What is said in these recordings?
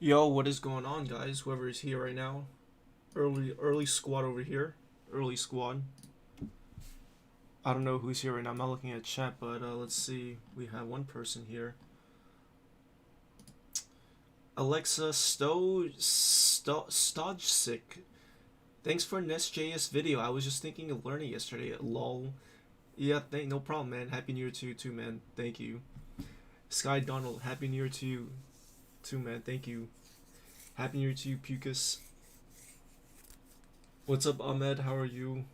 Yo, what is going on, guys? Whoever is here right now, early squad over here, early squad. I don't know who's here right now. I'm not looking at chat, but let's see. We have one person here. Alexa Stojcik. Thanks for Nest.js video. I was just thinking of learning yesterday. Lol. Yeah, no problem, man. Happy New Year to you too, man. Thank you. Sky Donald. Happy New Year to you too, man. Thank you. Happy New Year to you, Pucus. What's up, Ahmed? How are you?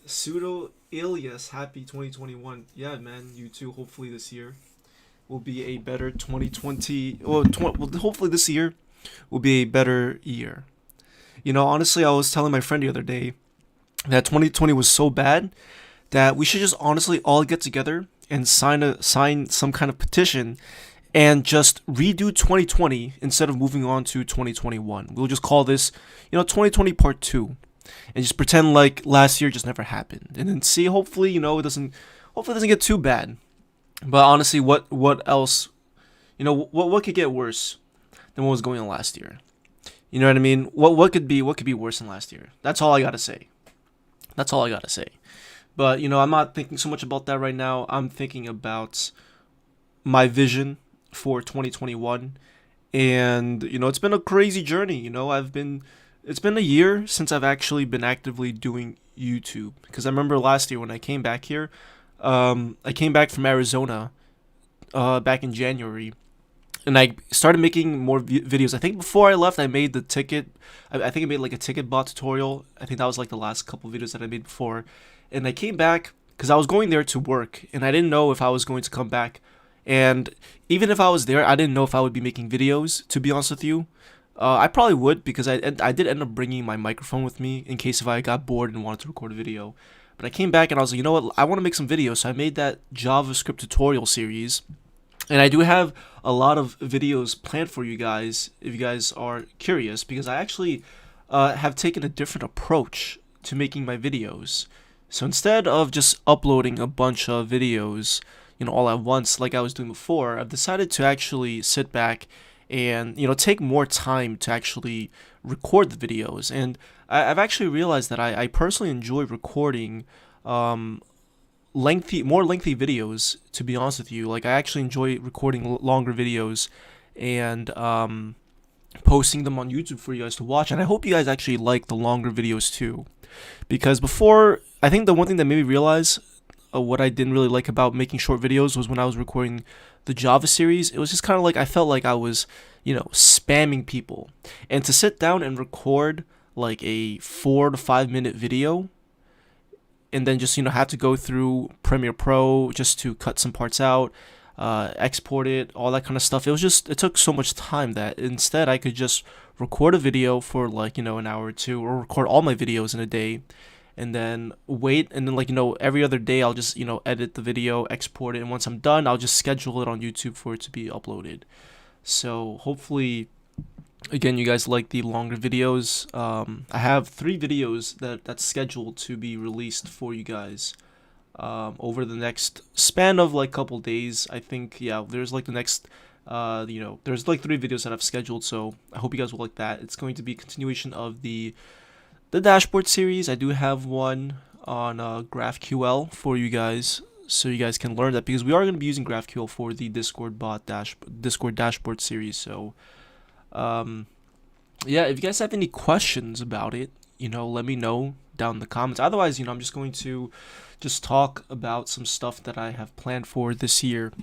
Pseudo Ilias, happy 2021. Yeah, man, you too. Hopefully this year will be a better 2020. Well, hopefully this year will be a better year. Honestly, I was telling my friend the other day that 2020 was so bad that we should just honestly all get together and sign some kind of petition and just redo 2020 instead of moving on to 2021. We'll just call this, 2020 part 2 and just pretend like last year just never happened, and then see, hopefully, it doesn't get too bad. But honestly, what else, what could get worse than what was going on last year? You know what I mean? What could be worse than last year? That's all I got to say. That's all I got to say. But, I'm not thinking so much about that right now. I'm thinking about my vision for 2021. And, it's been a crazy journey. It's been a year since I've actually been actively doing YouTube. Because I remember last year when I came back here, I came back from Arizona back in January. And I started making more videos. I think before I left, I made the ticket. I think I made like a ticket bot tutorial. I think that was like the last couple videos that I made before. And I came back because I was going there to work, and I didn't know if I was going to come back. And even if I was there, I didn't know if I would be making videos, to be honest with you. I probably would, because I did end up bringing my microphone with me in case if I got bored and wanted to record a video. But I came back and I was like, you know what? I want to make some videos. So I made that JavaScript tutorial series. And I do have a lot of videos planned for you guys if you guys are curious, because I actually have taken a different approach to making my videos. So instead of just uploading a bunch of videos, all at once like I was doing before, I've decided to actually sit back and, take more time to actually record the videos. And I've actually realized that I personally enjoy recording more lengthy videos, to be honest with you. Like, I actually enjoy recording longer videos and posting them on YouTube for you guys to watch. And I hope you guys actually like the longer videos too, because before, I think the one thing that made me realize what I didn't really like about making short videos was when I was recording the Java series. It was just kind of like I felt like I was, spamming people. And to sit down and record like a 4 to 5 minute video and then just, have to go through Premiere Pro just to cut some parts out, export it, all that kind of stuff. It took so much time that instead I could just record a video for like, an hour or two, or record all my videos in a day, and then wait, and then, like, every other day I'll just, edit the video, export it, and once I'm done, I'll just schedule it on YouTube for it to be uploaded. So hopefully, again, you guys like the longer videos. I have 3 videos that's scheduled to be released for you guys over the next span of like couple days. I think, yeah, there's like the next there's like 3 videos that I've scheduled, so I hope you guys will like that. It's going to be a continuation of the dashboard series. I do have one on GraphQL for you guys, so you guys can learn that, because we are going to be using GraphQL for the Discord dashboard series. So yeah, if you guys have any questions about it, let me know down in the comments. Otherwise, I'm just going to just talk about some stuff that I have planned for this year.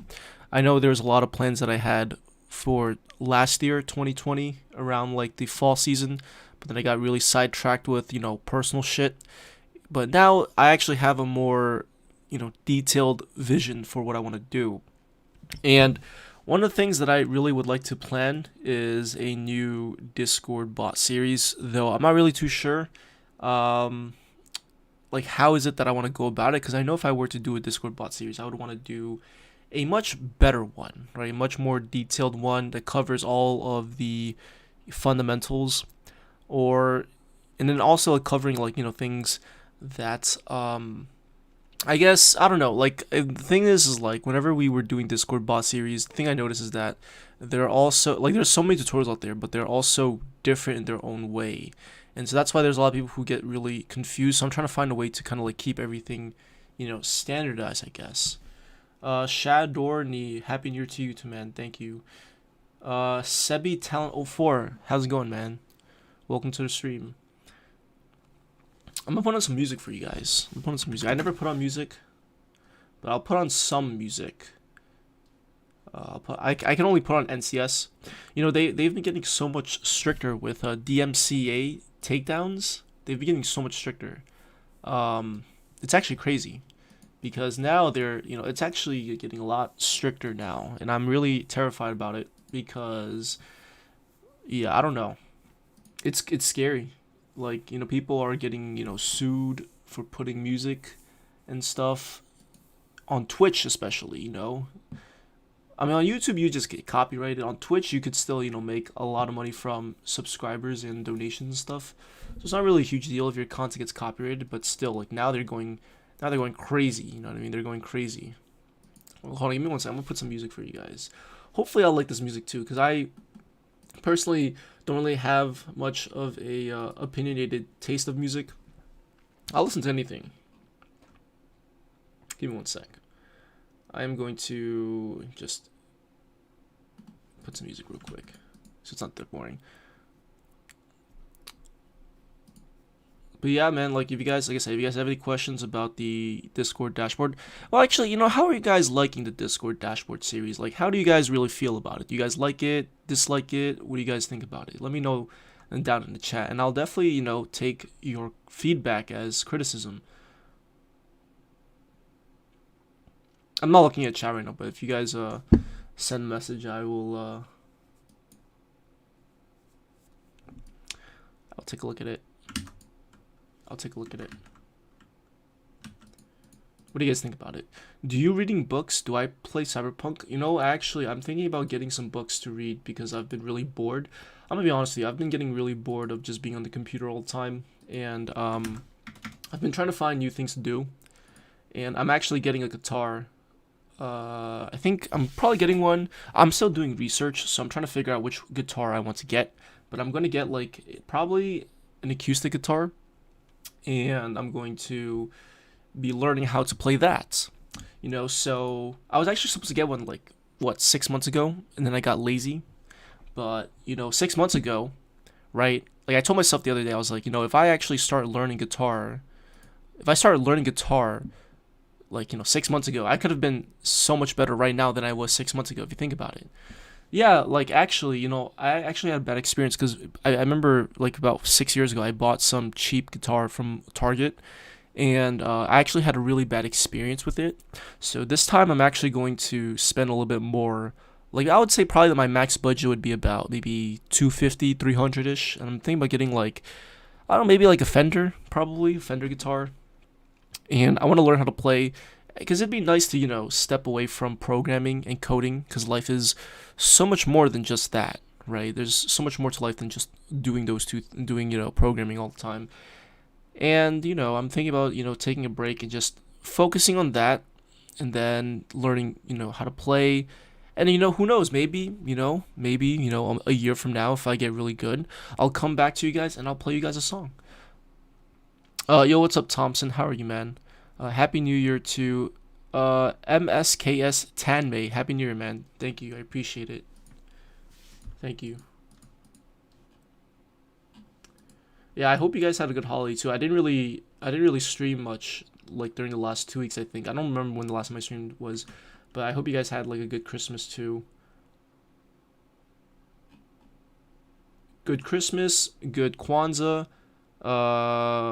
I know there's a lot of plans that I had for last year, 2020, around like the fall season, but then I got really sidetracked with, personal shit. But now I actually have a more, detailed vision for what I want to do. And one of the things that I really would like to plan is a new Discord bot series, though I'm not really too sure like how is it that I want to go about it, because I know if I were to do a Discord bot series, I would want to do a much better one, right? A much more detailed one that covers all of the fundamentals, and then also covering like, things that I guess I don't know. Like the thing is like whenever we were doing Discord bot series, the thing I noticed is that they're also like there's so many tutorials out there, but they're also different in their own way, and so that's why there's a lot of people who get really confused. So I'm trying to find a way to kind of like keep everything, standardized. I guess. Shadorny, happy New Year to you too, man. Thank you. Sebi Talent 04, how's it going, man? Welcome to the stream. I'm gonna put on some music for you guys. I'm putting on some music. I never put on music, but I'll put on some music. I can only put on NCS. They've been getting so much stricter with DMCA takedowns. They've been getting so much stricter. It's actually crazy because now it's actually getting a lot stricter now, and I'm really terrified about it because yeah, I don't know. It's scary. Like, people are getting, sued for putting music and stuff on Twitch especially. I mean, on YouTube you just get copyrighted. On Twitch you could still, make a lot of money from subscribers and donations and stuff. So it's not really a huge deal if your content gets copyrighted, but still, like now they're going crazy, you know what I mean? They're going crazy. Well, hold on, give me one second. I'm gonna put some music for you guys. Hopefully I'll like this music too, because I personally don't really have much of a opinionated taste of music. I'll listen to anything. Give me one sec. I am going to just put some music real quick, so it's not that boring. But yeah, man, like if you guys, like I said, if you guys have any questions about the Discord dashboard, well, actually, how are you guys liking the Discord dashboard series? Like, how do you guys really feel about it? Do you guys like it, dislike it? What do you guys think about it? Let me know down in the chat, and I'll definitely, take your feedback as criticism. I'm not looking at chat right now, but if you guys send a message, I will I'll take a look at it. What do you guys think about it? Do you reading books? Do I play Cyberpunk? Actually, I'm thinking about getting some books to read because I've been really bored. I'm gonna be honest with you. I've been getting really bored of just being on the computer all the time, and I've been trying to find new things to do. And I'm actually getting a guitar. I think I'm probably getting one. I'm still doing research, so I'm trying to figure out which guitar I want to get. But I'm gonna get like probably an acoustic guitar, and I'm going to be learning how to play that. So I was actually supposed to get one like 6 months ago, and then I got lazy. But 6 months ago, right? Like I told myself the other day, I was like, if I actually start learning guitar, like 6 months ago, I could have been so much better right now than I was 6 months ago if you think about it. Yeah, like actually, I actually had a bad experience because I remember like about 6 years ago I bought some cheap guitar from Target, and I actually had a really bad experience with it. So this time I'm actually going to spend a little bit more. Like I would say probably that my max budget would be about maybe 250, 300-ish, and I'm thinking about getting like I don't know, maybe like a Fender, probably a Fender guitar. And I want to learn how to play because it'd be nice to step away from programming and coding because life is so much more than just that, right? There's so much more to life than just doing those two, doing programming all the time. And I'm thinking about taking a break and just focusing on that, and then learning how to play. And who knows, maybe a year from now, if I get really good, I'll come back to you guys and I'll play you guys a song. Yo, what's up, Thompson? How are you, man? Happy New Year to MSKS Tanmay. Happy New Year, man. Thank you. I appreciate it. Thank you. Yeah, I hope you guys had a good holiday too. I didn't really stream much like during the last 2 weeks, I think. I don't remember when the last time I streamed was, but I hope you guys had like a good Christmas too. Good Christmas, good Kwanzaa.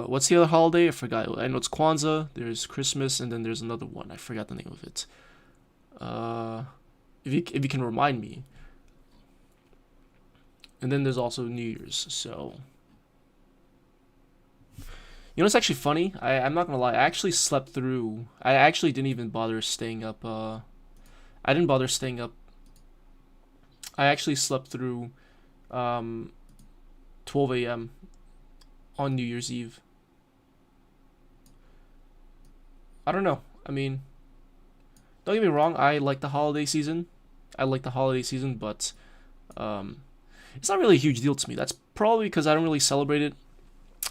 What's the other holiday? I forgot. I know it's Kwanzaa. There's Christmas, and then there's another one. I forgot the name of it. If you can remind me. And then there's also New Year's. So, it's actually funny. I'm not gonna lie. I actually slept through. I actually didn't even bother staying up. I didn't bother staying up. I actually slept through 12 a.m. on New Year's Eve. I don't know. I mean, don't get me wrong. I like the holiday season. But it's not really a huge deal to me. That's probably because I don't really celebrate it.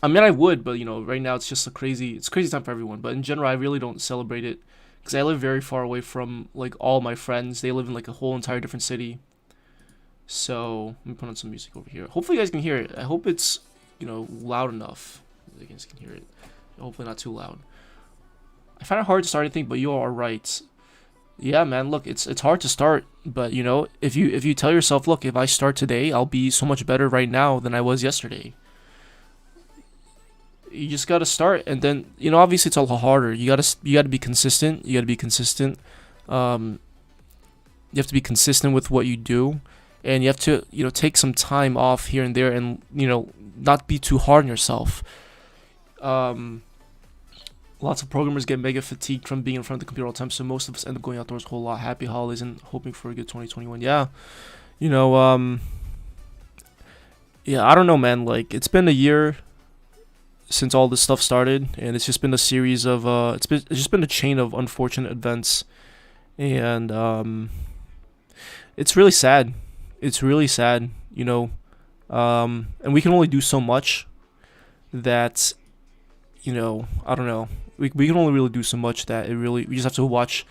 I mean, I would, but right now it's just it's crazy time for everyone. But in general, I really don't celebrate it because I live very far away from like all my friends. They live in like a whole entire different city. So let me put on some music over here. Hopefully, you guys can hear it. I hope it's loud enough. You guys can hear it. Hopefully, not too loud. I find it hard to start anything, but you are right. Yeah, man. Look, it's hard to start, but if you tell yourself, look, if I start today, I'll be so much better right now than I was yesterday. You just gotta start, and then obviously it's a lot harder. You gotta be consistent. Um, you have to be consistent with what you do, and you have to take some time off here and there, and not be too hard on yourself. Lots of programmers get mega fatigued from being in front of the computer all the time, so most of us end up going outdoors a whole lot. Happy holidays and hoping for a good 2021. Yeah, you know, um, yeah, I don't know, man. Like, it's been a year since all this stuff started, and it's just been a series of it's just been a chain of unfortunate events, and it's really sad. It's really sad, and we can only do so much. That I don't know. We can only really do so much that we just have to watch.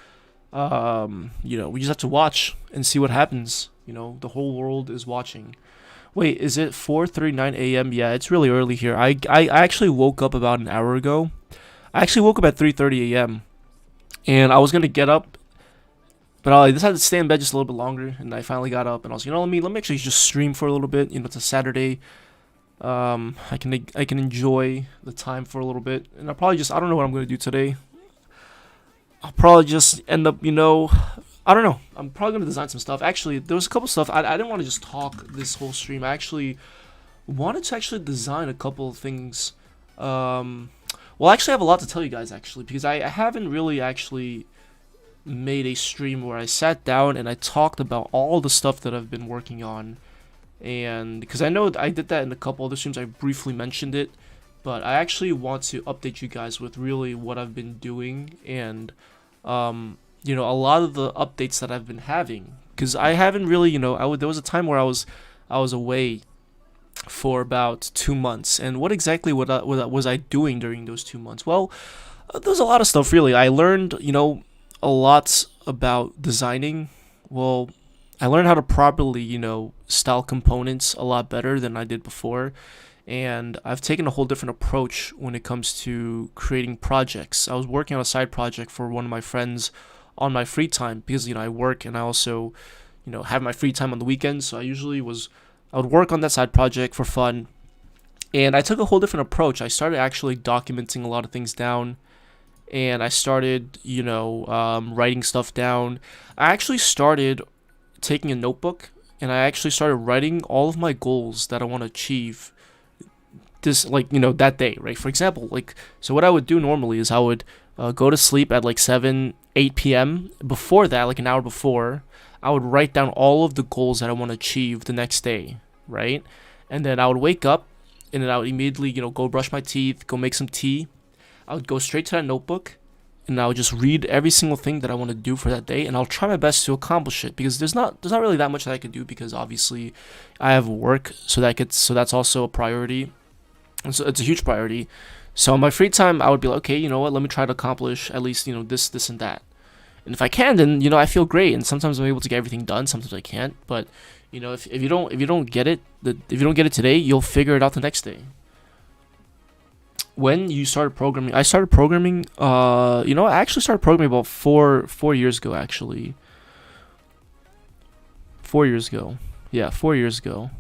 We just have to watch and see what happens. The whole world is watching. Wait, is it 4:39 a.m.? Yeah, it's really early here. I actually woke up about an hour ago. I actually woke up at 3:30 a.m. and I was gonna get up, but I decided to stay in bed just a little bit longer. And I finally got up and I was, let me actually just stream for a little bit. It's a Saturday. I can enjoy the time for a little bit, and I don't know what I'm gonna do today. I'll probably just end up, I don't know. I'm probably gonna design some stuff. Actually, there was a couple stuff. I didn't want to just talk this whole stream. I actually wanted to design a couple of things. Well, actually, I have a lot to tell you guys actually, because I haven't really actually made a stream where I sat down and I talked about all the stuff that I've been working on. And because I know I did that in a couple other streams, I briefly mentioned it, but I actually want to update you guys with really what I've been doing and a lot of the updates that I've been having, because I haven't really there was a time where I was away for about 2 months, and what exactly what was I doing during those 2 months? Well, there's a lot of stuff really. I learned a lot about designing. Well, I learned how to properly, style components a lot better than I did before. And I've taken a whole different approach when it comes to creating projects. I was working on a side project for one of my friends on my free time because, I work and I also, have my free time on the weekends. So I would work on that side project for fun. And I took a whole different approach. I started actually documenting a lot of things down. And I started, writing stuff down. I actually started taking a notebook and I actually started writing all of my goals that I want to achieve that day, right? For example, so what I would do normally is I would go to sleep at 8 p.m. Before that, an hour before, I would write down all of the goals that I want to achieve the next day, right? And then I would wake up and then I would immediately, go brush my teeth, go make some tea. I would go straight to that notebook and I would just read every single thing that I want to do for that day, and I'll try my best to accomplish it, because there's not really that much that I could do, because obviously I have work, so that's also a priority. And so it's a huge priority. So in my free time, I would be like, okay, you know what? Let me try to accomplish at least this and that. And if I can, then I feel great. And sometimes I'm able to get everything done. Sometimes I can't. But if you don't get it, if you don't get it today, you'll figure it out the next day. When you started programming, I started programming. I actually started programming about four years ago. Actually, 4 years ago. Yeah, 4 years ago.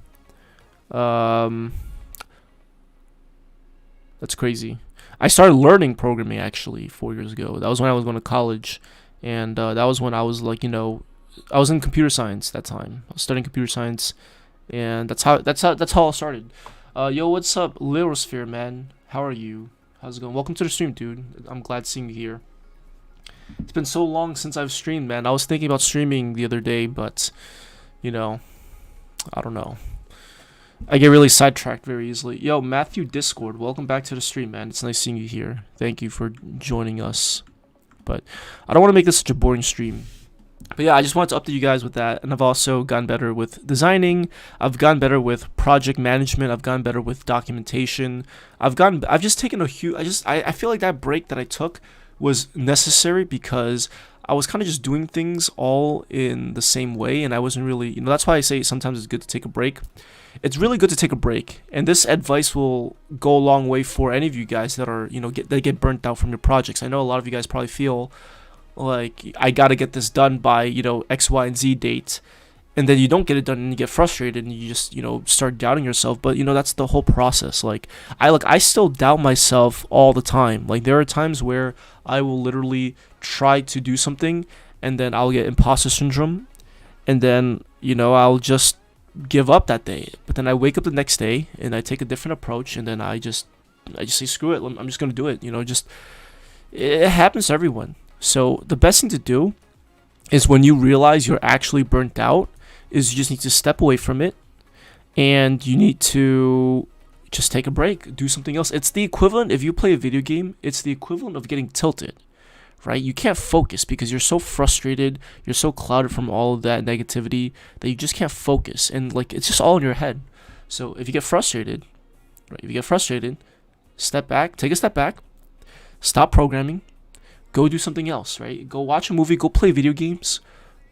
That's crazy. I started learning programming actually 4 years ago. That was when I was going to college, and that was when I was I was in computer science that time. I was studying computer science, and that's how I started. Yo, what's up, Lirosphere, man? How are you? How's it going? Welcome to the stream, dude. I'm glad seeing you here. It's been so long since I've streamed, man. I was thinking about streaming the other day, but I don't know. I get really sidetracked very easily. Yo, Matthew Discord, welcome back to the stream, man. It's nice seeing you here. Thank you for joining us. But I don't want to make this such a boring stream. But yeah, I just wanted to update you guys with that. And I've also gotten better with designing. I've gotten better with project management. I've gotten better with documentation. I've just taken a huge, I feel like that break that I took was necessary because I was kind of just doing things all in the same way. And I wasn't really, that's why I say sometimes it's good to take a break. It's really good to take a break. And this advice will go a long way for any of you guys that are, that get burnt out from your projects. I know a lot of you guys probably feel like I gotta get this done by X, Y, and Z date, and then you don't get it done and you get frustrated and you just start doubting yourself. But that's the whole process. Like I still doubt myself all the time. Like there are times where I will literally try to do something and then I'll get imposter syndrome, and then I'll just give up that day. But then I wake up the next day and I take a different approach, and then I just say screw it, I'm just gonna do it. Just it happens to everyone. So the best thing to do is when you realize you're actually burnt out is you just need to step away from it, and you need to just take a break, do something else. It's the equivalent, if you play a video game, it's the equivalent of getting tilted, right? You can't focus because you're so frustrated, you're so clouded from all of that negativity that you just can't focus, and like it's just all in your head. So if you get frustrated, step back, take a step back, stop programming, go do something else, right? Go watch a movie, go play video games.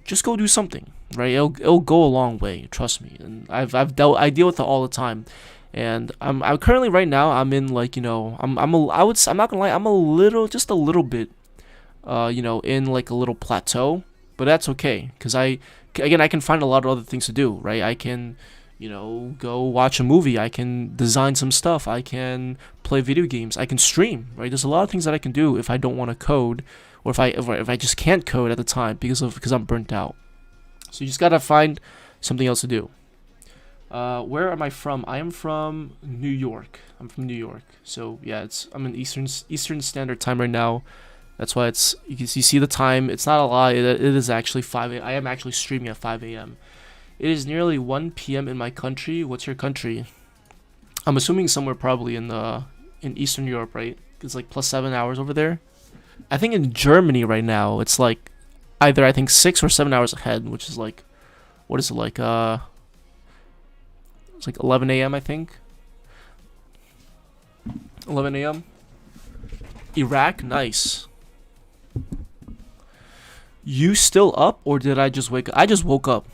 Just go do something, right? It'll go a long way, trust me. And I deal with it all the time. And I'm currently right now I'm in like, I'm not gonna lie, I'm just a little bit in like a little plateau, but that's okay, because I can find a lot of other things to do, right? I can go watch a movie, I can design some stuff, I can play video games, I can stream, right? There's a lot of things that I can do if I don't want to code, or if I just can't code at the time because I'm burnt out. So you just gotta find something else to do. Where am I from? I am from New York. I'm from New York. So yeah, I'm in Eastern Standard Time right now. That's why you see the time. It's not a lie. It is actually 5 a.m. I am actually streaming at 5 a.m. It is nearly 1 p.m. in my country. What's your country? I'm assuming somewhere probably in Eastern Europe, right? It's like plus 7 hours over there. I think in Germany right now, it's like either I think 6 or 7 hours ahead, which is like, what is it like? It's like 11 a.m. I think. 11 a.m. Iraq, nice. You still up, or did I just wake up? I just woke up.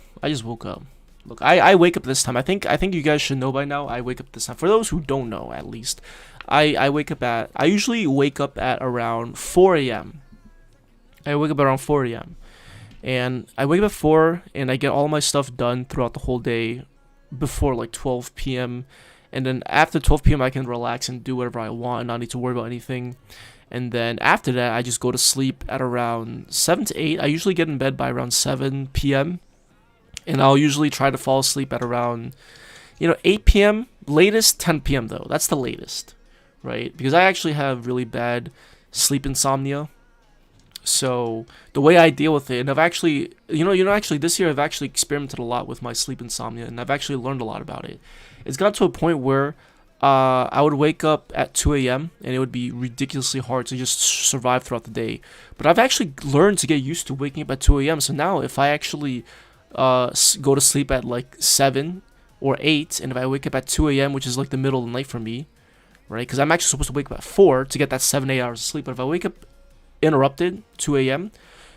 Look, I wake up this time. I think you guys should know by now. I wake up this time. For those who don't know, at least, I usually wake up at around 4 a.m. I wake up around 4 a.m. And I wake up at 4, and I get all my stuff done throughout the whole day before like 12 p.m. And then after 12 p.m. I can relax and do whatever I want and not need to worry about anything. And then after that, I just go to sleep at around 7 to 8. I usually get in bed by around 7 p.m. And I'll usually try to fall asleep at around, 8 p.m. Latest 10 p.m. though. That's the latest, right? Because I actually have really bad sleep insomnia. So the way I deal with it, and I've actually, actually this year I've actually experimented a lot with my sleep insomnia, and I've actually learned a lot about it. It's got to a point where I would wake up at 2 a.m. and it would be ridiculously hard to just survive throughout the day. But I've actually learned to get used to waking up at 2 a.m. So now if I actually go to sleep at like 7 or 8, and if I wake up at 2 a.m., which is like the middle of the night for me, right? Because I'm actually supposed to wake up at 4 to get that 7-8 hours of sleep. But if I wake up interrupted 2 a.m.,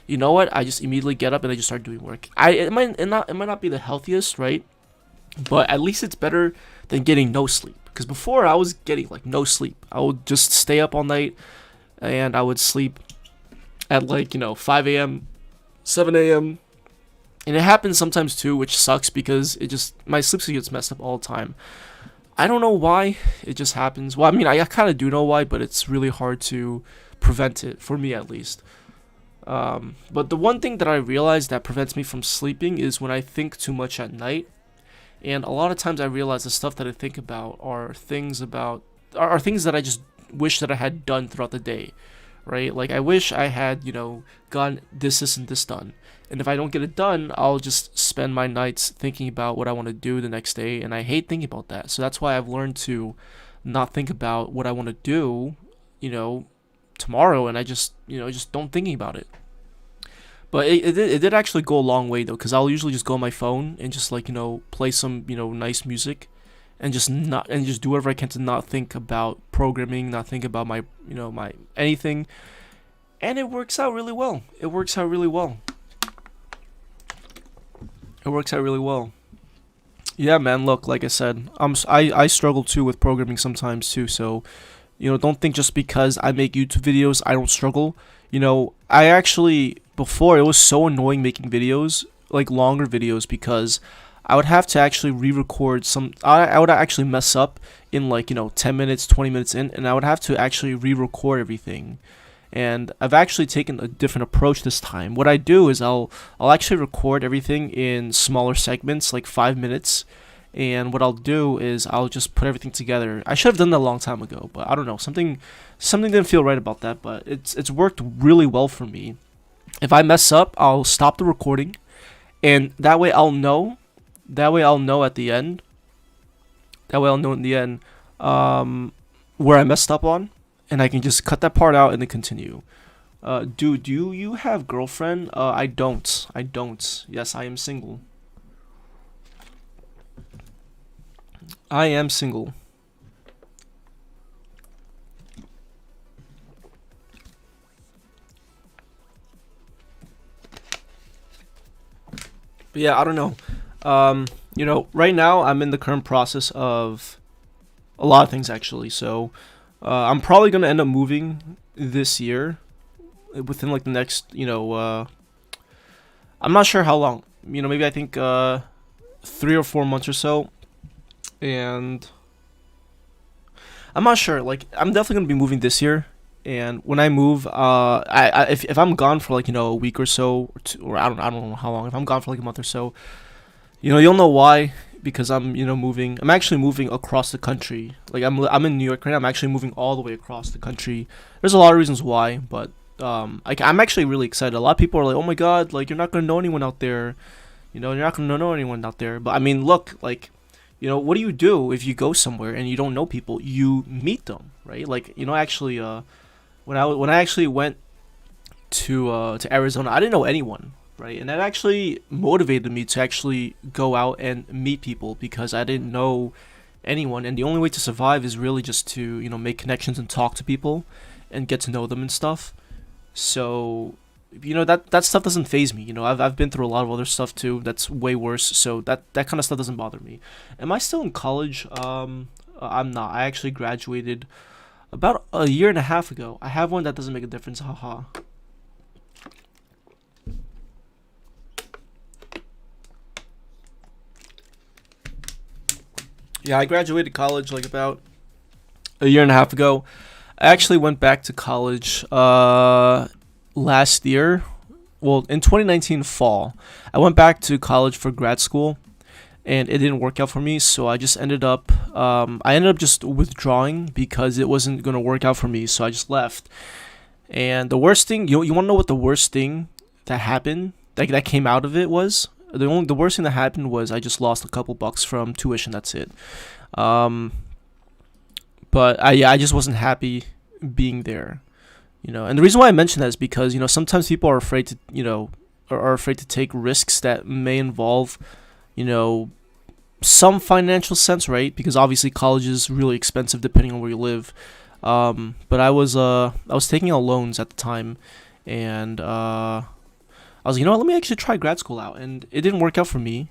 you know what? I just immediately get up and I just start doing work. It might not be the healthiest, right? But at least it's better than getting no sleep. Because before I was getting like no sleep. I would just stay up all night and I would sleep at like 5 a.m., 7 a.m. And it happens sometimes too, which sucks because my sleep schedule gets messed up all the time. I don't know why it just happens. Well, I mean, I kind of do know why, but it's really hard to prevent it, for me at least. But the one thing that I realize that prevents me from sleeping is when I think too much at night. And a lot of times I realize the stuff that I think about are things that I just wish that I had done throughout the day, right? Like I wish I had, gotten this and this done. And if I don't get it done, I'll just spend my nights thinking about what I want to do the next day, and I hate thinking about that. So that's why I've learned to not think about what I want to do, tomorrow, and I just just don't thinking about it. But it did actually go a long way though, because I'll usually just go on my phone and just like play some nice music, and just do whatever I can to not think about programming, not think about my my anything, and it works out really well. It works out really well. It works out really well. Yeah, man. Look, like I said, I struggle too with programming sometimes too. So, don't think just because I make YouTube videos I don't struggle. I actually before it was so annoying making videos, like longer videos, because I would have to actually re-record some. I would actually mess up in like 10 minutes, 20 minutes in, and I would have to actually re-record everything. And I've actually taken a different approach this time. What I do is I'll actually record everything in smaller segments, like 5 minutes. And what I'll do is I'll just put everything together. I should have done that a long time ago, but I don't know. Something didn't feel right about that, but it's worked really well for me. If I mess up, I'll stop the recording, and that way I'll know. That way I'll know at the end. That way I'll know in the end where I messed up on, and I can just cut that part out and then continue. Dude, do you have girlfriend? I don't. I don't. Yes, I am single. I am single. But yeah, I don't know. Right now I'm in the current process of a lot of things actually. So, I'm probably gonna end up moving this year, within like the next, I'm not sure how long. Maybe I think 3 or 4 months or so, and I'm not sure. Like, I'm definitely gonna be moving this year. And when I move, if I'm gone for like a week or so, or, two, or I don't know how long. If I'm gone for like a month or so, you'll know why, because I'm moving. I'm actually moving across the country. Like I'm in New York right now. I'm actually moving all the way across the country. There's a lot of reasons why, but I'm actually really excited. A lot of people are like, "Oh my God, like you're not gonna know anyone out there. You're not gonna know anyone out there." But I mean, look, like, what do you do if you go somewhere and you don't know people? You meet them, right? Like, actually, when I actually went to Arizona, I didn't know anyone, right? And that actually motivated me to actually go out and meet people, because I didn't know anyone, and the only way to survive is really just to make connections and talk to people and get to know them and stuff. So that stuff doesn't phase me. I've been through a lot of other stuff too that's way worse, so that kind of stuff doesn't bother me. Am I still in college? I'm not. I actually graduated about a year and a half ago. I have one that doesn't make a difference. Haha. Yeah, I graduated college like about a year and a half ago. I actually went back to college last year. Well, in 2019 fall, I went back to college for grad school, and it didn't work out for me. So I just ended up, I ended up just withdrawing because it wasn't gonna work out for me. So I just left. And the worst thing, you want to know what the worst thing that happened, that came out of it was? The worst thing that happened was I just lost a couple bucks from tuition. That's it. Um, but I just wasn't happy being there. And the reason why I mention that is because sometimes people are afraid to are afraid to take risks that may involve you know some financial sense, right? Because obviously college is really expensive depending on where you live. But I was taking out loans at the time, and I was like, what, let me actually try grad school out, and it didn't work out for me.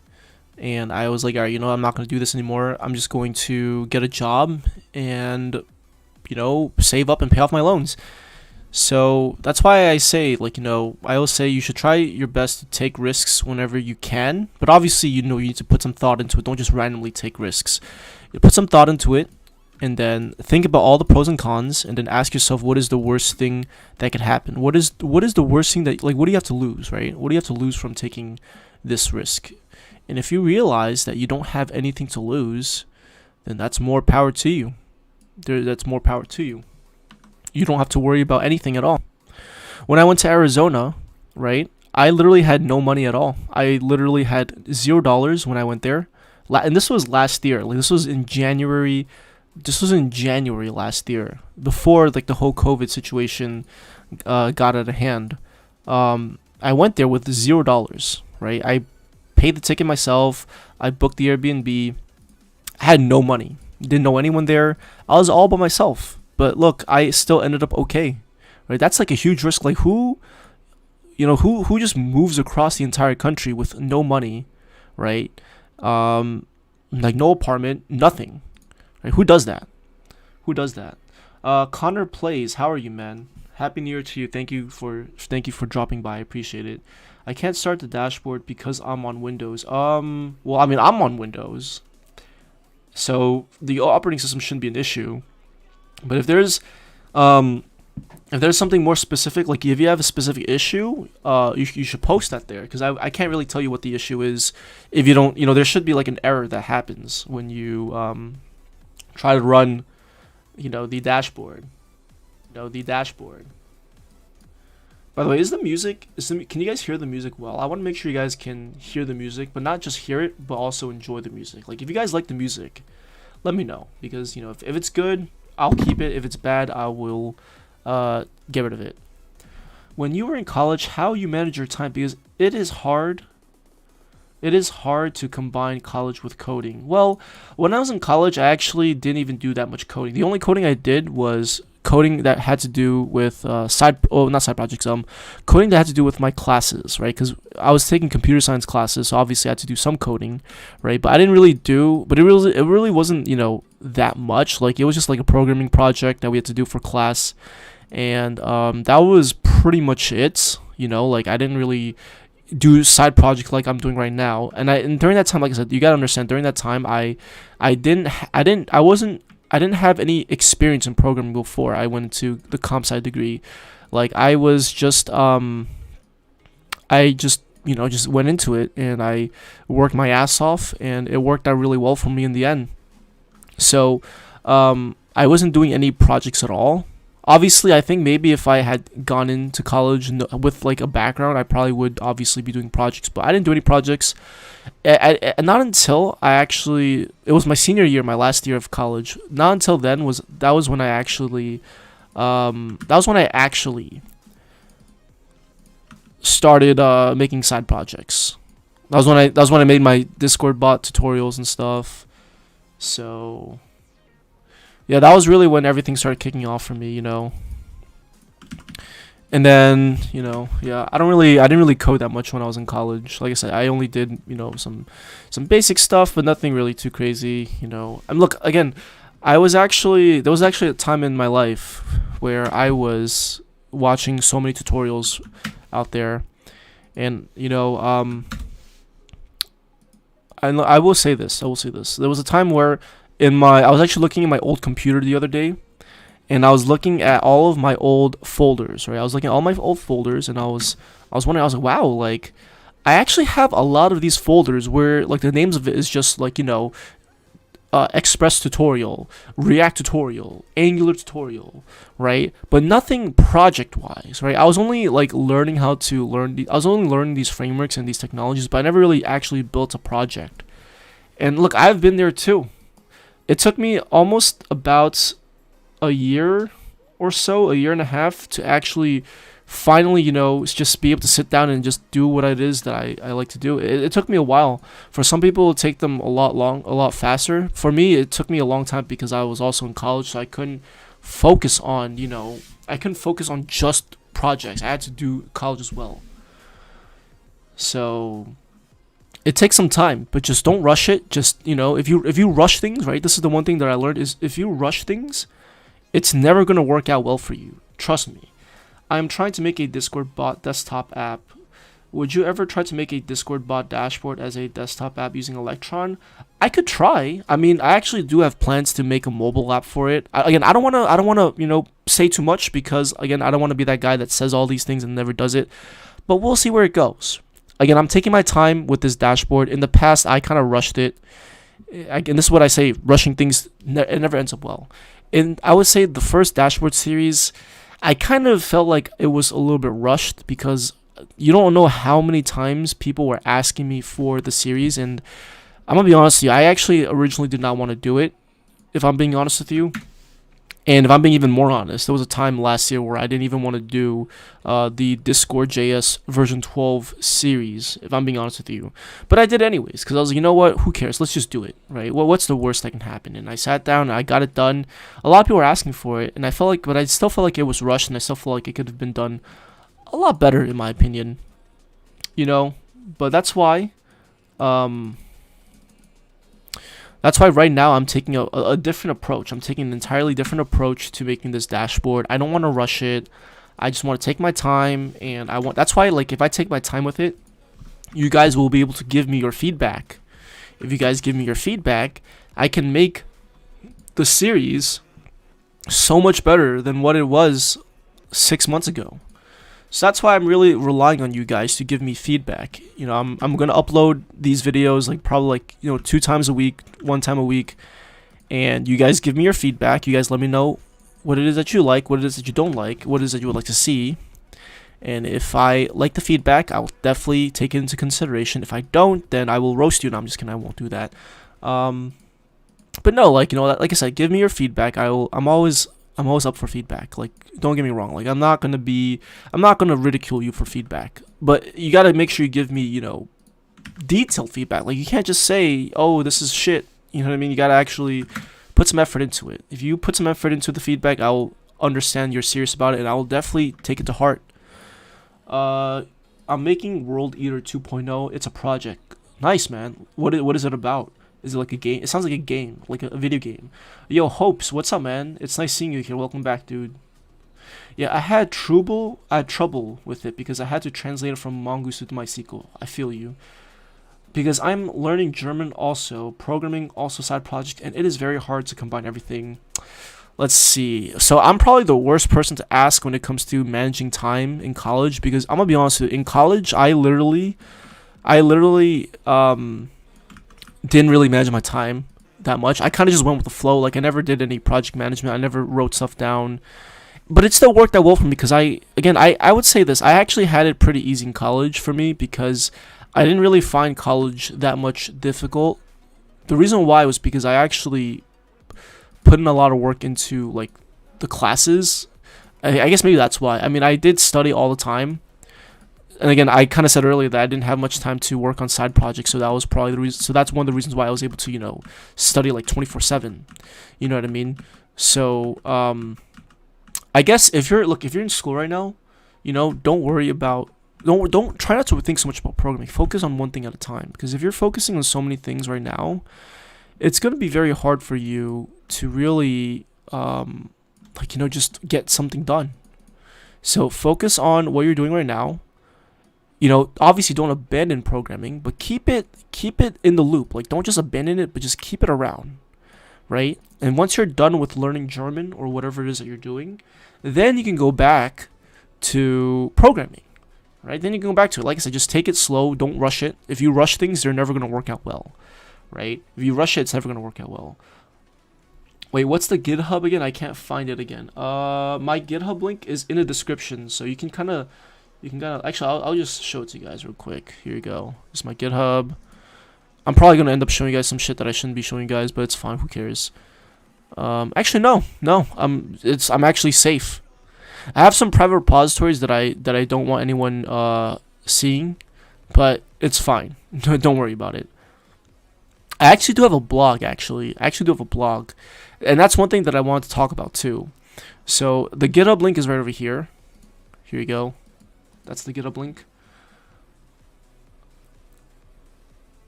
And I was like, all right, I'm not going to do this anymore. I'm just going to get a job and save up and pay off my loans. So that's why I say, I always say you should try your best to take risks whenever you can. But obviously, you need to put some thought into it. Don't just randomly take risks. You put some thought into it, and then think about all the pros and cons, and then ask yourself, what is the worst thing that could happen? What is the worst thing that, what do you have to lose, right? What do you have to lose from taking this risk? And if you realize that you don't have anything to lose, then that's more power to you. That's more power to you. You don't have to worry about anything at all. When I went to Arizona, right, I literally had no money at all. I literally had $0 when I went there. And this was last year. This was in January this was in January last year, before like the whole COVID situation got out of hand. I went there with $0, right? I paid the ticket myself. I booked the Airbnb. I had no money. Didn't know anyone there. I was all by myself. But look, I still ended up okay, right? That's like a huge risk. Like who just moves across the entire country with no money, right? Like no apartment, nothing. Right? Who does that? Who does that? Connor plays. How are you, man? Happy New Year to you. Thank you for dropping by. I appreciate it. I can't start the dashboard because I'm on Windows. Well, I mean, I'm on Windows, so the operating system shouldn't be an issue. But if there's something more specific, like if you have a specific issue, you should post that there, because I can't really tell you what the issue is if you don't, there should be like an error that happens when you try to run, the dashboard. The dashboard. By the way, can you guys hear the music well? I want to make sure you guys can hear the music, but not just hear it, but also enjoy the music. Like, if you guys like the music, let me know, because, if it's good, I'll keep it. If it's bad, I will get rid of it. When you were in college, how you manage your time? Because it is hard. It is hard to combine college with coding. Well, when I was in college, I actually didn't even do that much coding. The only coding I did was coding that had to do with not side projects, coding that had to do with my classes, right? Because I was taking computer science classes, so obviously I had to do some coding, right? But I didn't really but it really wasn't, that much. Like, it was just like a programming project that we had to do for class, and that was pretty much it. Like, I didn't really do side projects like I'm doing right now. And during that time, like I said, you gotta understand, during that time, I didn't have any experience in programming before I went into the comp sci degree. Like, I was just just went into it, and I worked my ass off, and it worked out really well for me in the end. So I wasn't doing any projects at all. Obviously, I think maybe if I had gone into college with like a background, I probably would obviously be doing projects, but I didn't do any projects. Not until it was my senior year, my last year of college. Not until then was when I actually started making side projects. That was when I made my Discord bot tutorials and stuff. So yeah, that was really when everything started kicking off for me, And then, yeah, I didn't really code that much when I was in college. Like I said, I only did, some basic stuff, but nothing really too crazy, And look, again, there was actually a time in my life where I was watching so many tutorials out there, and I will say this. There was a time where I was actually looking at my old computer the other day, and I was looking at all of my old folders, right? I was looking at all my old folders, and I was wondering, I was like, wow, like, I actually have a lot of these folders where, like, the names of it is just, like, Express tutorial, React tutorial, Angular tutorial, right? But nothing project-wise, right? I was only, like, learning these frameworks and these technologies, but I never really actually built a project. And look, I've been there too. It took me almost about a year or so, a year and a half, to actually finally, just be able to sit down and just do what it is that I like to do. It took me a while. For some people, it'll take them a lot faster. For me, it took me a long time because I was also in college, so I couldn't focus on, just projects. I had to do college as well. So it takes some time, but just don't rush it. Just, if you rush things, right? This is the one thing that I learned, is if you rush things, it's never going to work out well for you. Trust me. I am trying to make a Discord bot desktop app. Would you ever try to make a Discord bot dashboard as a desktop app using Electron? I could try. I mean, I actually do have plans to make a mobile app for it. I don't want to, say too much, because again, I don't want to be that guy that says all these things and never does it. But we'll see where it goes. Again, I'm taking my time with this dashboard. In the past, I kind of rushed it. And this is what I say, rushing things, it never ends up well. And I would say the first dashboard series, I kind of felt like it was a little bit rushed, because you don't know how many times people were asking me for the series. And I'm going to be honest with you, I actually originally did not want to do it. if I'm being honest with you. And if I'm being even more honest, there was a time last year where I didn't even want to do the Discord JS version 12 series, if I'm being honest with you. But I did anyways, because I was like, you know what, who cares? Let's just do it, right? Well, what's the worst that can happen? And I sat down, and I got it done. A lot of people were asking for it, and I felt like, but I still felt like it was rushed, and I still felt like it could have been done a lot better, in my opinion. You know, but that's why. That's why right now I'm taking a different approach. I'm taking an entirely different approach to making this dashboard. I don't want to rush it. I just want to take my time, and that's why, like, if I take my time with it, you guys will be able to give me your feedback. If you guys give me your feedback, I can make the series so much better than what it was 6 months ago. So that's why I'm really relying on you guys to give me feedback. You know, I'm gonna upload these videos like probably like 2 times a week, 1 time a week, and you guys give me your feedback. You guys let me know what it is that you like, what it is that you don't like, what it is that you would like to see. And if I like the feedback, I'll definitely take it into consideration. If I don't, then I will roast you. No, I'm just kidding. I won't do that. But no, like like I said, give me your feedback. I'm always up for feedback. Like, don't get me wrong. Like, I'm not gonna ridicule you for feedback. But you gotta make sure you give me, detailed feedback. Like, you can't just say, "Oh, this is shit." You know what I mean? You gotta actually put some effort into it. If you put some effort into the feedback, I'll understand you're serious about it, and I will definitely take it to heart. I'm making World Eater 2.0. It's a project. Nice, man. What is it about? Is it like a game? It sounds like a game, like a video game. Yo, Hopes, what's up, man? It's nice seeing you here. Welcome back, dude. Yeah, I had trouble with it because I had to translate it from Mongoose to MySQL. I feel you. Because I'm learning German also, programming also side project, and it is very hard to combine everything. Let's see. So I'm probably the worst person to ask when it comes to managing time in college, because I'm gonna be honest with you. In college, I literally didn't really manage my time that much. I kind of just went with the flow. Like, I never did any project management. I never wrote stuff down. But it still worked out well for me because I would say this. I actually had it pretty easy in college for me because I didn't really find college that much difficult. The reason why was because I actually put in a lot of work into, like, the classes. I guess maybe that's why. I mean, I did study all the time. And again, I kind of said earlier that I didn't have much time to work on side projects, so that was probably the reason. So that's one of the reasons why I was able to, study like 24/7. You know what I mean? So, I guess if you're in school right now, don't worry about don't try not to think so much about programming. Focus on one thing at a time, because if you're focusing on so many things right now, it's going to be very hard for you to really just get something done. So focus on what you're doing right now. Obviously don't abandon programming, but keep it in the loop. Like, don't just abandon it, but just keep it around, right? And once you're done with learning German or whatever it is that you're doing, then you can go back to programming, right? Then you can go back to it. Like I said, just take it slow. Don't rush it. If you rush things, they're never going to work out well, right? If you rush it, it's never going to work out well. Wait, what's the GitHub again? I can't find it again. My GitHub link is in the description, so you can kind of actually, I'll just show it to you guys real quick. Here you go. This is my GitHub. I'm probably gonna end up showing you guys some shit that I shouldn't be showing you guys, but it's fine. Who cares? Actually, no. I'm actually safe. I have some private repositories that I don't want anyone seeing, but it's fine. Don't worry about it. I actually do have a blog. And that's one thing that I wanted to talk about too. So the GitHub link is right over here. Here you go. That's the GitHub link.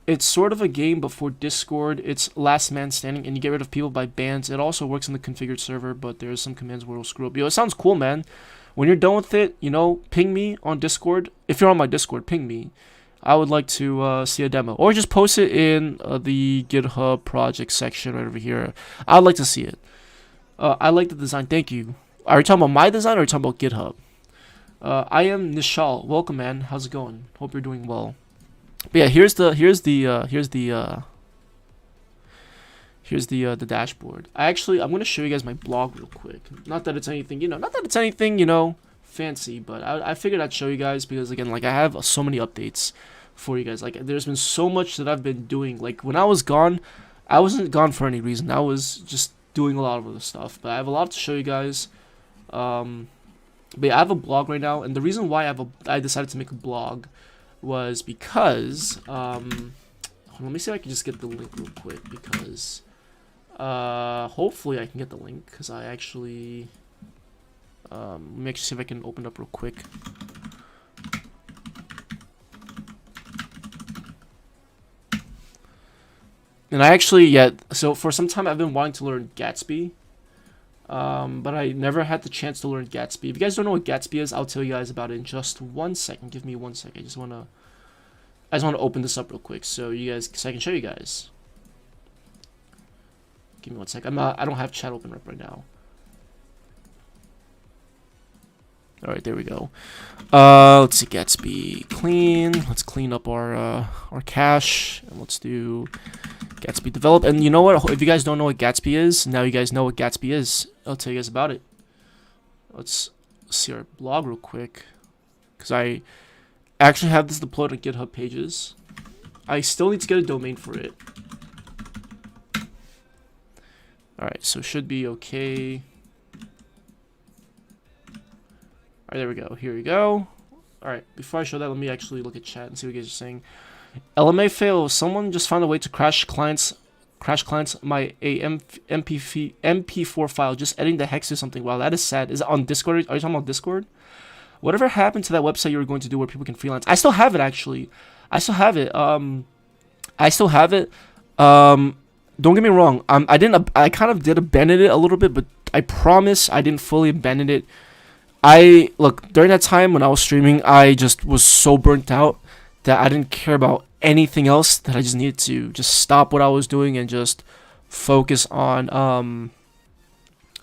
It's sort of a game before Discord. It's last man standing, and you get rid of people by bans. It also works in the configured server, but there's some commands where it'll screw up. Yo, it sounds cool, man. When you're done with it, ping me on Discord. If you're on my Discord, ping me. I would like to see a demo. Or just post it in the GitHub project section right over here. I'd like to see it. I like the design. Thank you. Are you talking about my design or are you talking about GitHub? I am Nishal. Welcome, man. How's it going? Hope you're doing well. But yeah, here's the dashboard. I'm gonna show you guys my blog real quick. Not that it's anything, fancy, but I figured I'd show you guys because, again, like, I have so many updates for you guys. Like, there's been so much that I've been doing. Like, when I was gone, I wasn't gone for any reason. I was just doing a lot of other stuff. But I have a lot to show you guys. But yeah, I have a blog right now, and the reason why I decided to make a blog was because let me see if I can just get the link real quick, because hopefully I can get the link, because I actually let me actually see if I can open it up real quick. And I actually, yeah, so for some time I've been wanting to learn Gatsby, but I never had the chance to learn Gatsby. If you guys don't know what Gatsby is, I'll tell you guys about it in just 1 second. Give me 1 second. I just wanna open this up real quick so I can show you guys. Give me 1 second. I don't have chat open up right now. All right, there we go. Let's see, Gatsby clean. Let's clean up our cache, and let's do Gatsby develop. And you know what? If you guys don't know what Gatsby is, now you guys know what Gatsby is. I'll tell you guys about it. Let's see our blog real quick, because I actually have this deployed on GitHub Pages. I still need to get a domain for it. All right, so it should be okay. All right, there we go. Here we go. All right, before I show that, let me actually look at chat and see what you guys are saying. LMA fail. Someone just found a way to crash clients my MP4 file, just editing the hex or something. Wow, that is sad. Is it on Discord? Are you talking about Discord? Whatever happened to that website you were going to do where people can freelance? I still have it, actually. I still have it. Don't get me wrong. I kind of did abandon it a little bit, but I promise I didn't fully abandon it. Look, during that time when I was streaming, I just was so burnt out that I didn't care about anything else, that I just needed to just stop what I was doing and just focus on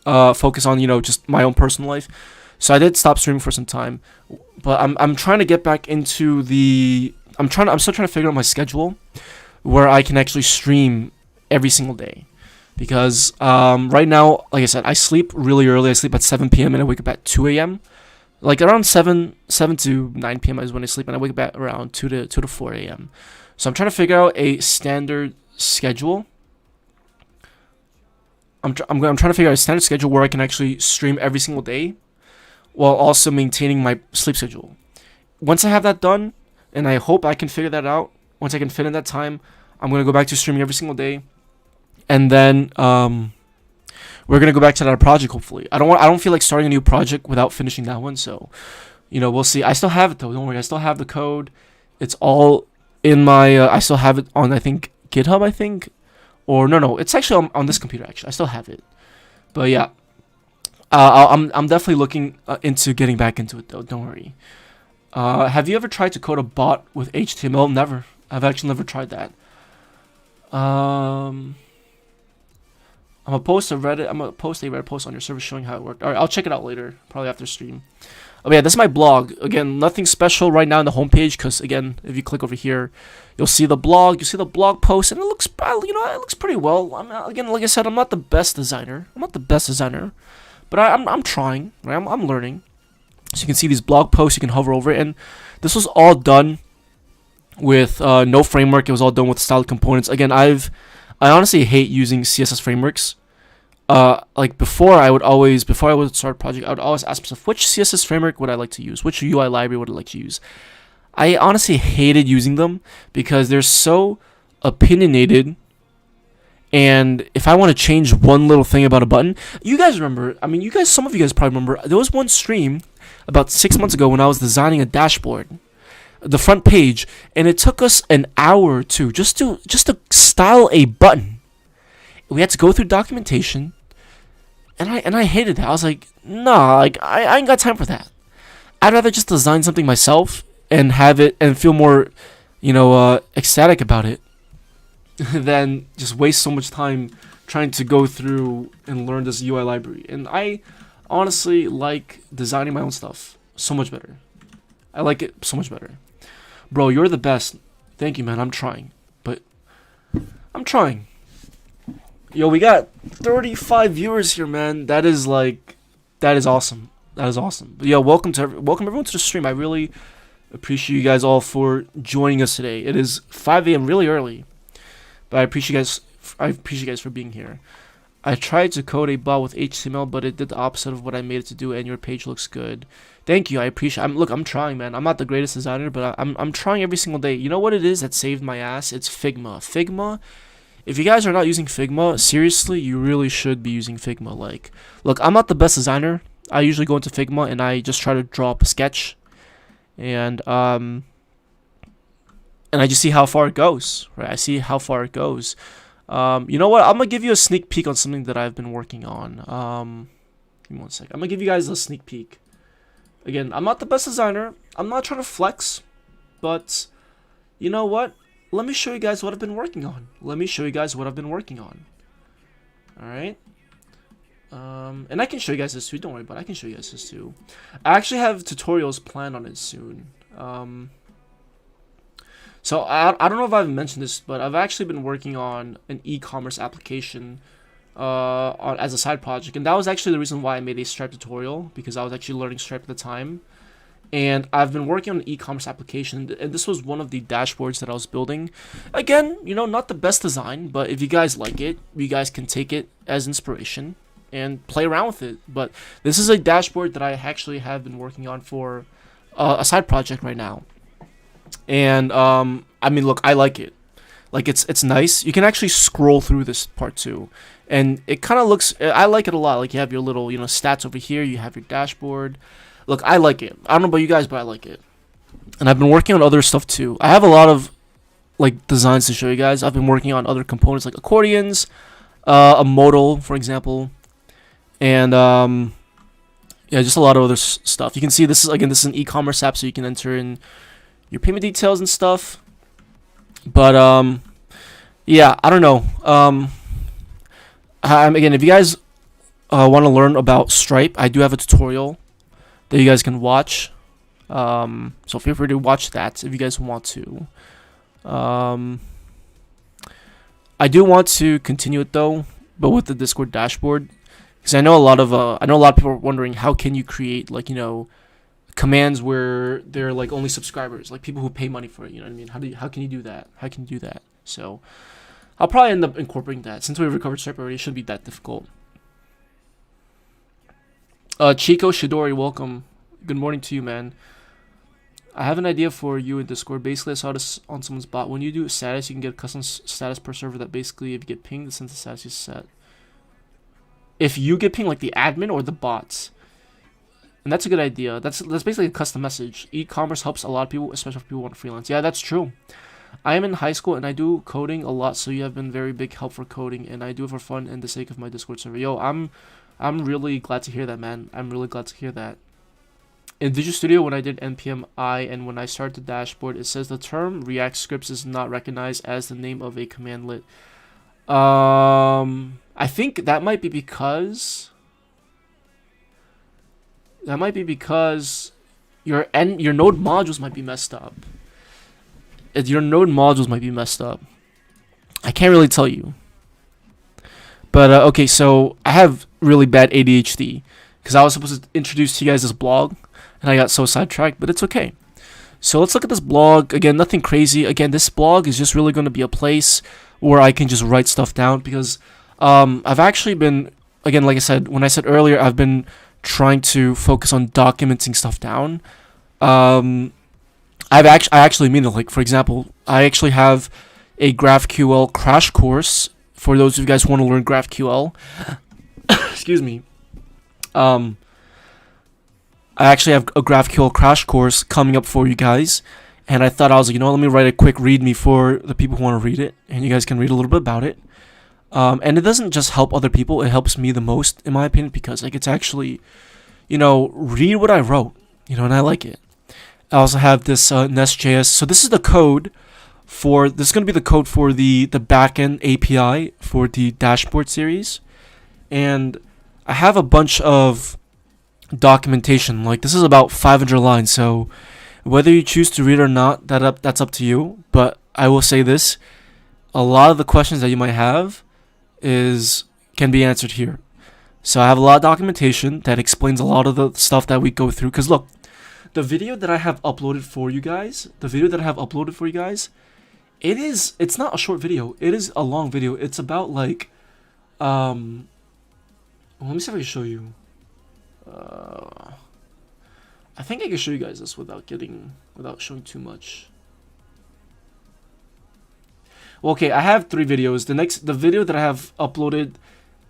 just my own personal life. So I did stop streaming for some time, but I'm trying to get back into I'm still trying to figure out my schedule where I can actually stream every single day. Because right now, like I said, I sleep really early. I sleep at 7 p.m. and I wake up at 2 a.m. Like around 7 to 9 p.m. is when I sleep, and I wake up at around 2 to 4 a.m. So I'm trying to figure out a standard schedule. I'm trying to figure out a standard schedule where I can actually stream every single day, while also maintaining my sleep schedule. Once I have that done, and I hope I can figure that out, once I can fit in that time, I'm gonna go back to streaming every single day. And then we're gonna go back to that project. Hopefully, I don't feel like starting a new project without finishing that one. So, we'll see. I still have it though. Don't worry. I still have the code. It's all in my. I still have it on, I think, GitHub. I think, or no. It's actually on this computer. Actually, I still have it. But yeah, I'm definitely looking into getting back into it though. Don't worry. Have you ever tried to code a bot with HTML? Never. I've actually never tried that. I'm gonna post a Reddit post on your server showing how it worked. Alright, I'll check it out later, probably after stream. Oh yeah, this is my blog. Again, nothing special right now on the homepage, because again, if you click over here, you'll see the blog, post, and it looks, it looks pretty well. Again, like I said, I'm not the best designer. But I'm trying. Right? I'm learning. So you can see these blog posts. You can hover over it, and this was all done with no framework. It was all done with styled components. Again, I honestly hate using CSS frameworks. Like before I would start a project, I would always ask myself, which CSS framework would I like to use? Which UI library would I like to use? I honestly hated using them because they're so opinionated. And if I want to change one little thing about a button, you guys remember, some of you guys probably remember, there was one stream about 6 months ago when I was designing a dashboard, the front page, and it took us an hour or two just to style a button. We had to go through documentation, and I hated that. I was like, nah, like I ain't got time for that. I'd rather just design something myself and have it and feel more, ecstatic about it than just waste so much time trying to go through and learn this UI library. And I honestly like designing my own stuff so much better. I like it so much better. Bro, you're the best. Thank you, man. I'm trying. Yo, we got 35 viewers here, man. That is awesome. But yeah, welcome everyone to the stream. I really appreciate you guys all for joining us today. It is 5 a.m. really early, but I appreciate you guys I appreciate you guys for being here. I tried to code a bot with HTML, but it did the opposite of what I made it to do, and your page looks good. Thank you. I appreciate. I'm trying, man. I'm not the greatest designer, but I'm trying every single day. You know what it is that saved my ass? It's Figma. Figma. If you guys are not using Figma, seriously, you really should be using Figma. Like, look, I'm not the best designer. I usually go into Figma and I just try to draw up a sketch, and I just see how far it goes. Right? I see how far it goes. You know what? I'm gonna give you a sneak peek on something that I've been working on. Give me one second. I'm gonna give you guys a sneak peek. Again, I'm not the best designer. I'm not trying to flex, but you know what? Let me show you guys what I've been working on. All right. And I can show you guys this too. Don't worry about it. I can show you guys this too. I actually have tutorials planned on it soon. So I don't know if I've mentioned this, but I've actually been working on an e-commerce application as a side project, and that was actually the reason why I made a Stripe tutorial, because I was actually learning Stripe at the time. And I've been working on an e-commerce application, and this was one of the dashboards that I was building. Again, you know, not the best design, but if you guys like it, you guys can take it as inspiration and play around with it. But this is a dashboard that I actually have been working on for a side project right now. And I mean, look, I like it. Like, it's nice. You can actually scroll through this part too, and it kind of looks. I like it a lot. Like, you have your little, you know, stats over here. You have your dashboard. Look, I like it. I don't know about you guys, but I like it. And I've been working on other stuff too. I have a lot of like designs to show you guys. I've been working on other components like accordions, a modal, for example, and yeah, just a lot of other stuff. You can see this is an e-commerce app, so you can enter in your payment details and stuff. But yeah, I don't know. Again, if you guys want to learn about Stripe, I do have a tutorial that you guys can watch. So feel free to watch that if you guys want to. I do want to continue it though, but with the Discord dashboard, because I know a lot of people are wondering, how can you create, like, you know, commands where they're like only subscribers, like people who pay money for it, you know what I mean? How can you do that? So I'll probably end up incorporating that. Since we recovered Stripe already, it shouldn't be that difficult. Chico Shidori, welcome. Good morning to you, man. I have an idea for you in Discord. Basically, I saw this on someone's bot. When you do status, you can get a custom status per server that basically, if you get pinged, the sense of status is set. If you get pinged, like the admin or the bots. And that's a good idea. That's basically a custom message. E-commerce helps a lot of people, especially if people want to freelance. Yeah, that's true. I am in high school and I do coding a lot, so you have been very big help for coding, and I do it for fun and the sake of my Discord server. Yo, I'm really glad to hear that, man. I'm really glad to hear that. In Visual Studio, when I did npm-i and when I started the dashboard, it says the term React scripts is not recognized as the name of a commandlet. I think that might be because your node modules might be messed up. I can't really tell you. But okay, so I have really bad ADHD because I was supposed to introduce to you guys this blog, and I got so sidetracked, but it's okay. So let's look at this blog. Again, nothing crazy. Again, this blog is just really going to be a place where I can just write stuff down, because I've actually been, again, like I said, when I said earlier, I've been trying to focus on documenting stuff down. I actually mean it. Like, for example, I actually have a GraphQL crash course for those of you guys who want to learn GraphQL. Excuse me. I actually have a GraphQL crash course coming up for you guys, and I thought, I was like, you know, let me write a quick README for the people who want to read it, and you guys can read a little bit about it. And it doesn't just help other people, it helps me the most, in my opinion, because I get to actually, you know, read what I wrote, you know, and I like it. I also have this Nest.js. So this is the code for, this is going to be the code for the backend API for the dashboard series. And I have a bunch of documentation. Like, this is about 500 lines, so whether you choose to read or not, that's up to you. But I will say this, a lot of the questions that you might have can be answered here. So I have a lot of documentation that explains a lot of the stuff that we go through. Because look, the video that I have uploaded for you guys, It's not a short video. It is a long video. It's about like, let me see if I can show you. I think I can show you guys this without showing too much. Well, okay, I have 3 videos. The video that I have uploaded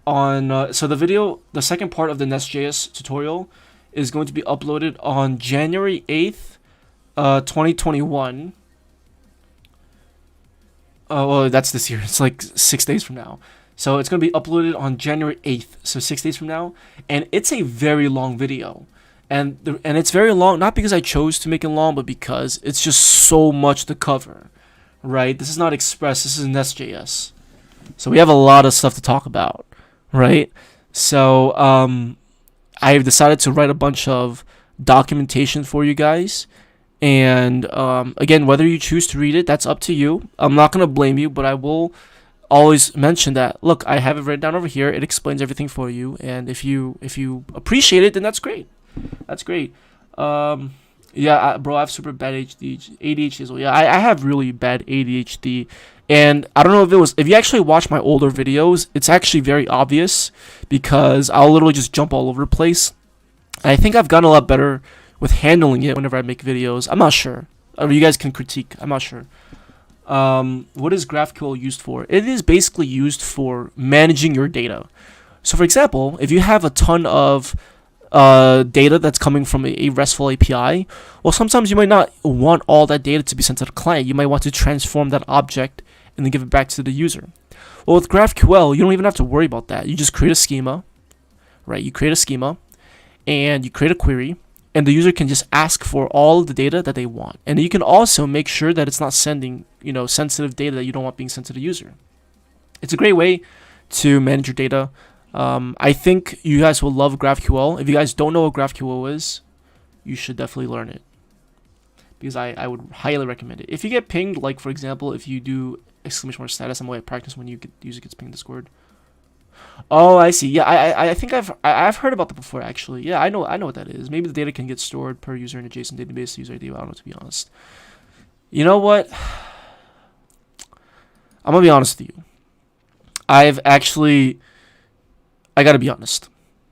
on, so the second part of the Nest.js tutorial is going to be uploaded on January 8th, 2021. Well, that's this year. It's like 6 days from now. So it's going to be uploaded on January 8th, so 6 days from now. And it's a very long video. And it's very long, not because I chose to make it long, but because it's just so much to cover, right? This is not Express, this is Nest.js. So we have a lot of stuff to talk about, right? So I've decided to write a bunch of documentation for you guys. And again, whether you choose to read it, that's up to you. I'm not going to blame you, but I will always mention that, look, I have it written down over here. It explains everything for you. And if you appreciate it, then that's great. That's great. Yeah, bro, I have super bad ADHD as well. Yeah, I have really bad ADHD. And I don't know if you actually watch my older videos, it's actually very obvious because I'll literally just jump all over the place. I think I've gotten a lot better with handling it whenever I make videos. I'm not sure. You guys can critique. I'm not sure. What is GraphQL used for? It is basically used for managing your data. So for example, if you have a ton of data that's coming from a RESTful API, well, sometimes you might not want all that data to be sent to the client. You might want to transform that object and then give it back to the user. Well, with GraphQL, you don't even have to worry about that. You just create a schema, right? You create a schema and you create a query, and the user can just ask for all of the data that they want. And you can also make sure that it's not sending, sensitive data that you don't want being sent to the user. It's a great way to manage your data. I think you guys will love GraphQL. If you guys don't know what GraphQL is, you should definitely learn it, because I would highly recommend it. If you get pinged, like for example, if you do !status, I'm away at practice when the user gets pinged in Discord. Oh, I see. Yeah, I think I've heard about that before actually. Yeah, I know what that is. Maybe the data can get stored per user in a JSON database, user ID. I don't know, to be honest. You know what? I'm gonna be honest with you. I gotta be honest.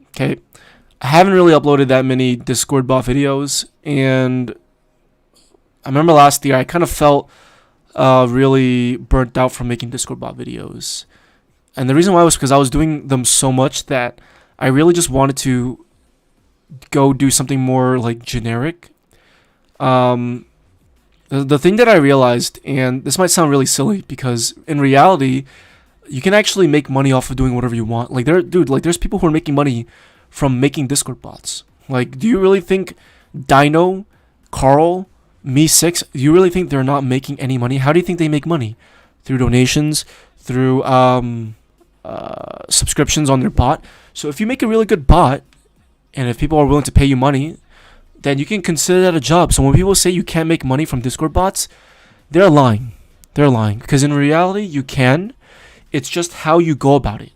Okay, I haven't really uploaded that many Discord bot videos, and I remember last year I kind of felt really burnt out from making Discord bot videos. And the reason why was because I was doing them so much that I really just wanted to go do something more like generic. The thing that I realized, and this might sound really silly, because in reality, you can actually make money off of doing whatever you want. Like there's people who are making money from making Discord bots. Like, do you really think Dino, Carl, Me6, do you really think they're not making any money? How do you think they make money? Through donations, through subscriptions on their bot. So if you make a really good bot, and if people are willing to pay you money, then you can consider that a job. So when people say you can't make money from Discord bots, they're lying. They're lying. Because in reality, you can. It's just how you go about it.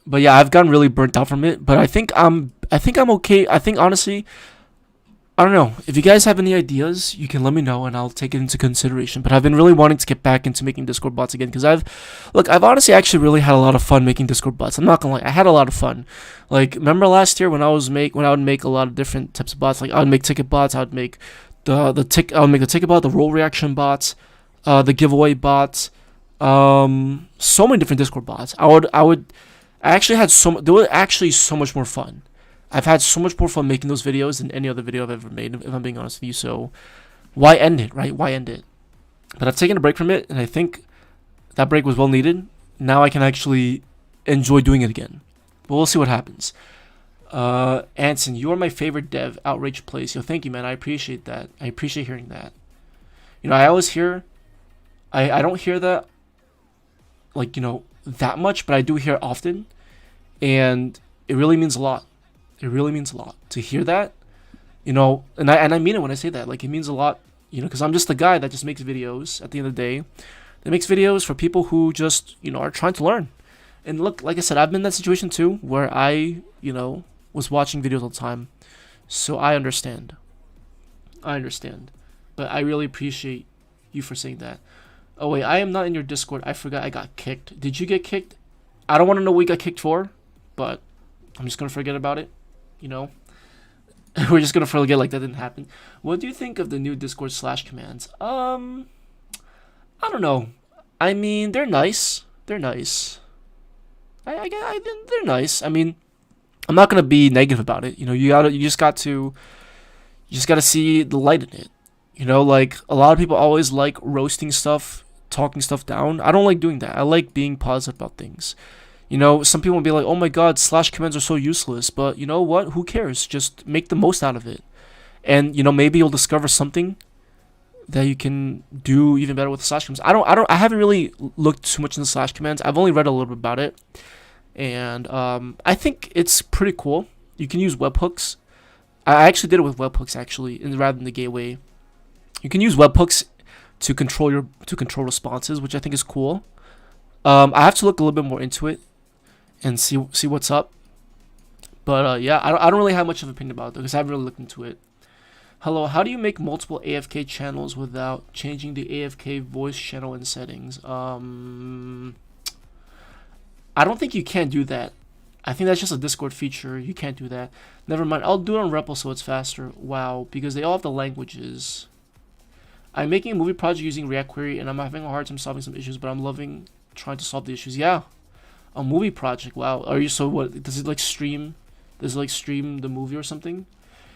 But yeah, I've gotten really burnt out from it. But I think I'm okay. I think honestly, I don't know. If you guys have any ideas, you can let me know and I'll take it into consideration. But I've been really wanting to get back into making Discord bots again, because I've honestly actually really had a lot of fun making Discord bots. I'm not gonna lie, I had a lot of fun. Like, remember last year when I would make a lot of different types of bots. Like, I would make ticket bots. I would make the ticket bot, the role reaction bots, the giveaway bots. So many different Discord bots. There was actually so much more fun. I've had so much more fun making those videos than any other video I've ever made, if I'm being honest with you. So why end it, right? Why end it? But I've taken a break from it, and I think that break was well needed. Now I can actually enjoy doing it again. But we'll see what happens. Anson, you are my favorite dev. Outrage Place. Yo, thank you, man. I appreciate that. I appreciate hearing that. I always hear... I don't hear that, that much, but I do hear it often. And it really means a lot. It really means a lot to hear that, and I mean it when I say that. Like, it means a lot, because I'm just the guy that just makes videos at the end of the day. That makes videos for people who just, are trying to learn. And look, like I said, I've been in that situation too, where I, was watching videos all the time. So I understand. but I really appreciate you for saying that. Oh wait, I am not in your Discord. I forgot I got kicked. Did you get kicked? I don't want to know what you got kicked for, but I'm just gonna forget about it. You know, we're just gonna forget like that didn't happen. What do you think of the new Discord slash commands? I don't know. I mean, they're nice. They're nice. They're nice. I mean, I'm not gonna be negative about it. You know, you just gotta see the light in it. You know, like a lot of people always like roasting stuff, talking stuff down. I don't like doing that. I like being positive about things. You know, some people will be like, "Oh my God, slash commands are so useless," but you know what? Who cares? Just make the most out of it, and you know, maybe you'll discover something that you can do even better with the slash commands. I haven't really looked too much into slash commands. I've only read a little bit about it, and I think it's pretty cool. You can use webhooks. I actually did it with webhooks actually, rather than the gateway. You can use webhooks to control responses, which I think is cool. I have to look a little bit more into it and see what's up. But yeah, I don't really have much of an opinion about it because I haven't really looked into it. Hello, how do you make multiple AFK channels without changing the AFK voice channel in settings? I don't think you can do that. I think that's just a Discord feature. You can't do that. Never mind. I'll do it on REPL so it's faster. Wow, because they all have the languages. I'm making a movie project using React Query, and I'm having a hard time solving some issues, but I'm loving trying to solve the issues. Yeah, a movie project. Wow. Are you so what? Does it like stream? Does it like stream the movie or something?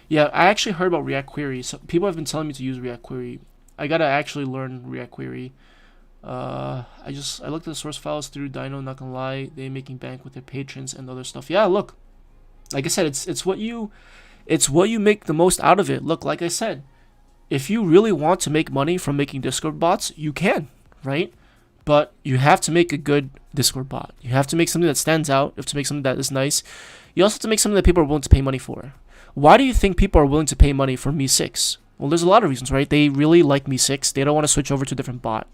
Yeah, I actually heard about React Query. So people have been telling me to use React Query. I gotta actually learn React Query. I looked at the source files through Dino. Not gonna lie, they making bank with their patrons and other stuff. Yeah, look, like I said, it's what you make the most out of it. Look, like I said, if you really want to make money from making Discord bots, you can, right? But you have to make a good Discord bot. You have to make something that stands out. You have to make something that is nice. You also have to make something that people are willing to pay money for. Why do you think people are willing to pay money for Me6? Well, there's a lot of reasons, right? They really like Me6. They don't want to switch over to a different bot,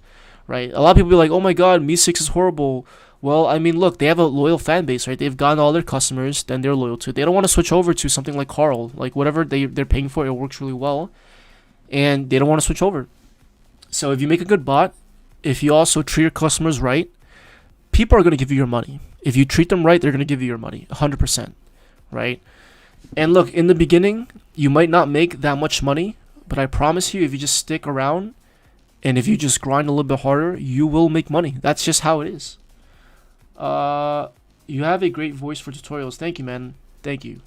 right? A lot of people be like, oh my God, Me6 is horrible. Well, I mean, look, they have a loyal fan base, right? They've gotten all their customers, then they're loyal to it. They don't want to switch over to something like Carl. Like, whatever they're paying for, it works really well. And they don't want to switch over. So if you make a good bot, if you also treat your customers right, people are going to give you your money. If you treat them right, they're going to give you your money, 100%, right? And look, in the beginning, you might not make that much money, but I promise you, if you just stick around and if you just grind a little bit harder, you will make money. That's just how it is. You have a great voice for tutorials. Thank you, man. Thank you.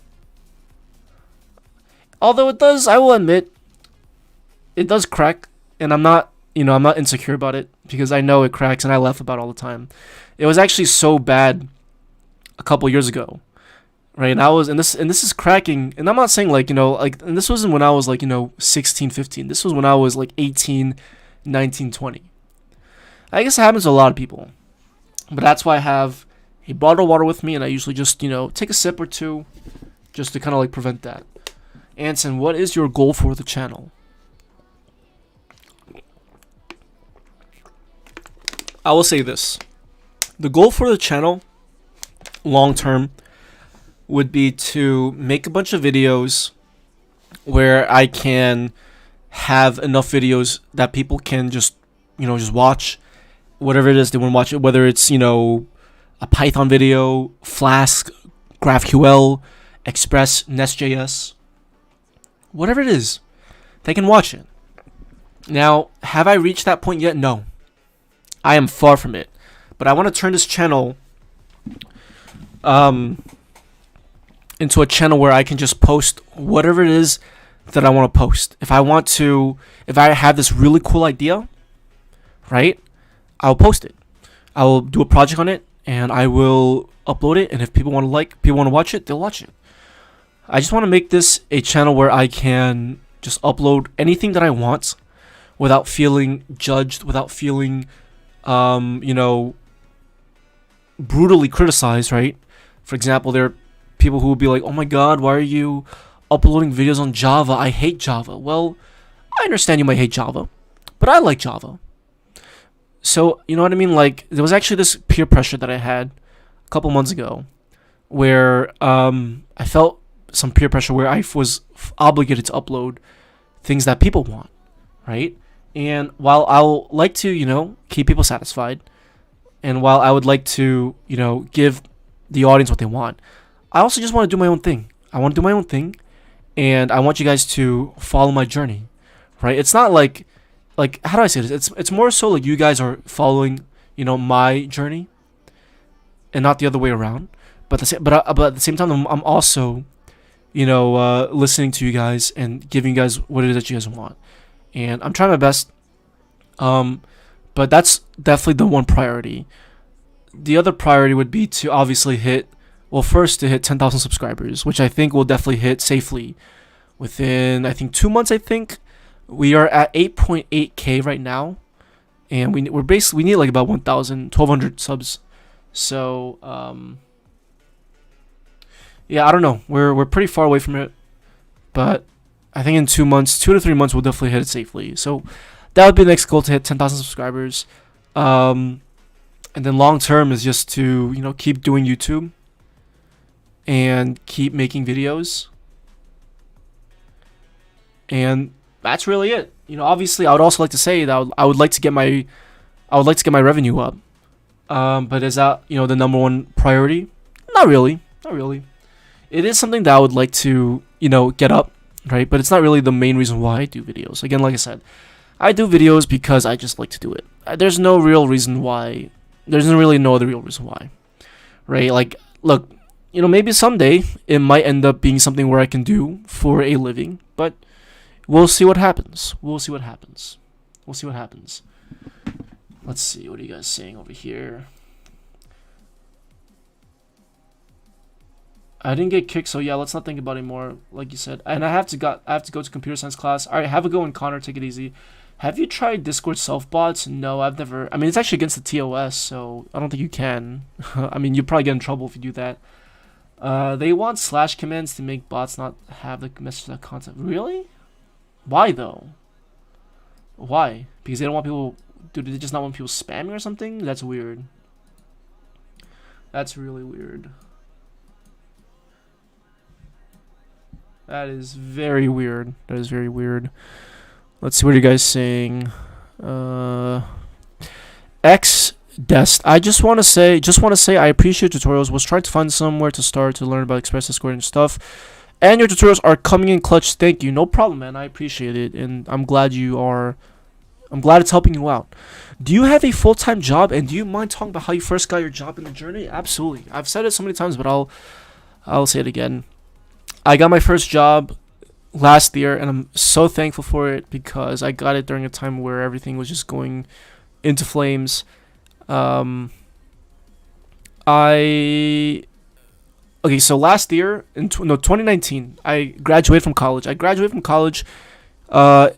Although it does, I will admit, it does crack, and I'm not insecure about it because I know it cracks and I laugh about it all the time. It was actually so bad a couple years ago, right? And this is cracking, and I'm not saying and this wasn't when I was 16, 15. This was when I was 18, 19, 20. I guess it happens to a lot of people, but that's why I have a bottle of water with me, and I usually just take a sip or two, just to kind of prevent that. Anson, what is your goal for the channel? I will say this. The goal for the channel, long term, would be to make a bunch of videos where I can have enough videos that people can just watch whatever it is they want to watch it, whether it's, a Python video, Flask, GraphQL, Express, Nest.js, whatever it is, they can watch it. Now, have I reached that point yet? No. I am far from it. But I want to turn this channel into a channel where I can just post whatever it is that I want to post. If I have this really cool idea, right, I'll post it. I will do a project on it, and I will upload it, and if people want to watch it, they'll watch it. I just want to make this a channel where I can just upload anything that I want without feeling judged, without feeling brutally criticized, right? For example, there are people who will be like, oh my God, why are you uploading videos on Java? I hate Java. Well, I understand you might hate Java, but I like Java. So, you know what I mean? There was actually this peer pressure that I had a couple months ago where I felt some peer pressure where I was obligated to upload things that people want, right? And while I'll like to, keep people satisfied, and while I would like to, give the audience what they want, I also just want to do my own thing. I want to do my own thing, and I want you guys to follow my journey, right? It's not like how do I say this? It's more so like you guys are following, my journey, and not the other way around. But at the same time, I'm also, listening to you guys and giving you guys what it is that you guys want, and I'm trying my best. But that's definitely the one priority. The other priority would be to obviously first to hit 10,000 subscribers, which I think we'll definitely hit safely within, I think, 2 months. I think we are at 8.8k right now, and we need like about 1,200 subs. So yeah, I don't know. We're pretty far away from it, but I think in 2 months, 2 to 3 months, we'll definitely hit it safely. So that would be the next goal, to hit 10,000 subscribers. And then long term is just to, keep doing YouTube and keep making videos. And that's really it. Obviously I would also like to say that I would like to get my revenue up. But is that, the number one priority? Not really. Not really. It is something that I would like to, get up, right? But it's not really the main reason why I do videos. Again, like I said, I do videos because I just like to do it. There's no real reason why. There's really no other real reason why, right? Like, look, maybe someday it might end up being something where I can do for a living, but we'll see what happens. We'll see what happens. Let's see, what are you guys saying over here? I didn't get kicked, so yeah, let's not think about it anymore, like you said. And I have to go to computer science class. All right, have a go, and Connor, take it easy. Have you tried Discord self-bots? No, I've never. I mean, it's actually against the TOS, so I don't think you can. I mean, you'd probably get in trouble if you do that. They want slash commands to make bots not have the message content. Really? Why, though? Why? Because they don't want people... Do they just not want people spamming or something? That's weird. That's really weird. That is very weird. Let's see, what are you guys saying? X Dest. I just want to say I appreciate tutorials. Was trying to find somewhere to start to learn about Express Discord and stuff. And your tutorials are coming in clutch. Thank you. No problem, man. I appreciate it, and I'm glad it's helping you out. Do you have a full-time job, and do you mind talking about how you first got your job in the journey? Absolutely. I've said it so many times, but I'll say it again. I got my first job last year, and I'm so thankful for it because I got it during a time where everything was just going into flames. So last year in 2019, I graduated from college.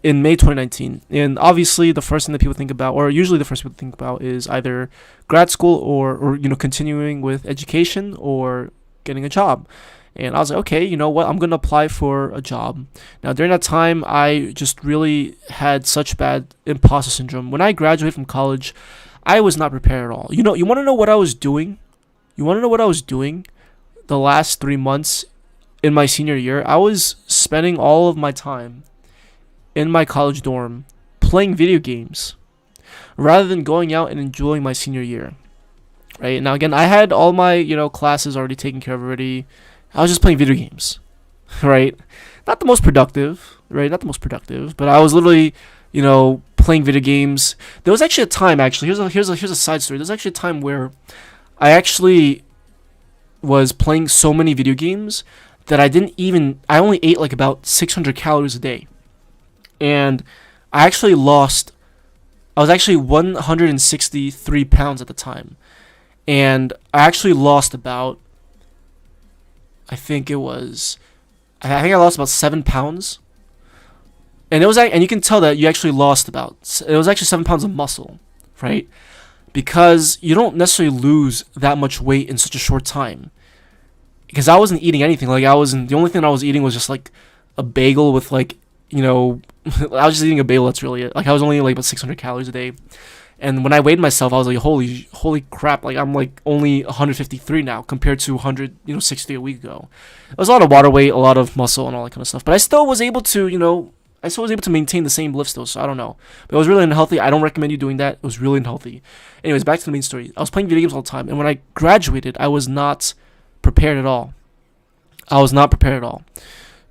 In May 2019, and obviously the first thing that people think about, or usually the first thing people think about, is either grad school or continuing with education or getting a job. And I was like, okay, you know what? I'm going to apply for a job. Now, during that time, I just really had such bad imposter syndrome. When I graduated from college, I was not prepared at all. You want to know what I was doing? The last 3 months in my senior year? I was spending all of my time in my college dorm playing video games rather than going out and enjoying my senior year. Right? Now, again, I had all my, classes already taken care of already. I was just playing video games, right? Not the most productive, but I was literally, playing video games. There was actually a time, here's a side story. There's actually a time where I actually was playing so many video games that I only ate like about 600 calories a day. And I was actually 163 pounds at the time. And I actually lost about, I think I lost about 7 pounds. And and you can tell that you actually lost it was actually 7 pounds of muscle, right? Because you don't necessarily lose that much weight in such a short time. Because I wasn't eating anything. The only thing I was eating was just like a bagel with I was just eating a bagel, that's really it. I was only like about 600 calories a day. And when I weighed myself, I was like, holy crap, I'm like only 153 now compared to 160 a week ago. It was a lot of water weight, a lot of muscle, and all that kind of stuff. But I still was able to, I still was able to maintain the same lifts though, so I don't know. But it was really unhealthy. I don't recommend you doing that. It was really unhealthy. Anyways, back to the main story. I was playing video games all the time, and when I graduated, I was not prepared at all. I was not prepared at all.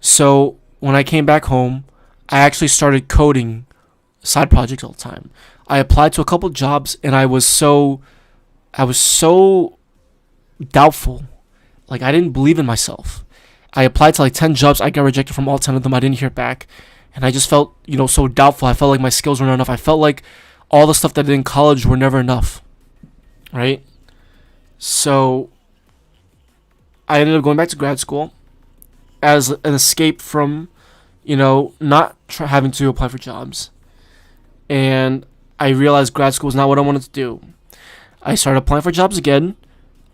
So when I came back home, I actually started coding side projects all the time. I applied to a couple jobs, and I was so doubtful. Like, I didn't believe in myself. I applied to like 10 jobs. I got rejected from all 10 of them. I didn't hear back. And I just felt, so doubtful. I felt like my skills weren't enough. I felt like all the stuff that I did in college were never enough. Right? So I ended up going back to grad school as an escape from, not having to apply for jobs. And I realized grad school was not what I wanted to do. I started applying for jobs again.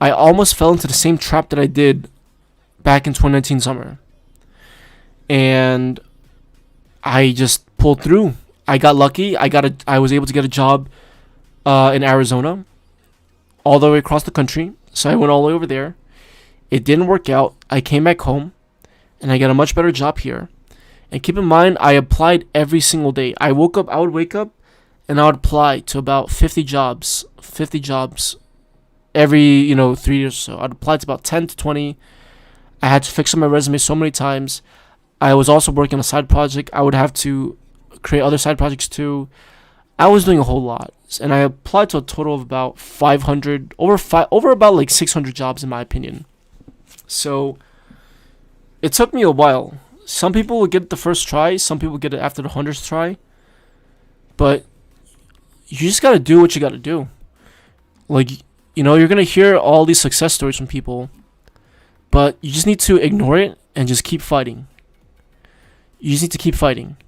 I almost fell into the same trap that I did back in 2019 summer. And I just pulled through. I got lucky. I was able to get a job in Arizona, all the way across the country. So I went all the way over there. It didn't work out. I came back home, and I got a much better job here. And keep in mind, I applied every single day. I would wake up, and I would apply to about 50 jobs every 3 years or so. I'd apply to about 10 to 20. I had to fix up my resume so many times. I was also working on a side project. I would have to create other side projects too. I was doing a whole lot, and I applied to a total of about 500, over about like 600 jobs in my opinion. So it took me a while. Some people will get it the first try. Some people get it after the 100th try. But you just gotta do what you gotta do. Like, you're gonna hear all these success stories from people, but you just need to ignore it and just keep fighting. You just need to keep fighting,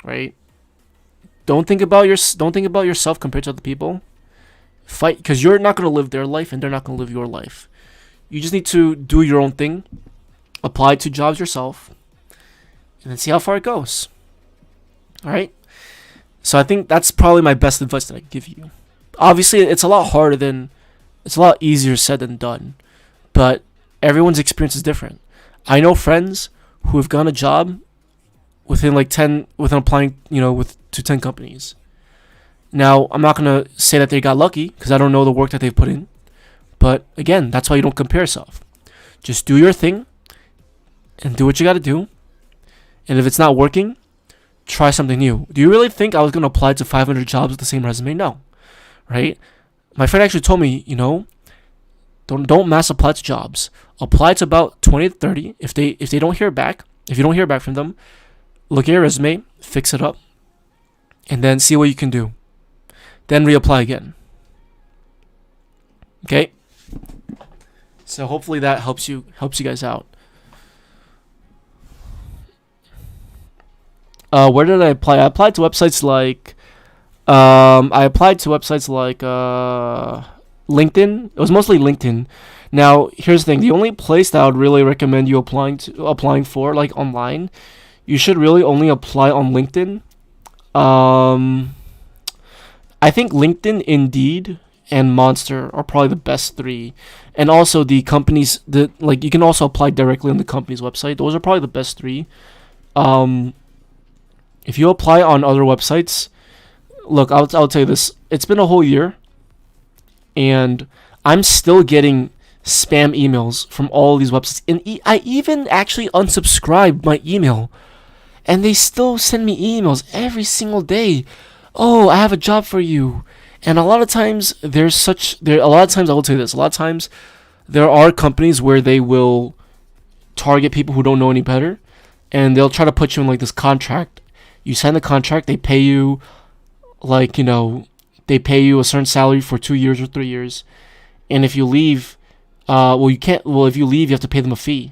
right? Don't think about yourself compared to other people. Fight, because you're not gonna live their life and they're not gonna live your life. You just need to do your own thing, apply to jobs yourself, and then see how far it goes. All right. So I think that's probably my best advice that I can give you. Obviously, it's a lot easier said than done, but everyone's experience is different. I know friends who have gotten a job within applying, to 10 companies. Now, I'm not going to say that they got lucky because I don't know the work that they've put in. But again, that's why you don't compare yourself. Just do your thing and do what you got to do. And if it's not working, try something new. Do you really think I was going to apply to 500 jobs with the same resume? No. Right? My friend actually told me, don't mass apply to jobs. Apply to about 20 to 30. If you don't hear back from them, look at your resume, fix it up, and then see what you can do. Then reapply again. Okay? So hopefully that helps you guys out. Where did I apply? I applied to websites like LinkedIn. It was mostly LinkedIn. Now, here's the thing. The only place that I would really recommend you applying for, like online, you should really only apply on LinkedIn. I think LinkedIn, Indeed, and Monster are probably the best three. And also the companies, you can also apply directly on the company's website. Those are probably the best three. If you apply on other websites, look, I'll tell you this. It's been a whole year, and I'm still getting spam emails from all these websites. And I even actually unsubscribed my email, and they still send me emails every single day. Oh, I have a job for you. And a lot of times I will tell you this. A lot of times there are companies where they will target people who don't know any better, and they'll try to put you in like this contract. You sign the contract, they pay you they pay you a certain salary for 2 years or 3 years. And if you leave, if you leave, you have to pay them a fee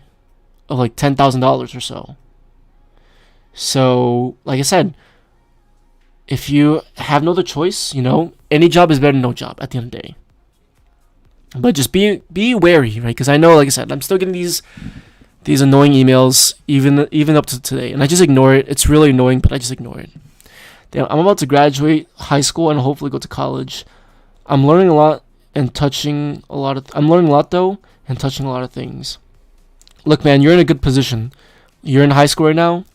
of like $10,000 or so. So, like I said, if you have no other choice, any job is better than no job at the end of the day. But just be wary, right? Because I know, like I said, I'm still getting these annoying emails even up to today, and I just ignore it. It's really annoying, but I just ignore it. I'm about to graduate high school and hopefully go to college. I'm learning a lot and touching a lot of. I'm learning a lot though and touching a lot of things. Look, man, you're in a good position. You're in high school right now.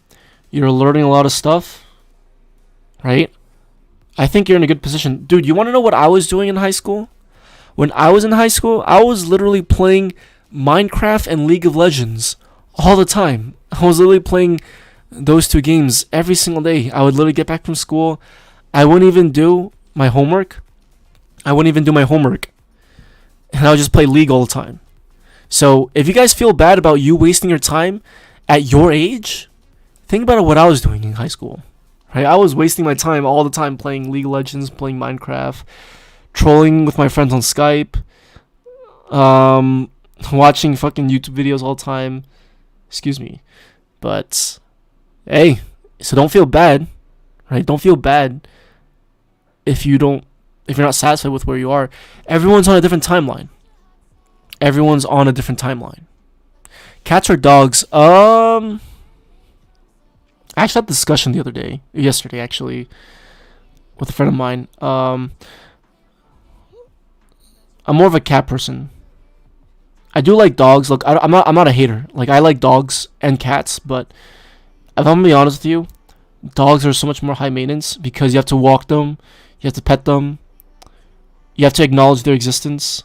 You're learning a lot of stuff, right? I think you're in a good position. Dude, you want to know what I was doing in high school? When I was in high school, I was literally playing Minecraft and League of Legends all the time. I was literally playing those two games every single day. I would literally get back from school. I wouldn't even do my homework. And I would just play League all the time. So if you guys feel bad about you wasting your time at your age, think about what I was doing in high school. Right? I was wasting my time all the time playing League of Legends, playing Minecraft, trolling with my friends on Skype, watching fucking YouTube videos all the time. Excuse me. But hey, so don't feel bad, right? Don't feel bad if you're not satisfied with where you are. Everyone's on a different timeline. Cats or dogs? I actually had a discussion yesterday actually, with a friend of mine. I'm more of a cat person. I do like dogs. Look, I'm not a hater. Like, I like dogs and cats, but if I'm gonna be honest with you, dogs are so much more high maintenance because you have to walk them, you have to pet them, you have to acknowledge their existence.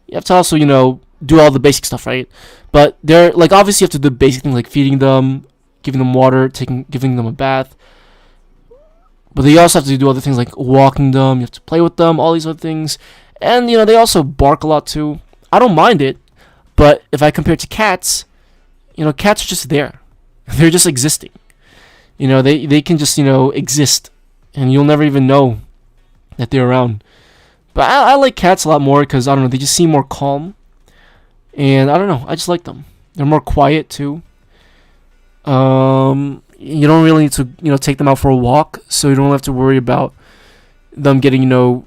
You have to also, do all the basic stuff, right? But they're like, obviously you have to do the basic things like feeding them, giving them water, giving them a bath. But they also have to do other things like walking them. You have to play with them, all these other things. And, they also bark a lot too. I don't mind it. But if I compare it to cats, cats are just there. They're just existing. They can just, exist. And you'll never even know that they're around. But I like cats a lot more because, I don't know, they just seem more calm. And I don't know, I just like them. They're more quiet too. You don't really need to, take them out for a walk, so you don't have to worry about them getting,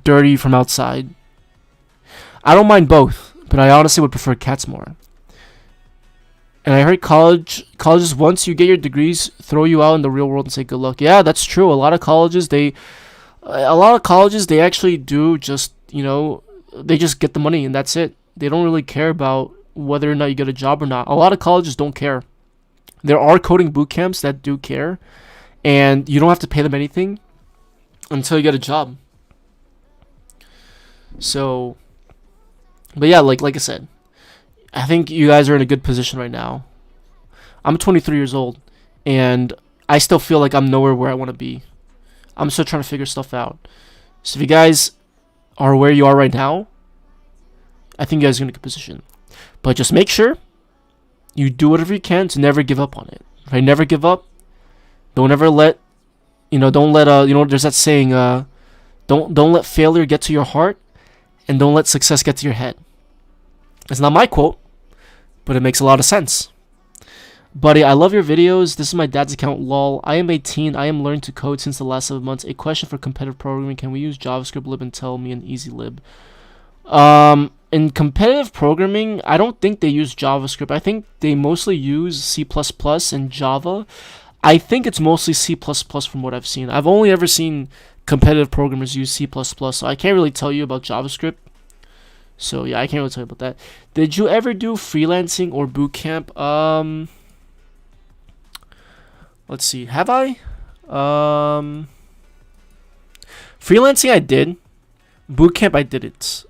dirty from outside. I don't mind both, but I honestly would prefer cats more. And I heard colleges, once you get your degrees, throw you out in the real world and say good luck. Yeah, that's true. A lot of colleges, they actually do just, they just get the money and that's it. They don't really care about whether or not you get a job or not. A lot of colleges don't care. There are coding boot camps that do care, and you don't have to pay them anything until you get a job. So, but yeah, like I said, I think you guys are in a good position right now. I'm 23 years old, and I still feel like I'm nowhere where I want to be. I'm still trying to figure stuff out. So if you guys are where you are right now, I think you guys are in a good position. But just make sure you do whatever you can to never give up on it. Right? Never give up. Don't ever let, there's that saying, don't let failure get to your heart, and don't let success get to your head. It's not my quote, but it makes a lot of sense. Buddy, I love your videos. This is my dad's account, lol. I am 18. I am learning to code since the last 7 months. A question for competitive programming. Can we use JavaScript lib and tell me an easy lib? In competitive programming, I don't think they use JavaScript. I think they mostly use C++ and Java. I think it's mostly C++ from what I've seen. I've only ever seen competitive programmers use C++, so I can't really tell you about JavaScript. So yeah, I can't really tell you about that. Did you ever do freelancing or bootcamp? Let's see. Have I? Freelancing I did. Bootcamp I didn't.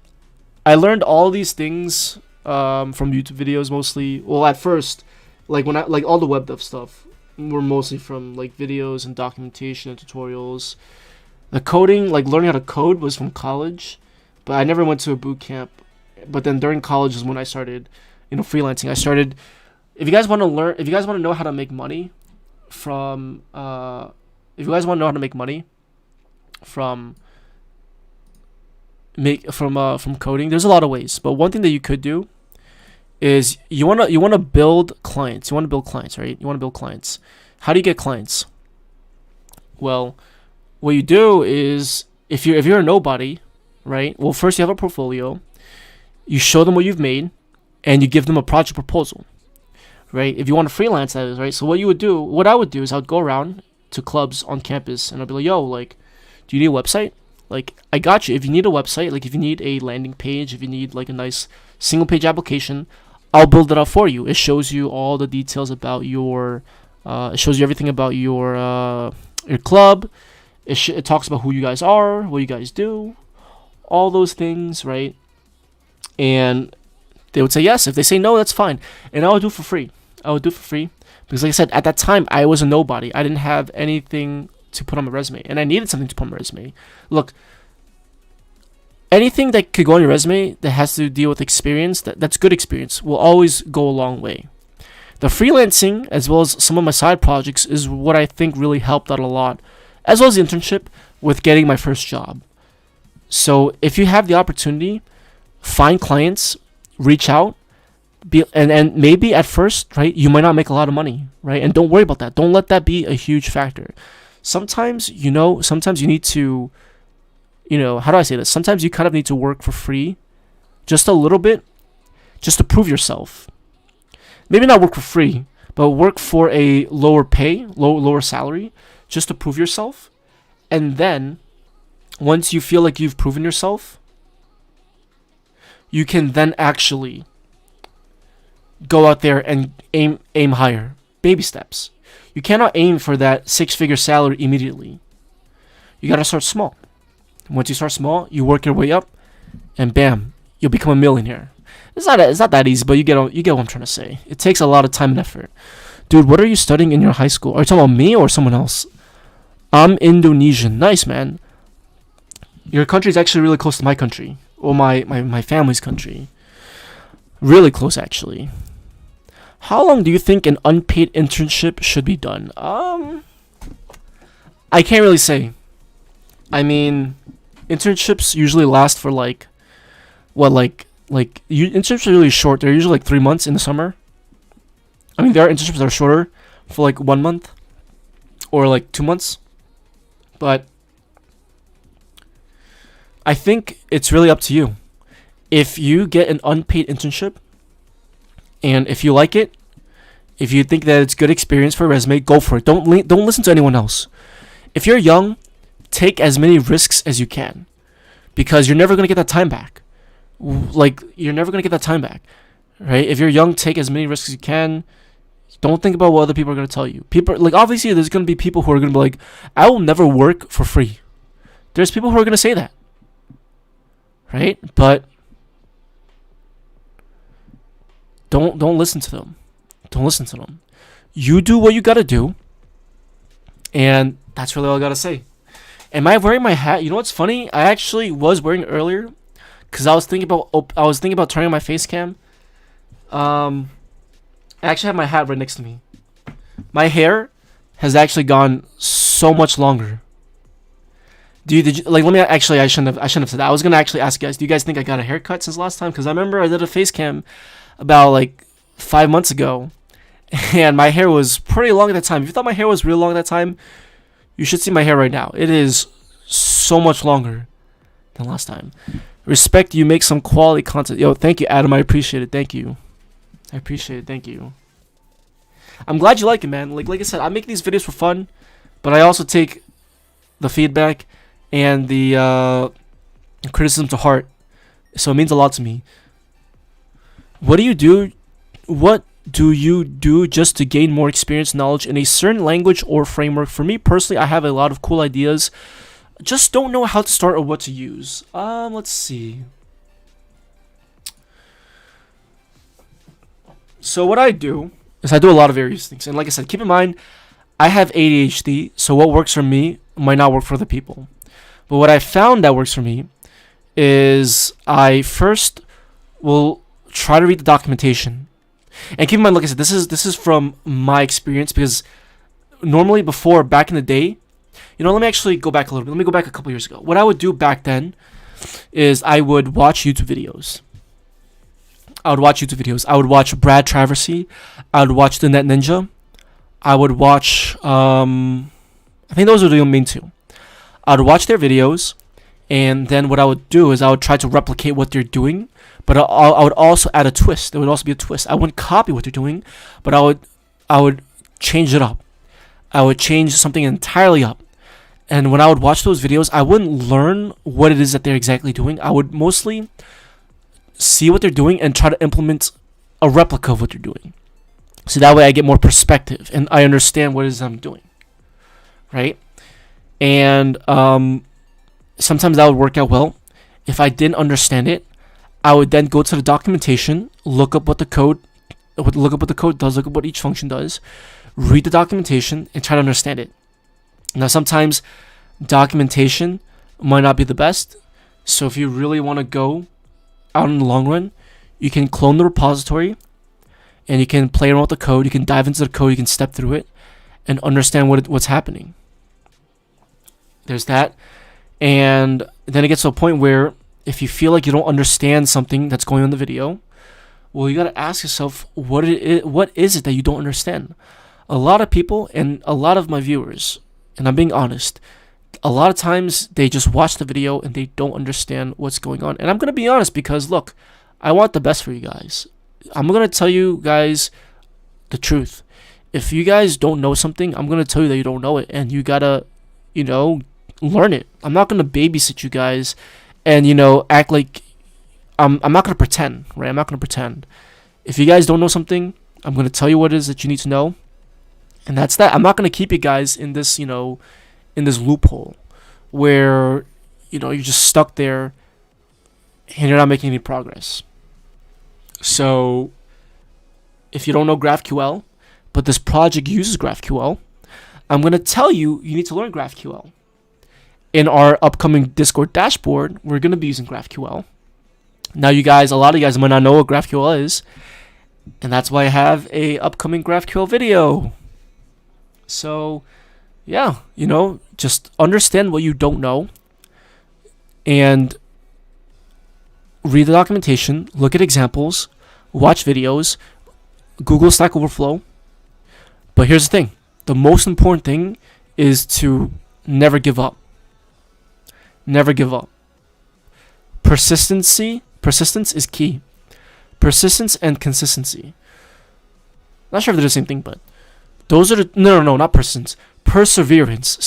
I learned all these things from YouTube videos mostly. Well, at first, like all the web dev stuff were mostly from like videos and documentation and tutorials. The coding, like learning how to code, was from college, but I never went to a boot camp. But then during college is when I started, freelancing. I started. If you guys want to know how to make money from coding, there's a lot of ways. But one thing that you could do is you want to build clients. You want to build clients, right? You want to build clients. How do you get clients? Well, what you do is if you're a nobody, right? Well, first you have a portfolio. You show them what you've made, and you give them a project proposal, right? If you want to freelance, that is, right? So what I would do is I would go around to clubs on campus, and I'd be like, yo, like, do you need a website? Like, I got you. If you need a website, like if you need a landing page, if you need like a nice single page application, I'll build it out for you. It shows you all the details about your It shows you everything about your club. It talks about who you guys are, what you guys do, all those things, right? And they would say yes. If they say no, that's fine. And I would do it for free. Because, like I said, at that time, I was a nobody. I didn't have anything to put on my resume. And I needed something to put on my resume. Look, anything that could go on your resume that has to deal with experience, that's good experience, will always go a long way. The freelancing, as well as some of my side projects, is what I think really helped out a lot, as well as the internship with getting my first job. So if you have the opportunity, find clients, reach out, and maybe at first, right, you might not make a lot of money, right? And don't worry about that. Don't let that be a huge factor. Sometimes you need to, how do I say this? Sometimes you kind of need to work for free, just a little bit, just to prove yourself. Maybe not work for free, but work for a lower pay, lower salary, just to prove yourself. And then, once you feel like you've proven yourself, you can then actually go out there and aim higher. Baby steps. You cannot aim for that 6-figure salary immediately. You gotta start small. Once you start small, you work your way up, and bam, you'll become a millionaire. It's not that easy, but you get what I'm trying to say. It takes a lot of time and effort. Dude, what are you studying in your high school? Are you talking about me or someone else? I'm Indonesian. Nice, man. Your country is actually really close to my country, or my family's country. Really close, actually. How long do you think an unpaid internship should be done? I can't really say. I mean, internships usually last for internships are really short. They're usually 3 months in the summer. I mean, there are internships that are shorter for 1 month or 2 months. But I think it's really up to you. If you get an unpaid internship, and if you like it, if you think that it's good experience for a resume, go for it. Don't listen to anyone else. If you're young, take as many risks as you can, because you're never gonna get that time back. You're never gonna get that time back, right? If you're young, take as many risks as you can. Don't think about what other people are gonna tell you. Obviously, there's gonna be people who are gonna be like, "I will never work for free." There's people who are gonna say that, right? But don't listen to them. Don't listen to them. You do what you gotta do, and that's really all I gotta say. Am I wearing my hat? You know what's funny? I actually was wearing it earlier, cause I was thinking about turning on my face cam. I actually have my hat right next to me. My hair has actually gone so much longer. Did you let me actually? I shouldn't have said that. I was gonna actually ask you guys. Do you guys think I got a haircut since last time? Cause I remember I did a face cam about 5 months ago, and my hair was pretty long at that time. If you thought my hair was real long at that time, you should see my hair right now. It is so much longer than last time. Respect, you make some quality content. Yo, thank you, Adam. I appreciate it. Thank you. I appreciate it. Thank you. I'm glad you like it, man. Like I said, I make these videos for fun, but I also take the feedback and the criticism to heart. So it means a lot to me. What do you do? What do you do just to gain more experience, knowledge in a certain language or framework? For me personally, I have a lot of cool ideas. Just don't know how to start or what to use. Let's see. So what I do is I do a lot of various things. And like I said, keep in mind, I have ADHD, so what works for me might not work for other people. But what I found that works for me is I first will try to read the documentation. And keep in mind, like I said, this is from my experience, because normally before, back in the day, let me actually go back a little bit. Let me go back a couple years ago. What I would do back then is I would watch YouTube videos. I would watch Brad Traversy. I would watch The Net Ninja. I would watch, I think those are the main two. I would watch their videos, and then what I would do is I would try to replicate what they're doing, but I would also add a twist. There would also be a twist. I wouldn't copy what they're doing, but I would change it up. I would change something entirely up. And when I would watch those videos, I wouldn't learn what it is that they're exactly doing. I would mostly see what they're doing and try to implement a replica of what they're doing. So that way I get more perspective and I understand what it is I'm doing, right? And sometimes that would work out well. If I didn't understand it, I would then go to the documentation, look up what the code does, look up what each function does, read the documentation, and try to understand it. Now, sometimes documentation might not be the best, so if you really want to go out in the long run, you can clone the repository, and you can play around with the code, you can dive into the code, you can step through it, and understand what's happening. There's that. And then it gets to a point where if you feel like you don't understand something that's going on in the video, well, you got to ask yourself, what is it that you don't understand? A lot of people and a lot of my viewers, and I'm being honest, a lot of times they just watch the video and they don't understand what's going on. And I'm going to be honest because, look, I want the best for you guys. I'm going to tell you guys the truth. If you guys don't know something, I'm going to tell you that you don't know it. And you got to, learn it. I'm not going to babysit you guys and, act like I'm not going to pretend, right? I'm not going to pretend. If you guys don't know something, I'm going to tell you what it is that you need to know. And that's that. I'm not going to keep you guys in this, in this loophole where, you're just stuck there and you're not making any progress. So if you don't know GraphQL, but this project uses GraphQL, I'm going to tell you need to learn GraphQL. In our upcoming Discord dashboard, we're going to be using GraphQL. Now, a lot of you guys might not know what GraphQL is, and that's why I have a upcoming GraphQL video. So, yeah, just understand what you don't know, and read the documentation, look at examples, watch videos, Google Stack Overflow. But here's the thing. The most important thing is to never give up. Never give up. Persistence is key. Persistence and consistency. Not sure if they're the same thing, but those are no, not persistence. Perseverance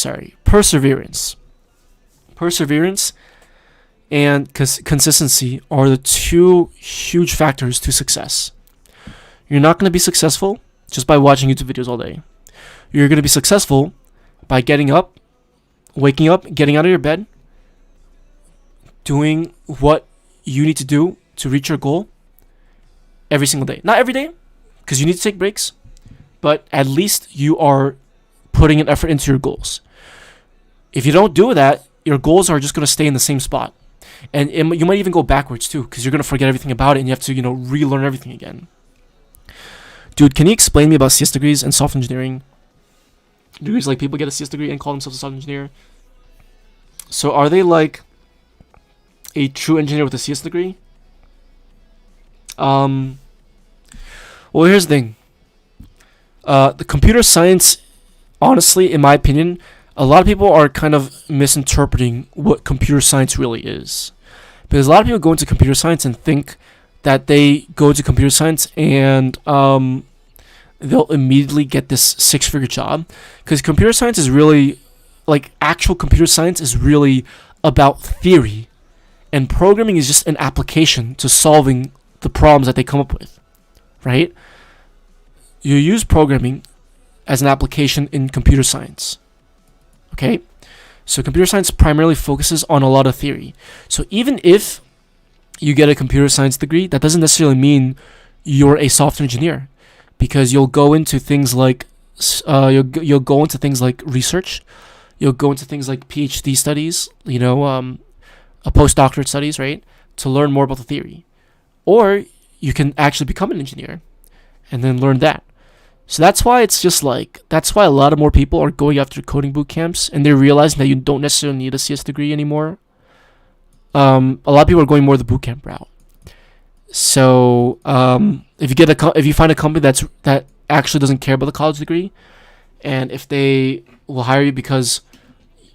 and consistency are the two huge factors to success. You're not going to be successful just by watching YouTube videos all day. You're going to be successful by getting up, waking up, getting out of your bed, doing what you need to do to reach your goal every single day. Not every day, because you need to take breaks, but at least you are putting an effort into your goals. If you don't do that, your goals are just going to stay in the same spot. And you might even go backwards too, because you're going to forget everything about it and you have to, relearn everything again. Dude, can you explain me about CS degrees and software engineering? Degrees, like people get a CS degree and call themselves a software engineer. So are they like a true engineer with a CS degree? Well, here's the thing. The computer science, honestly, in my opinion, a lot of people are kind of misinterpreting what computer science really is. Because a lot of people go into computer science and think that they go into computer science and they'll immediately get this six-figure job. Because computer science is really, actual computer science is really about theory. And programming is just an application to solving the problems that they come up with, right? You use programming as an application in computer science, okay? So computer science primarily focuses on a lot of theory. So even if you get a computer science degree, that doesn't necessarily mean you're a software engineer, because you'll go into things like you'll go into things like research, you'll go into things like PhD studies, a postdoctorate studies, right, to learn more about the theory. Or you can actually become an engineer and then learn that. So that's why that's why a lot of more people are going after coding boot camps, and they're realizing that you don't necessarily need a CS degree anymore. A lot of people are going more the boot camp route. So if you find a company that actually doesn't care about the college degree, and if they will hire you because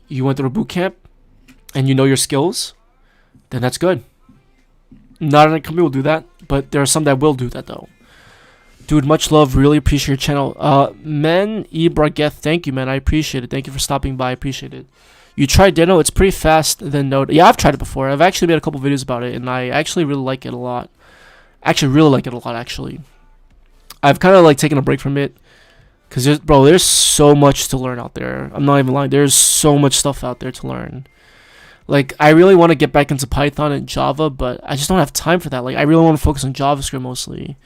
you went through a boot camp and you know your skills, then that's good. Not every company will do that, but there are some that will do that though. Dude, much love. Really appreciate your channel. Men Ibrageth, thank you, man. I appreciate it. Thank you for stopping by. I appreciate it. You tried Deno? It's pretty fast. Then Node. Yeah, I've tried it before. I've actually made a couple videos about it, and I actually really like it a lot. Actually. I've kind of like taken a break from it. Cause there's so much to learn out there. I'm not even lying. There's so much stuff out there to learn. Like, I really want to get back into Python and Java, but I just don't have time for that. Like, I really want to focus on JavaScript mostly.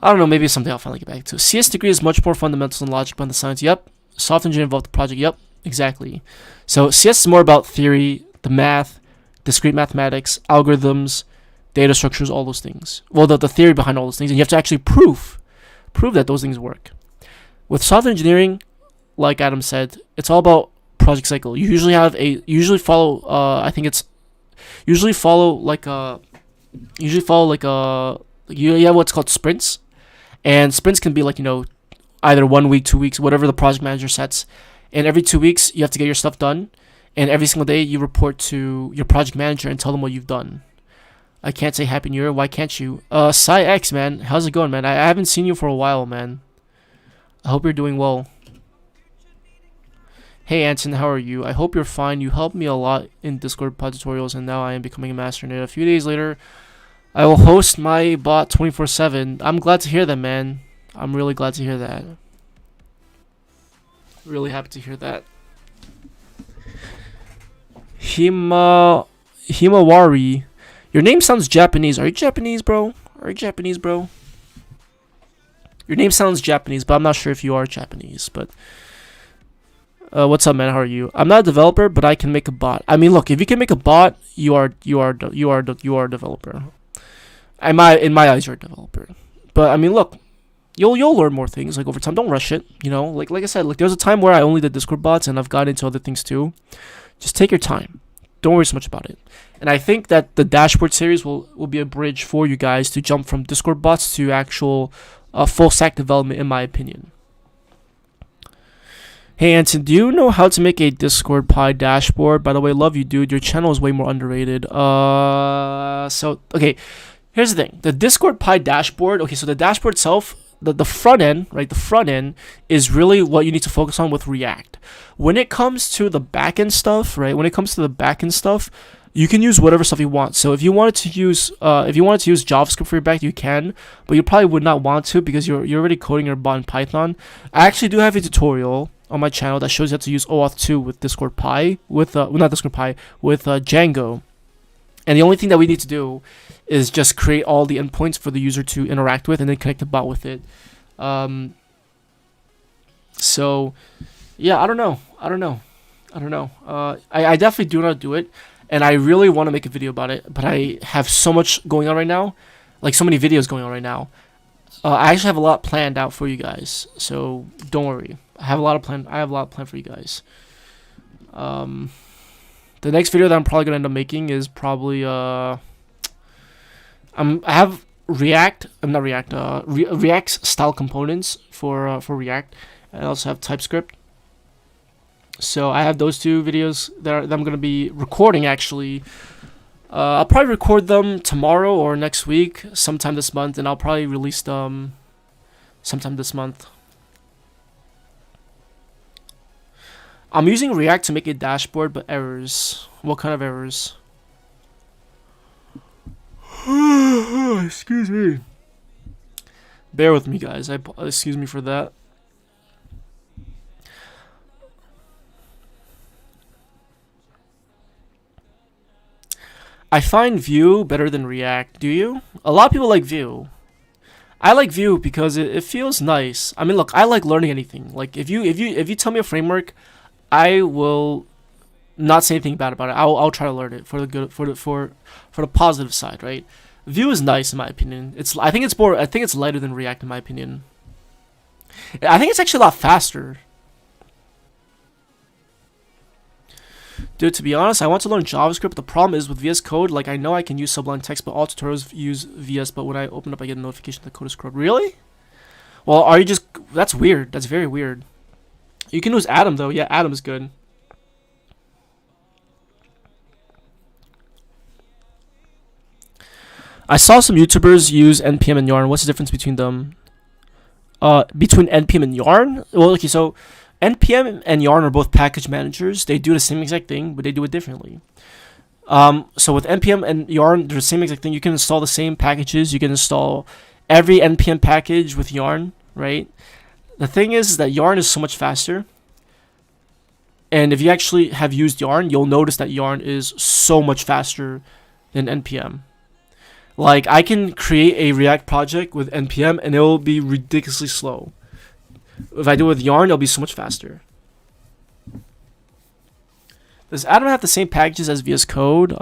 I don't know, maybe someday I'll finally get back to it. CS degree is much more fundamentals and logic behind the science. Yep. Software engineering involved the project. Yep. Exactly. So CS is more about theory, the math, discrete mathematics, algorithms, data structures, all those things. Well, the theory behind all those things, and you have to actually prove that those things work. With software engineering, like Adam said, it's all about project cycle. You usually have usually follow you have what's called sprints, and sprints can be like, either 1 week, 2 weeks, whatever the project manager sets. And every 2 weeks you have to get your stuff done, and every single day you report to your project manager and tell them what you've done. I can't say Happy New Year. Why can't you? X, man, how's it going, man? I haven't seen you for a while, man. I hope you're doing well. Hey Anton, how are you? I hope you're fine. You helped me a lot in Discord pod tutorials, and now I am becoming a master in it. A few days later, I will host my bot 24/7. I'm glad to hear that, man. I'm really glad to hear that. Really happy to hear that. Himawari. Your name sounds Japanese. Are you Japanese, bro? Your name sounds Japanese, but I'm not sure if you are Japanese. But what's up, man? How are you? I'm not a developer, but I can make a bot. I mean, look, if you can make a bot, you are a developer. In my eyes, you're a developer. But I mean, look, you'll learn more things like over time. Don't rush it. Like I said, like there was a time where I only did Discord bots, and I've got into other things too. Just take your time. Don't worry so much about it. And I think that the dashboard series will be a bridge for you guys to jump from Discord bots to actual full stack development, in my opinion. Hey Anton, do you know how to make a Discord Pi dashboard? By the way, love you, dude. Your channel is way more underrated. Okay, here's the thing. The Discord Pi dashboard. Okay, so the dashboard itself, the front end, right? The front end is really what you need to focus on with React. When it comes to the backend stuff, right? You can use whatever stuff you want. So if you wanted to use JavaScript for your back, you can, but you probably would not want to because you're already coding your bot in Python. I actually do have a tutorial on my channel that shows you how to use OAuth 2 with Discord Pi, with Django. And the only thing that we need to do is just create all the endpoints for the user to interact with, and then connect the bot with it. So yeah, I don't know. I definitely do not do it. And I really want to make a video about it, but I have so much going on right now, like so many videos going on right now. I actually have a lot planned out for you guys, so don't worry. I have a lot planned for you guys. The next video that I'm probably gonna end up making is probably I have React style components for React, and I also have TypeScript. So I have those two videos that I'm going to be recording, actually. I'll probably record them tomorrow or next week, sometime this month, and I'll probably release them sometime this month. I'm using React to make a dashboard, but errors. What kind of errors? Excuse me. Bear with me, guys. Excuse me for that. I find Vue better than React. Do you? A lot of people like Vue. I like Vue because it feels nice. I mean, look, I like learning anything. Like if you tell me a framework, I will not say anything bad about it. I'll try to learn it for the good, for the positive side, right? Vue is nice in my opinion. I think it's lighter than React in my opinion. I think it's actually a lot faster. Dude, to be honest, I want to learn JavaScript. The problem is with VS Code, like I know I can use Sublime Text, but all tutorials use VS, but when I open up I get a notification that the code is corrupt. Really? Well, are you just... That's weird. That's very weird. You can use Atom though. Yeah, Atom is good. I saw some YouTubers use NPM and Yarn. What's the difference between them? Between NPM and Yarn? Well, okay, so NPM and Yarn are both package managers. They do the same exact thing, but they do it differently. So with NPM and Yarn, they're the same exact thing. You can install the same packages. You can install every npm package with Yarn, right? The thing is that Yarn is so much faster. And if you actually have used Yarn, you'll notice that Yarn is so much faster than npm. Like, I can create a React project with npm and it will be ridiculously slow. If I do it with Yarn, it'll be so much faster. Does Atom have the same packages as VS Code?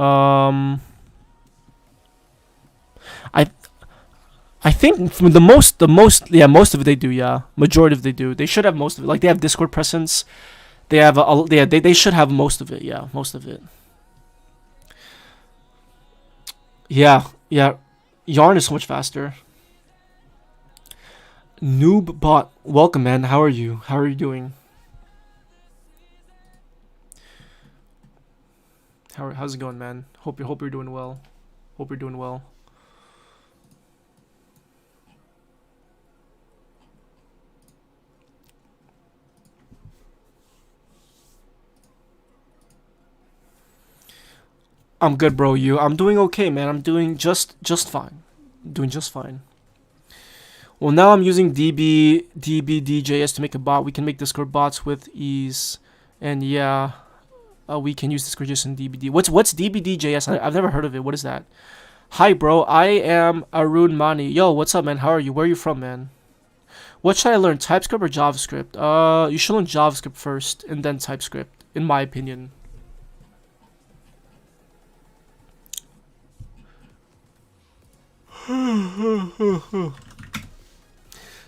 I think from most of it they do. Yeah, majority of it they do. They should have most of it. Like, they have Discord presence. They have they should have most of it. Yeah, most of it. Yeah. Yarn is so much faster. Noob bot, welcome, man. How are you? How are you doing? How's it going, man? Hope you're doing well. Hope you're doing well. I'm good, bro. I'm doing okay, man. I'm doing just fine. Doing just fine. Well, now I'm using dbdjs to make a bot. We can make Discord bots with ease, and yeah, we can use Discord.js and dbd. What's dbdjs? I've never heard of it. What is that? Hi, bro. I am Arun Mani. Yo, what's up, man? How are you? Where are you from, man? What should I learn, TypeScript or JavaScript? You should learn JavaScript first and then TypeScript, in my opinion.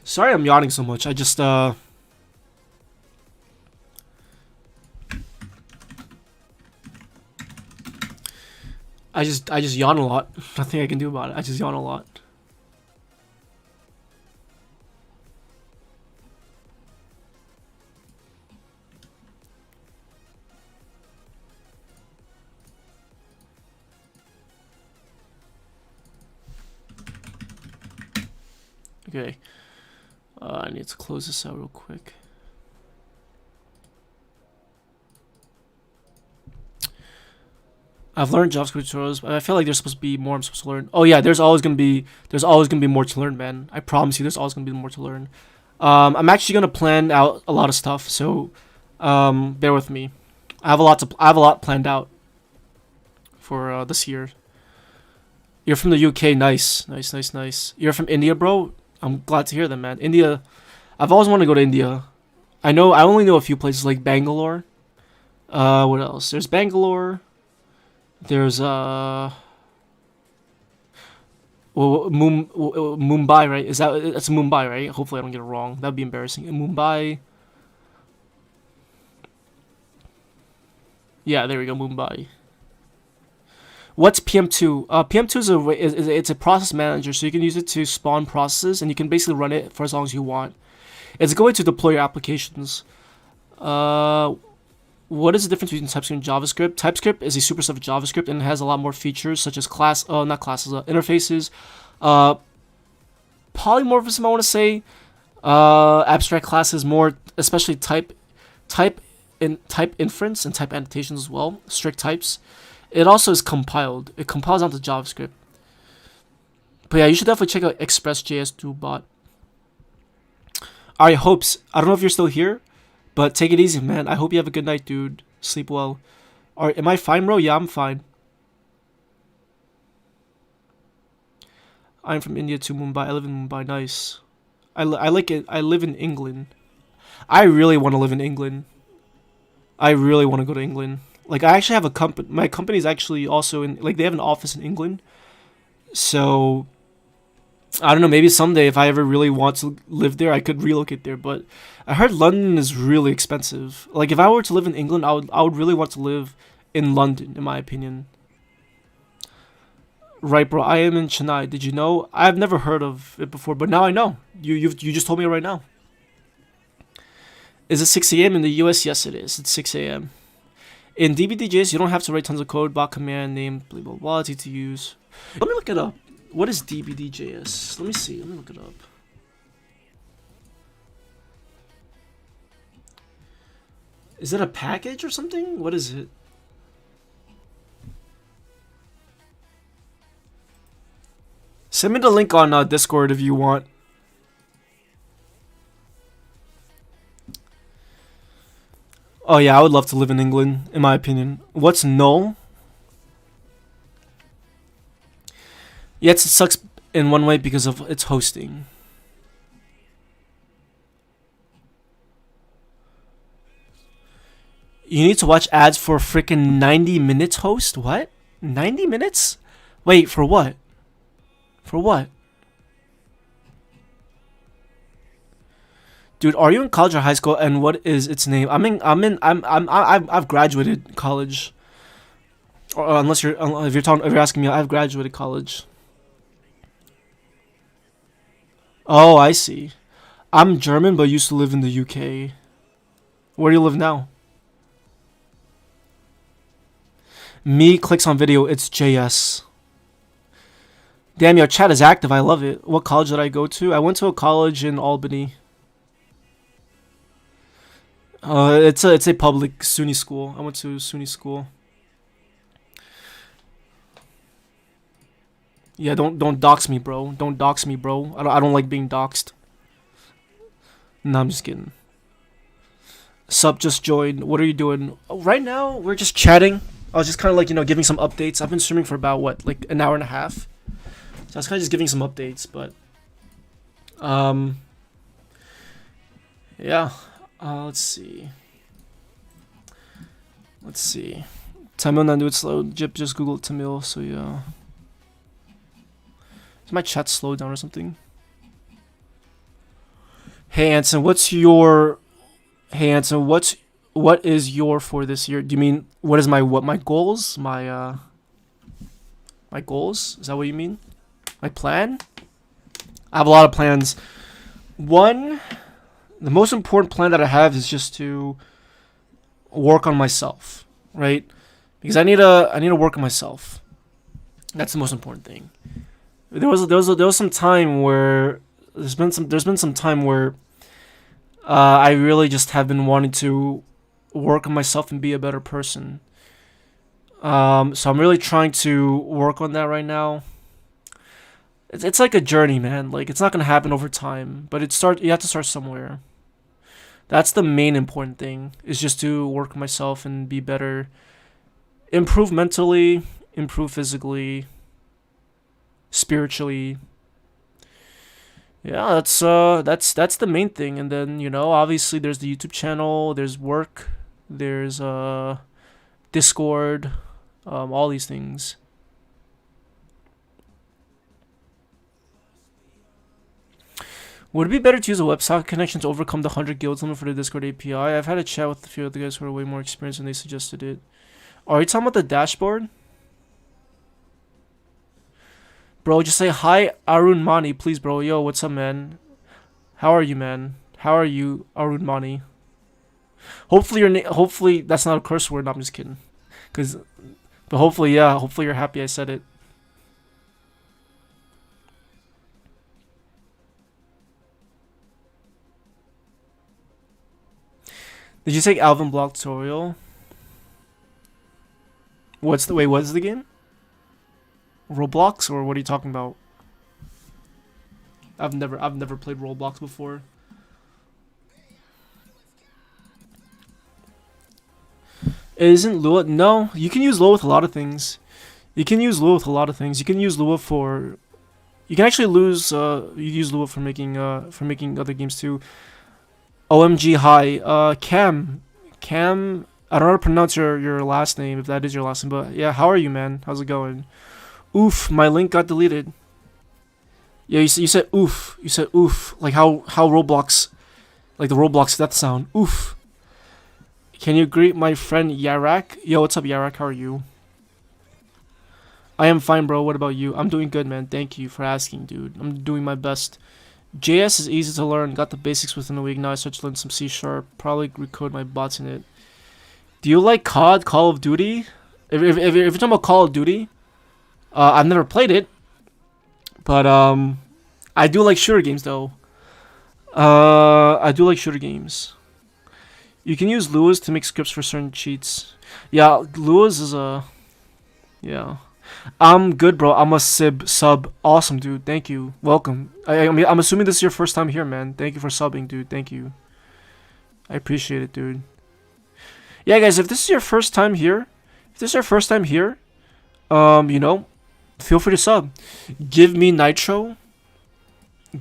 Sorry I'm yawning so much. I just yawn a lot. Nothing I can do about it. I just yawn a lot. Okay. I need to close this out real quick. I've learned JavaScript tutorials, but I feel like there's supposed to be more I'm supposed to learn. Oh yeah, there's always gonna be more to learn, man. I promise you, there's always gonna be more to learn. I'm actually gonna plan out a lot of stuff, so bear with me. I have a lot planned out for this year. You're from the UK, nice. You're from India, bro. I'm glad to hear that, man. India, I've always wanted to go to India. I only know a few places like Bangalore. What else? There's Bangalore. There's Mumbai, right? That's Mumbai, right? Hopefully I don't get it wrong. That'd be embarrassing. Mumbai. Yeah, there we go, Mumbai. What's PM2? PM2 it's a process manager, so you can use it to spawn processes, and you can basically run it for as long as you want. It's going to deploy your applications. What is the difference between TypeScript and JavaScript? TypeScript is a superset of JavaScript and it has a lot more features such as interfaces, polymorphism. I want to say, abstract classes, more especially type inference and type annotations as well. Strict types. It also is compiled. It compiles onto JavaScript. But yeah, you should definitely check out Express.js toolbot. Alright, Hopes. I don't know if you're still here, but take it easy, man. I hope you have a good night, dude. Sleep well. Alright, am I fine, bro? Yeah, I'm fine. I'm from India to Mumbai. I live in Mumbai. Nice. I like it. I live in England. I really want to live in England. I really want to go to England. Like, I actually have a company. My company is actually also in, like, they have an office in England. So, I don't know, maybe someday if I ever really want to live there, I could relocate there. But I heard London is really expensive. Like, if I were to live in England, I would really want to live in London, in my opinion. Right, bro. I am in Chennai. Did you know? I've never heard of it before, but now I know. You just told me right now. Is it 6 a.m. in the US? Yes, it is. It's 6 a.m. In dbdjs, you don't have to write tons of code. Bot command name, blah blah blah. It's easy to use. Let me look it up. What is dbdjs? Let me see. Let me look it up. Is it a package or something? What is it? Send me the link on Discord if you want. Oh yeah, I would love to live in England, in my opinion. What's null? Yes, it sucks in one way because of its hosting. You need to watch ads for freaking 90 minutes host? What? 90 minutes? Wait, for what? For what? Dude, are you in college or high school and what is its name? I've graduated college. Or unless you're if you're asking me, I've graduated college. Oh, I see. I'm German but used to live in the UK. Where do you live now? Me clicks on video, it's JS. Damn, your chat is active. I love it. What college did I go to? I went to a college in Albany. It's a public SUNY school. I went to SUNY school. Yeah, don't dox me, bro. Don't dox me, bro. I don't like being doxed. No, I'm just kidding. Sup, just joined. What are you doing? Oh, right now, we're just chatting. I was just kind of like, giving some updates. I've been streaming for about, like an hour and a half. So I was kind of just giving some updates, but... Yeah. Let's see. Tamil Nandu, it's slow. Just Google Tamil, so yeah. Is my chat slowed down or something? Hey Anson, what is your for this year? Do you mean what is my goals? My goals? Is that what you mean? My plan? I have a lot of plans. The most important plan that I have is just to work on myself, right? Because I need to work on myself. That's the most important thing. There was some time where there's been some time where I really just have been wanting to work on myself and be a better person. So I'm really trying to work on that right now. It's like a journey, man. Like it's not gonna happen over time, but you have to start somewhere. That's the main important thing, is just to work on myself and be better, improve mentally, improve physically, spiritually. Yeah, that's the main thing. And then obviously there's the YouTube channel, there's work, there's Discord, all these things. Would it be better to use a WebSocket connection to overcome the 100 guilds limit for the Discord API? I've had a chat with a few other guys who are way more experienced and they suggested it. Are you talking about the dashboard? Bro, just say hi, Arun Mani, please, bro. Yo, what's up, man? How are you, man? How are you, Arun Mani? Hopefully that's not a curse word. No, I'm just kidding. But hopefully you're happy I said it. Did you take Alvin Block tutorial? What is the game? Roblox, or what are you talking about? I've never played Roblox before. Isn't Lua? No, you can use Lua with a lot of things. You can use Lua for. You can actually use Lua for making other games too. OMG, hi, Cam, I don't know how to pronounce your last name, if that is your last name, but yeah, how are you, man? How's it going? Oof, my link got deleted. Yeah, you said oof. You said oof, like how Roblox, like the Roblox death sound. Oof. Can you greet my friend Yarak? Yo, what's up, Yarak? How are you? I am fine, bro. What about you? I'm doing good, man. Thank you for asking, dude. I'm doing my best. JS is easy to learn. Got the basics within a week. Now I start to learn some C#. Probably recode my bots in it. Do you like COD, Call of Duty? If you're talking about Call of Duty, I've never played it, but I do like shooter games though. I do like shooter games. You can use Lua's to make scripts for certain cheats. Yeah, Lua's is yeah. I'm good, bro. I'm a sub. Awesome, dude. Thank you. Welcome. I mean, I'm assuming this is your first time here, man. Thank you for subbing, dude. Thank you. I appreciate it, dude. Yeah, guys, if this is your first time here, you know, feel free to sub. Give me nitro.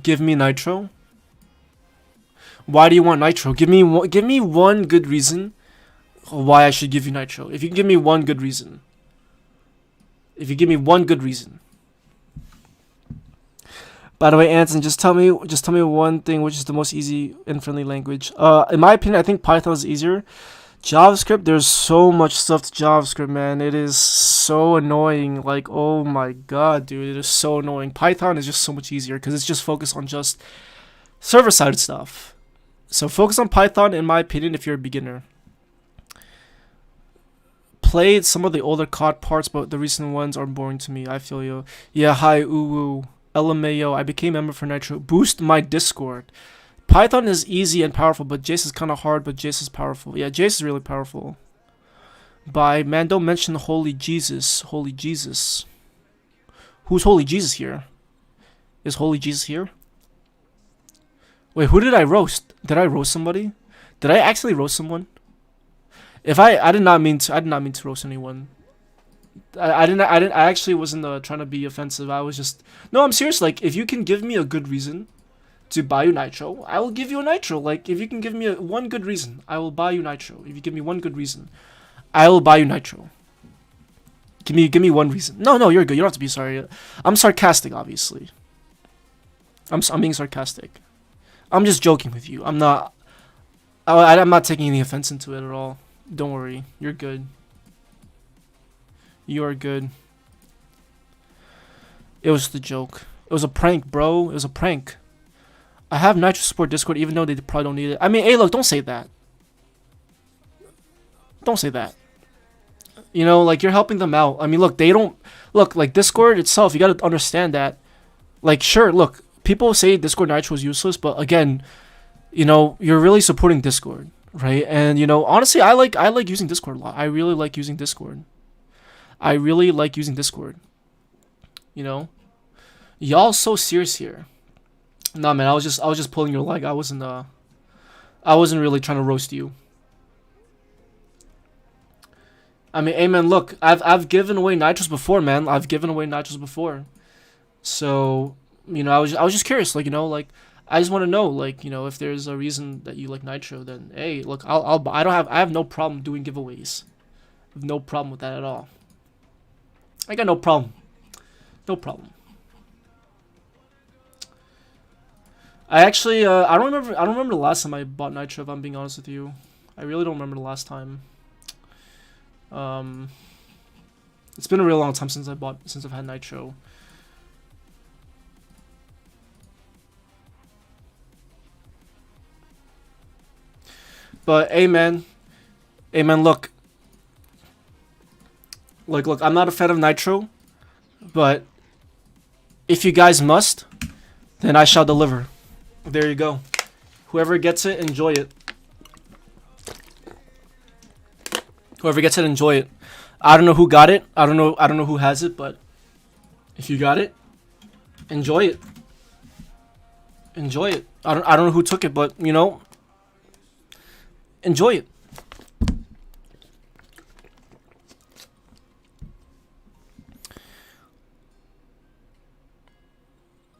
Give me nitro. Why do you want nitro? Give me one good reason why I should give you nitro. If you can give me one good reason. If you give me one good reason. By the way, Anson, just tell me one thing, which is the most easy and friendly language. In my opinion, I think Python is easier. JavaScript, there's so much stuff to JavaScript, man. It is so annoying. Like, oh my god, dude, it is so annoying. Python is just so much easier because it's just focused on just server-side stuff. So focus on Python, in my opinion, if you're a beginner. Played some of the older COD parts, but the recent ones are boring to me. I feel you. Yeah, hi, uwu. LMAO, I became member for Nitro. Boost my Discord. Python is easy and powerful, but Jace is kind of hard, but Jace is powerful. Yeah, Jace is really powerful. By, man, don't mention Holy Jesus. Holy Jesus. Who's Holy Jesus here? Is Holy Jesus here? Wait, who did I roast? Did I roast somebody? Did I actually roast someone? If I did not mean to roast anyone. I actually wasn't trying to be offensive. I was just, no, I'm serious. Like, if you can give me a good reason to buy you nitro, I will give you a nitro. Like, if you can give me one good reason, I will buy you nitro. If you give me one good reason, I will buy you nitro. Give me one reason. No, you're good. You don't have to be sorry. I'm sarcastic, obviously. I'm being sarcastic. I'm just joking with you. I'm not taking any offense into it at all. Don't worry. You're good. You are good. It was the joke. It was a prank, bro. It was a prank. I have Nitro support Discord even though they probably don't need it. I mean, hey, look, don't say that. Don't say that. You know, like, you're helping them out. I mean, look, they don't... Look, like, Discord itself, you gotta understand that. Like, sure, look, people say Discord Nitro is useless, but again, you know, you're really supporting Discord, right? And, you know, honestly, I like using Discord a lot. I really like using Discord. You know? Y'all so serious here. Nah, man, I was just pulling your leg. I wasn't really trying to roast you. I mean, hey, man, look, I've given away nitros before, man. So, you know, I was just curious, like, you know, like, I just want to know, like, you know, if there's a reason that you like nitro, then hey, look, I have no problem doing giveaways. I have no problem with that at all. I got no problem. No problem. I actually, I don't remember the last time I bought nitro, if I'm being honest with you. I really don't remember the last time. It's been a real long time since I've had nitro. But hey, man, look, I'm not a fan of nitro, but if you guys must, then I shall deliver. There you go. Whoever gets it, enjoy it. Whoever gets it, enjoy it. I don't know who got it. I don't know who has it, but if you got it, enjoy it. Enjoy it. I don't know who took it, but you know, enjoy it.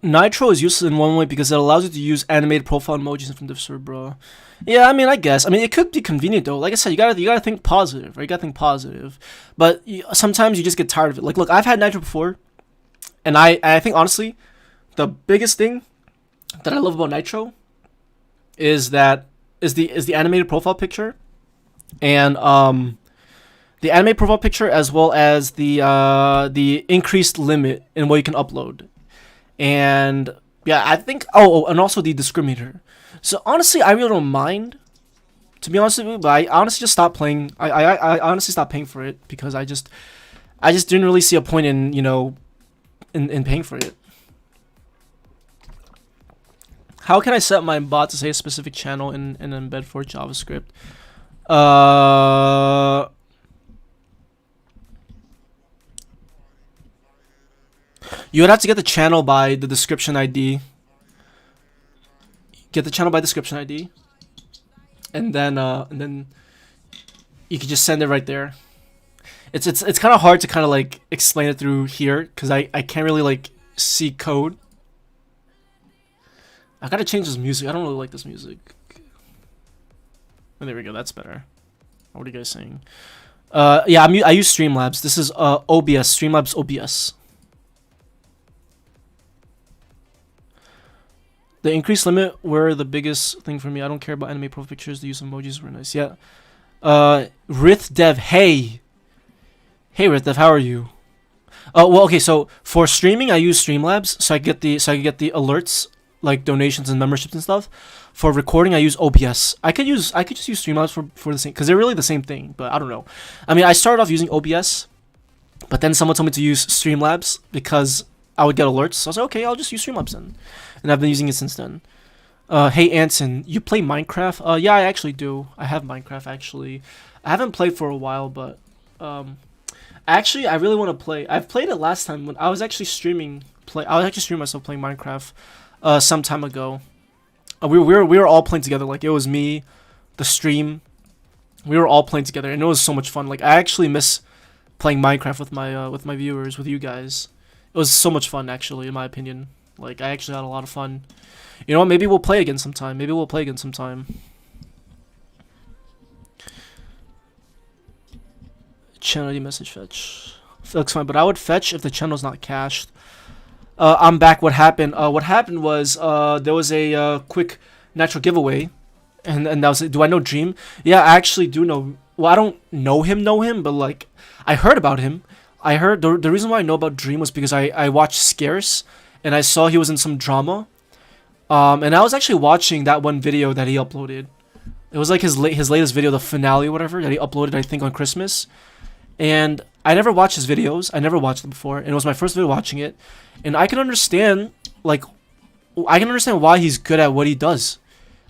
Nitro is useless in one way because it allows you to use animated profile emojis from the server, bro. Yeah, I mean, I guess. I mean, it could be convenient though. Like I said, you gotta think positive, right? You gotta think positive. But sometimes you just get tired of it. Like, look, I've had Nitro before, and I think honestly, the biggest thing that I love about Nitro is the animated profile picture, and the animated profile picture as well as the increased limit in what you can upload. And yeah, I think and also the discriminator. So honestly, I really don't mind, to be honest with you, but I honestly just stopped playing. I honestly stopped paying for it because I just didn't really see a point in, you know, in paying for it. How can I set my bot to say a specific channel in embed for JavaScript? You would have to get the channel by the description ID. Get the channel by description ID, and then you can just send it right there. It's kind of hard to kind of like explain it through here because I can't really like see code. I gotta change this music. I don't really like this music. Oh, there we go. That's better. What are you guys saying? Yeah, I use Streamlabs. This is OBS. Streamlabs OBS. The increased limit were the biggest thing for me. I don't care about anime profile pictures. The use of emojis were nice. Yeah. Rithdev. Hey, Rithdev. How are you? Well, okay. So for streaming, I use Streamlabs, so I get the alerts like donations and memberships and stuff. For recording, I use OBS. I could just use Streamlabs for the same, because they're really the same thing. But I don't know. I mean, I started off using OBS, but then someone told me to use Streamlabs because I would get alerts. So I was like, okay, I'll just use Streamlabs then, and I've been using it since then. Hey Anson, you play Minecraft? Yeah, I actually do. I have Minecraft actually. I haven't played for a while, but actually I really want to play. I've played it last time when I was actually streaming. I was actually streaming myself playing Minecraft some time ago. We were all playing together. Like it was me, the stream. We were all playing together, and it was so much fun. Like I actually miss playing Minecraft with my viewers, with you guys. It was so much fun, actually, in my opinion. Like I actually had a lot of fun. You know what? Maybe we'll play again sometime. Channel ID message fetch. Looks fine, but I would fetch if the channel's not cached. I'm back. What happened? What happened was there was a quick natural giveaway, and that was. Do I know Dream? Yeah, I actually do know. Well, I don't know him, but like I heard about him. I heard the reason why I know about Dream was because I watched Scarce, and I saw he was in some drama. And I was actually watching that one video that he uploaded. It was like his latest video, the finale or whatever, that he uploaded, I think, on Christmas. And I never watched his videos. I never watched them before, and it was my first video watching it. And I can understand, why he's good at what he does.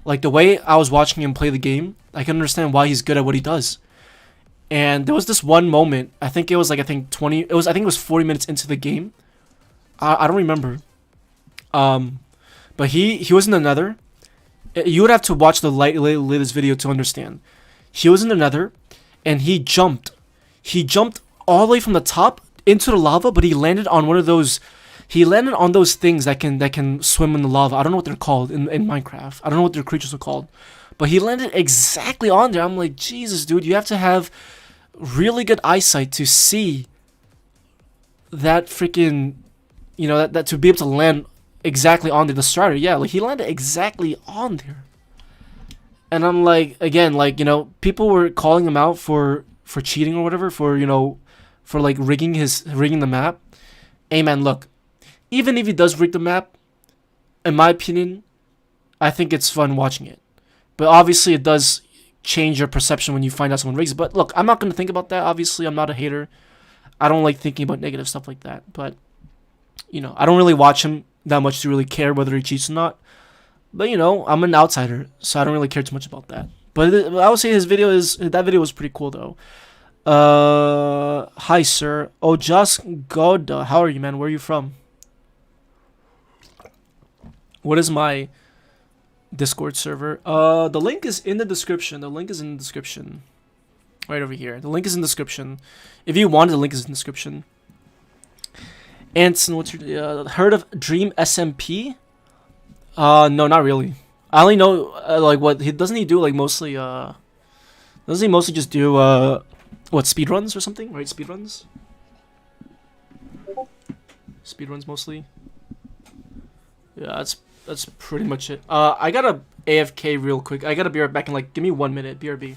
Like the way I was watching him play the game, I can understand why he's good at what he does. And there was this one moment. I think it was 20. I think it was 40 minutes into the game. I don't remember. But he was in the Nether. You would have to watch the latest video to understand. He was in the Nether, and he jumped. He jumped all the way from the top into the lava, but he landed on one of those. He landed on those things that can swim in the lava. I don't know what they're called in Minecraft. I don't know what their creatures are called, but he landed exactly on there. I'm like, Jesus, dude, you have to have really good eyesight to see that freaking, that to be able to land exactly on the starter. Yeah, like he landed exactly on there. And I'm like, again, like, people were calling him out for cheating or whatever, for like rigging the map. Hey man, look, even if he does rig the map, in my opinion, I think it's fun watching it. But obviously it does change your perception when you find out someone rigs it. But look, I'm not going to think about that. Obviously, I'm not a hater. I don't like thinking about negative stuff like that. But, I don't really watch him that much to really care whether he cheats or not. But, I'm an outsider, so I don't really care too much about that. But I would say that video was pretty cool, though. Hi, sir. Oh, just Goda. How are you, man? Where are you from? What is my Discord server? The link is in the description. Right over here. The link is in the description. If you want, the link is in the description. Anson, what's your heard of Dream SMP? No, not really. I only know doesn't he do like mostly doesn't he mostly just do speedruns or something, right? Speedruns mostly. Yeah, that's pretty much it. I gotta AFK real quick. I gotta be right back in give me 1 minute. BRB.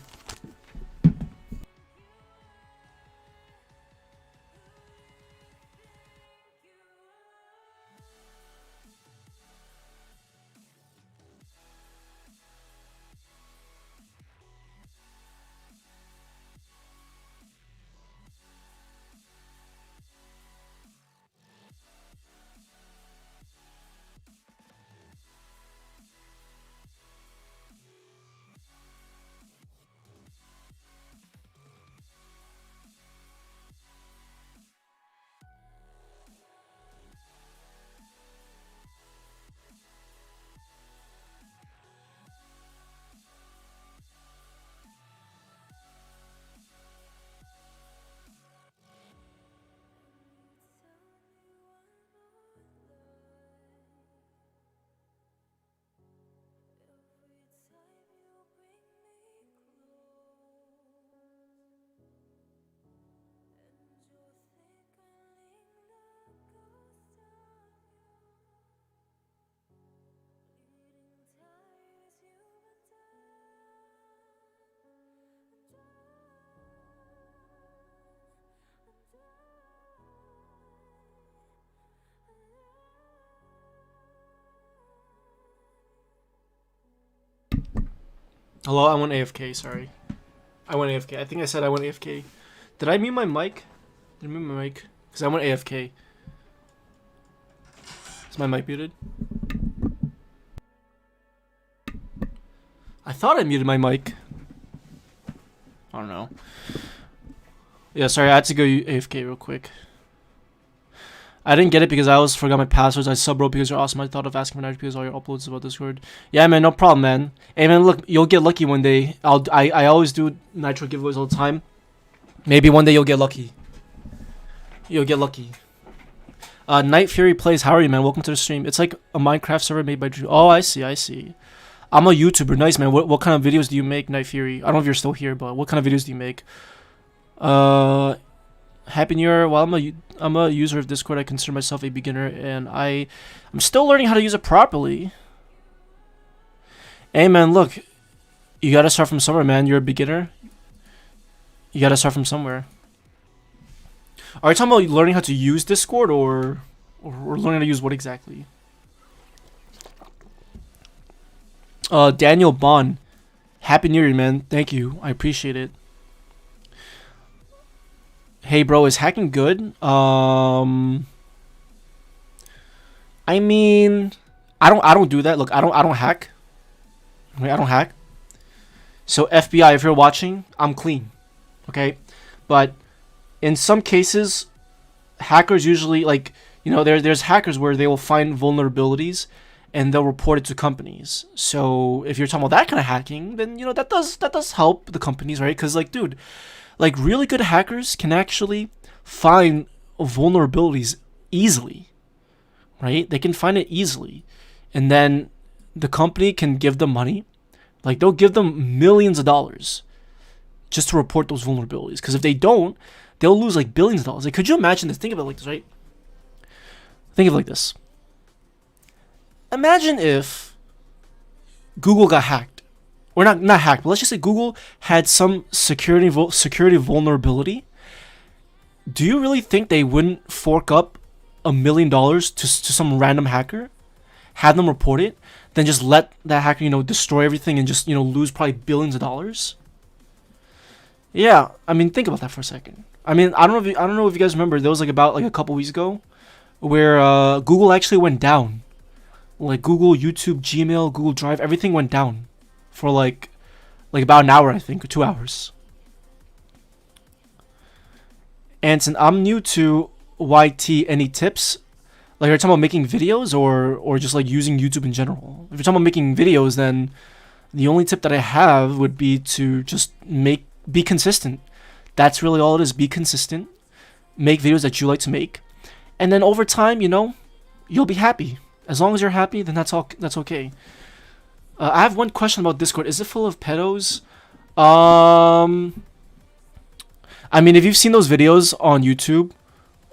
Hello, I went AFK, sorry. I went AFK. I think I said I went AFK. Did I mute my mic? Did I mute my mic? Because I went AFK. Is my mic muted? I thought I muted my mic. I don't know. Yeah, sorry, I had to go AFK real quick. I didn't get it because I always forgot my passwords. I sub-wrote because you're awesome. I thought of asking for Nitro because all your uploads about Discord. Yeah, man, no problem, man. Hey, man, look, you'll get lucky one day. I always do Nitro giveaways all the time. Maybe one day you'll get lucky. You'll get lucky. Night Fury plays. How are you, man? Welcome to the stream. It's like a Minecraft server made by Drew. Oh, I see. I'm a YouTuber. Nice, man. What kind of videos do you make, Night Fury? I don't know if you're still here, but what kind of videos do you make? Happy New Year. Well, I'm a user of Discord. I consider myself a beginner, and I'm still learning how to use it properly. Hey, man, look. You gotta start from somewhere, man. You're a beginner. You gotta start from somewhere. Are you talking about learning how to use Discord, or learning how to use what exactly? Daniel Bond. Happy New Year, man. Thank you. I appreciate it. Hey, bro, is hacking good? I mean, I don't do that. Look, I don't hack. I don't hack. So FBI, if you're watching, I'm clean. Okay? But in some cases, hackers usually, like, you know, there's hackers where they will find vulnerabilities and they'll report it to companies. So if you're talking about that kind of hacking, then, you know, that does help the companies, right? Because, like, dude, like, really good hackers can actually find vulnerabilities easily, right? They can find it easily. And then the company can give them money. Like, they'll give them millions of dollars just to report those vulnerabilities. Because if they don't, they'll lose, like, billions of dollars. Like, could you imagine this? Think of it like this, right? Think of it like this. Imagine if Google got hacked. Or not hacked, but let's just say Google had some security vulnerability. Do you really think they wouldn't fork up $1 million to some random hacker, have them report it, then just let that hacker, you know, destroy everything and just, you know, lose probably billions of dollars? Yeah, I mean, think about that for a second. I mean, I don't know if you guys remember, there was like about like a couple weeks ago where Google actually went down. Like Google, YouTube, Gmail, Google Drive, everything went down for like about an hour, I think, or 2 hours. Anson, I'm new to YT. Any tips? Like, are you talking about making videos or just like using YouTube in general? If you're talking about making videos, then the only tip that I have would be to just be consistent. That's really all it is. Be consistent. Make videos that you like to make. And then over time, you know, you'll be happy. As long as you're happy, then that's okay. I have one question about Discord. Is it full of pedos? I mean, if you've seen those videos on YouTube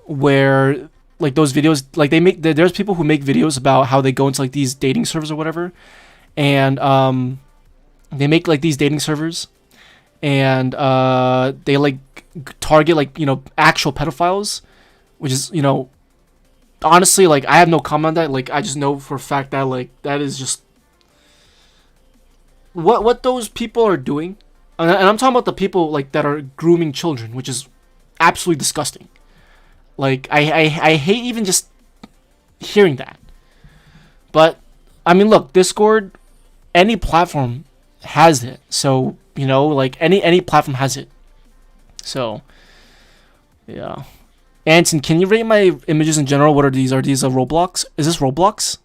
where, like, those videos, like, there's people who make videos about how they go into, like, these dating servers or whatever, and they make, like, these dating servers, and they, like, target, like, you know, actual pedophiles, which is, you know, honestly, like, I have no comment on that. Like, I just know for a fact that, like, that is just what those people are doing. And I'm talking about the people, like, that are grooming children, which is absolutely disgusting. Like, I hate even just hearing that. But I mean, look, Discord, any platform has it. So, you know, like, any platform has it. So, yeah. Anton, can you rate my images in general? What are these? Are these Roblox? Is this Roblox?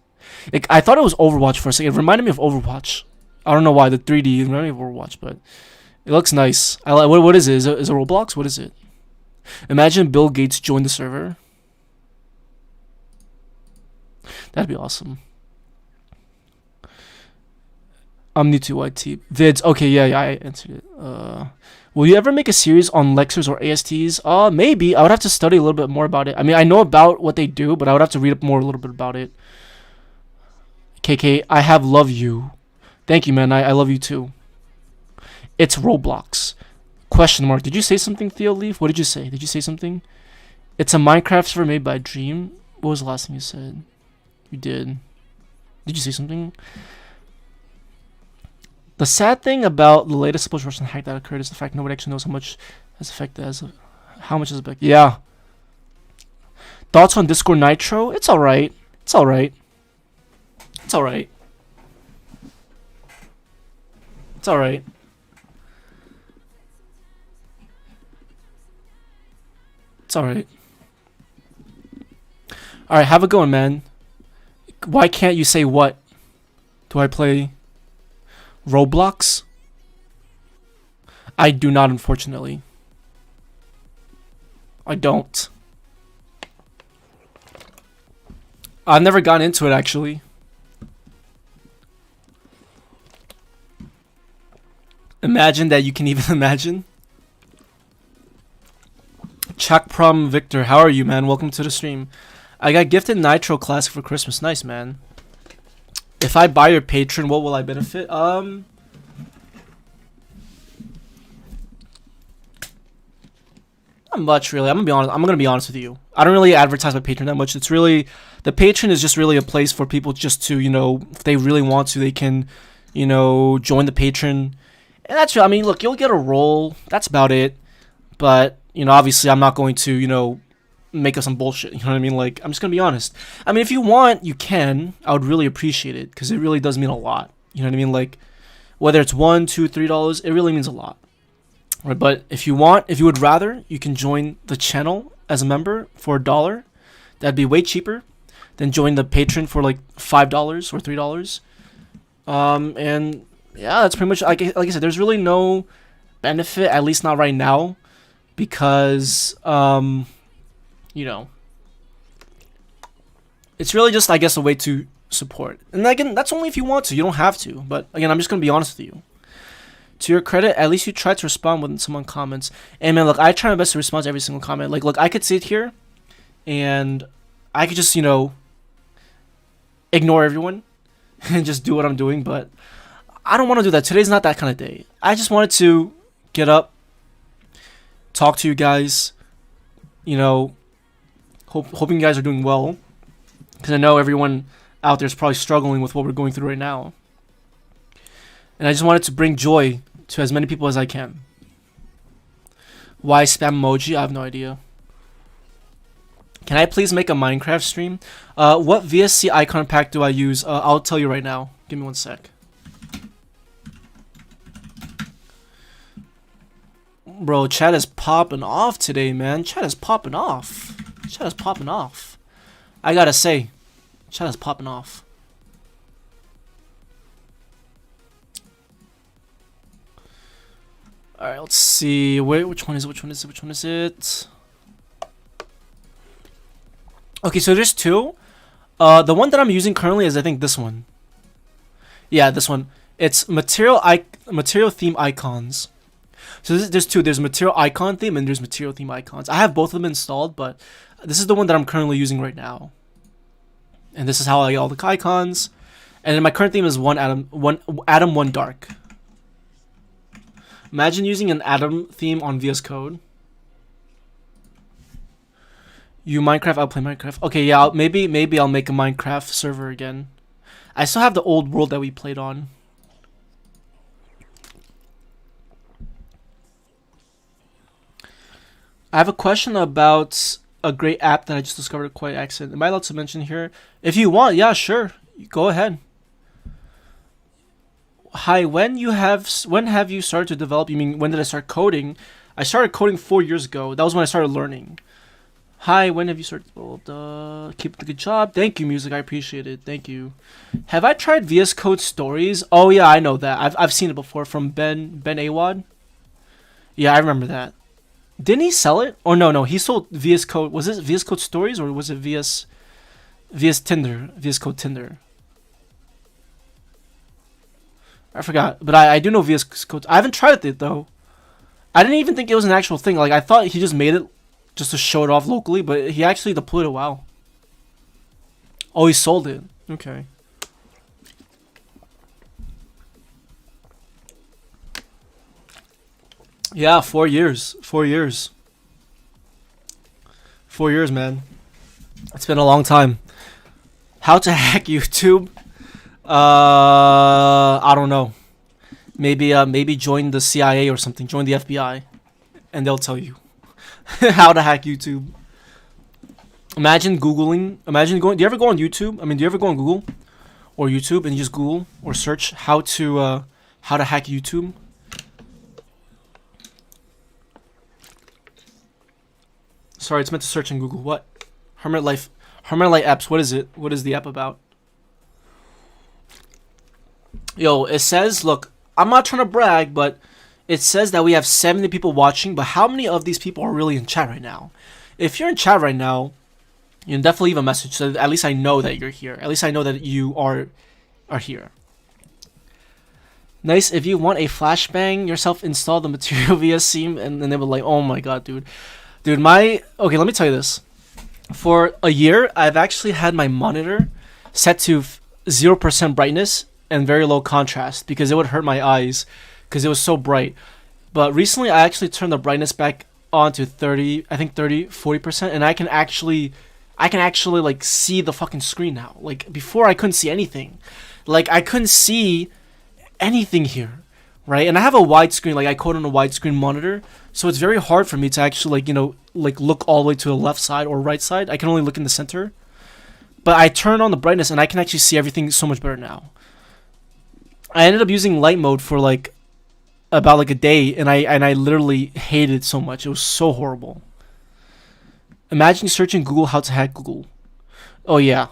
Like, I thought it was Overwatch for a second. It reminded me of Overwatch. I don't know why, the 3D reminded me of Overwatch, but it looks nice. I like. What is it? Is it Roblox? What is it? Imagine Bill Gates joined the server. That'd be awesome. I'm new to YT. Vids. Okay, yeah, I answered it. Will you ever make a series on Lexers or ASTs? Maybe. I would have to study a little bit more about it. I mean, I know about what they do, but I would have to read up more a little bit about it. KK, I have love you. Thank you, man. I love you too. It's Roblox. Question mark. Did you say something, Theo Leaf? What did you say? Did you say something? It's a Minecraft server made by Dream. What was the last thing you said? You did. Did you say something? The sad thing about the latest supposed Russian hack that occurred is the fact nobody actually knows how much has affected how much is affected. Yeah. Thoughts on Discord Nitro? It's alright. It's alright. It's alright. It's alright. It's alright. Alright, have a good one, man. Why can't you say what? Do I play Roblox? I do not, unfortunately. I don't. I've never gotten into it, actually. Imagine that you can even imagine. Chuck Prom Victor, how are you, man? Welcome to the stream. I got gifted Nitro Classic for Christmas. Nice, man. If I buy your patron, what will I benefit? Not much, really. I'm gonna be honest with you. I don't really advertise my patron that much. It's really, the patron is just really a place for people just to, if they really want to, they can, join the patron. And that's, I mean, look, you'll get a role. That's about it. But, obviously I'm not going to, make up some bullshit. You know what I mean? Like, I'm just gonna be honest. I mean, if you want, you can. I would really appreciate it because it really does mean a lot. You know what I mean? Like, whether it's $1, $2, $3, it really means a lot. Right? But if you would rather, you can join the channel as a member for $1. That'd be way cheaper than join the patron for like $5 or $3. And yeah, that's pretty much like I said. There's really no benefit, at least not right now, because it's really just, I guess, a way to support. And again, that's only if you want to. You don't have to. But again, I'm just gonna be honest with you. To your credit, at least you try to respond when someone comments. And man, look, I try my best to respond to every single comment. Like, look, I could sit here and I could just, ignore everyone and just do what I'm doing. But I don't want to do that. Today's not that kind of day. I just wanted to get up, talk to you guys, hoping you guys are doing well. Because I know everyone out there is probably struggling with what we're going through right now. And I just wanted to bring joy to as many people as I can. Why spam emoji? I have no idea. Can I please make a Minecraft stream? What VSC icon pack do I use? I'll tell you right now. Give me one sec. Bro, chat is popping off today, man. Chat is popping off. Chat is popping off. I gotta say, chat is popping off. Alright, let's see. Wait, which one is it? Okay, so there's two. The one that I'm using currently is, I think, this one. Yeah, this one. It's material theme icons. So there's two. There's material icon theme and there's material theme icons. I have both of them installed, but this is the one that I'm currently using right now. And this is how I get all the icons. And then my current theme is one Atom, one Dark. Imagine using an Atom theme on VS Code. You Minecraft, I'll play Minecraft. Okay, yeah, maybe I'll make a Minecraft server again. I still have the old world that we played on. I have a question about a great app that I just discovered quite accident. Am I allowed to mention here? If you want, yeah, sure. Go ahead. Hi, when have you started to develop? You mean, when did I start coding? I started coding 4 years ago. That was when I started learning. Hi, when have you started? Keep the good job. Thank you, music. I appreciate it. Thank you. Have I tried VS Code Stories? Oh yeah, I know that. I've seen it before from Ben Awad. Yeah, I remember that. Didn't he sell it? Or no, he sold VS Code. Was it VS Code Stories or was it VS Tinder? VS Code Tinder. I forgot, but I do know VS Code. I haven't tried it though. I didn't even think it was an actual thing. Like, I thought he just made it just to show it off locally, but he actually deployed it. Wow. Oh, he sold it. Okay. Yeah, 4 years. 4 years. 4 years, man. It's been a long time. How to hack YouTube? I don't know. Maybe join the CIA or something. Join the FBI, and they'll tell you how to hack YouTube. Imagine Googling. Imagine going. Do you ever go on YouTube? I mean, do you ever go on Google or YouTube and you just Google or search how to hack YouTube? Sorry, it's meant to search in Google. What? Hermit Life apps. What is it? What is the app about? Yo, it says, look, I'm not trying to brag, but it says that we have 70 people watching, but how many of these people are really in chat right now? If you're in chat right now, you can definitely leave a message so at least I know that you're here. At least I know that you are here. Nice. If you want a flashbang yourself, install the material via Seam, and then they were like, oh my god, dude. Okay, let me tell you this. For a year, I've actually had my monitor set to 0% brightness and very low contrast because it would hurt my eyes because it was so bright. But recently, I actually turned the brightness back on to 40%, and I can actually like see the fucking screen now. Like before, I couldn't see anything. Like I couldn't see anything here, right? And I have a widescreen, like I code on a widescreen monitor, so it's very hard for me to actually like look all the way to the left side or right side. I can only look in the center. But I turned on the brightness and I can actually see everything so much better now. I ended up using light mode for like about like a day, and I literally hated it so much. It was so horrible. Imagine searching Google how to hack Google. Oh yeah,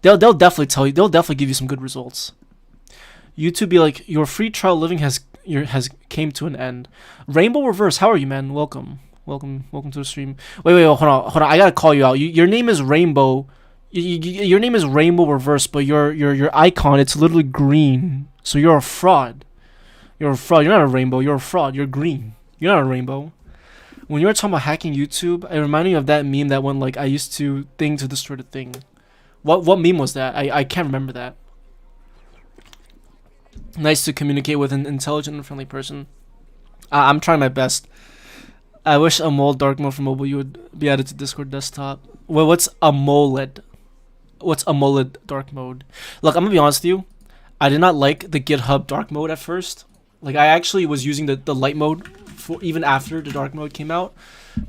they'll definitely tell you. They'll definitely give you some good results. YouTube be like, your free trial living has came to an end. Rainbow Reverse, how are you, man? Welcome to the stream. Wait, hold on. I gotta call you out. Your name is Rainbow. Your name is Rainbow Reverse, but your icon, it's literally green. So you're a fraud. You're a fraud. You're not a rainbow. You're a fraud. You're green. You're not a rainbow. When you were talking about hacking YouTube, it reminded me of that meme that when like I used to thing to destroy the thing. What meme was that? I can't remember that. Nice to communicate with an intelligent and friendly person. I'm trying my best. I wish AMOLED dark mode for mobile you would be added to Discord desktop. Well, what's AMOLED? What's AMOLED dark mode? Look, I'm gonna be honest with you. I did not like the GitHub dark mode at first. Like I actually was using the light mode for even after the dark mode came out,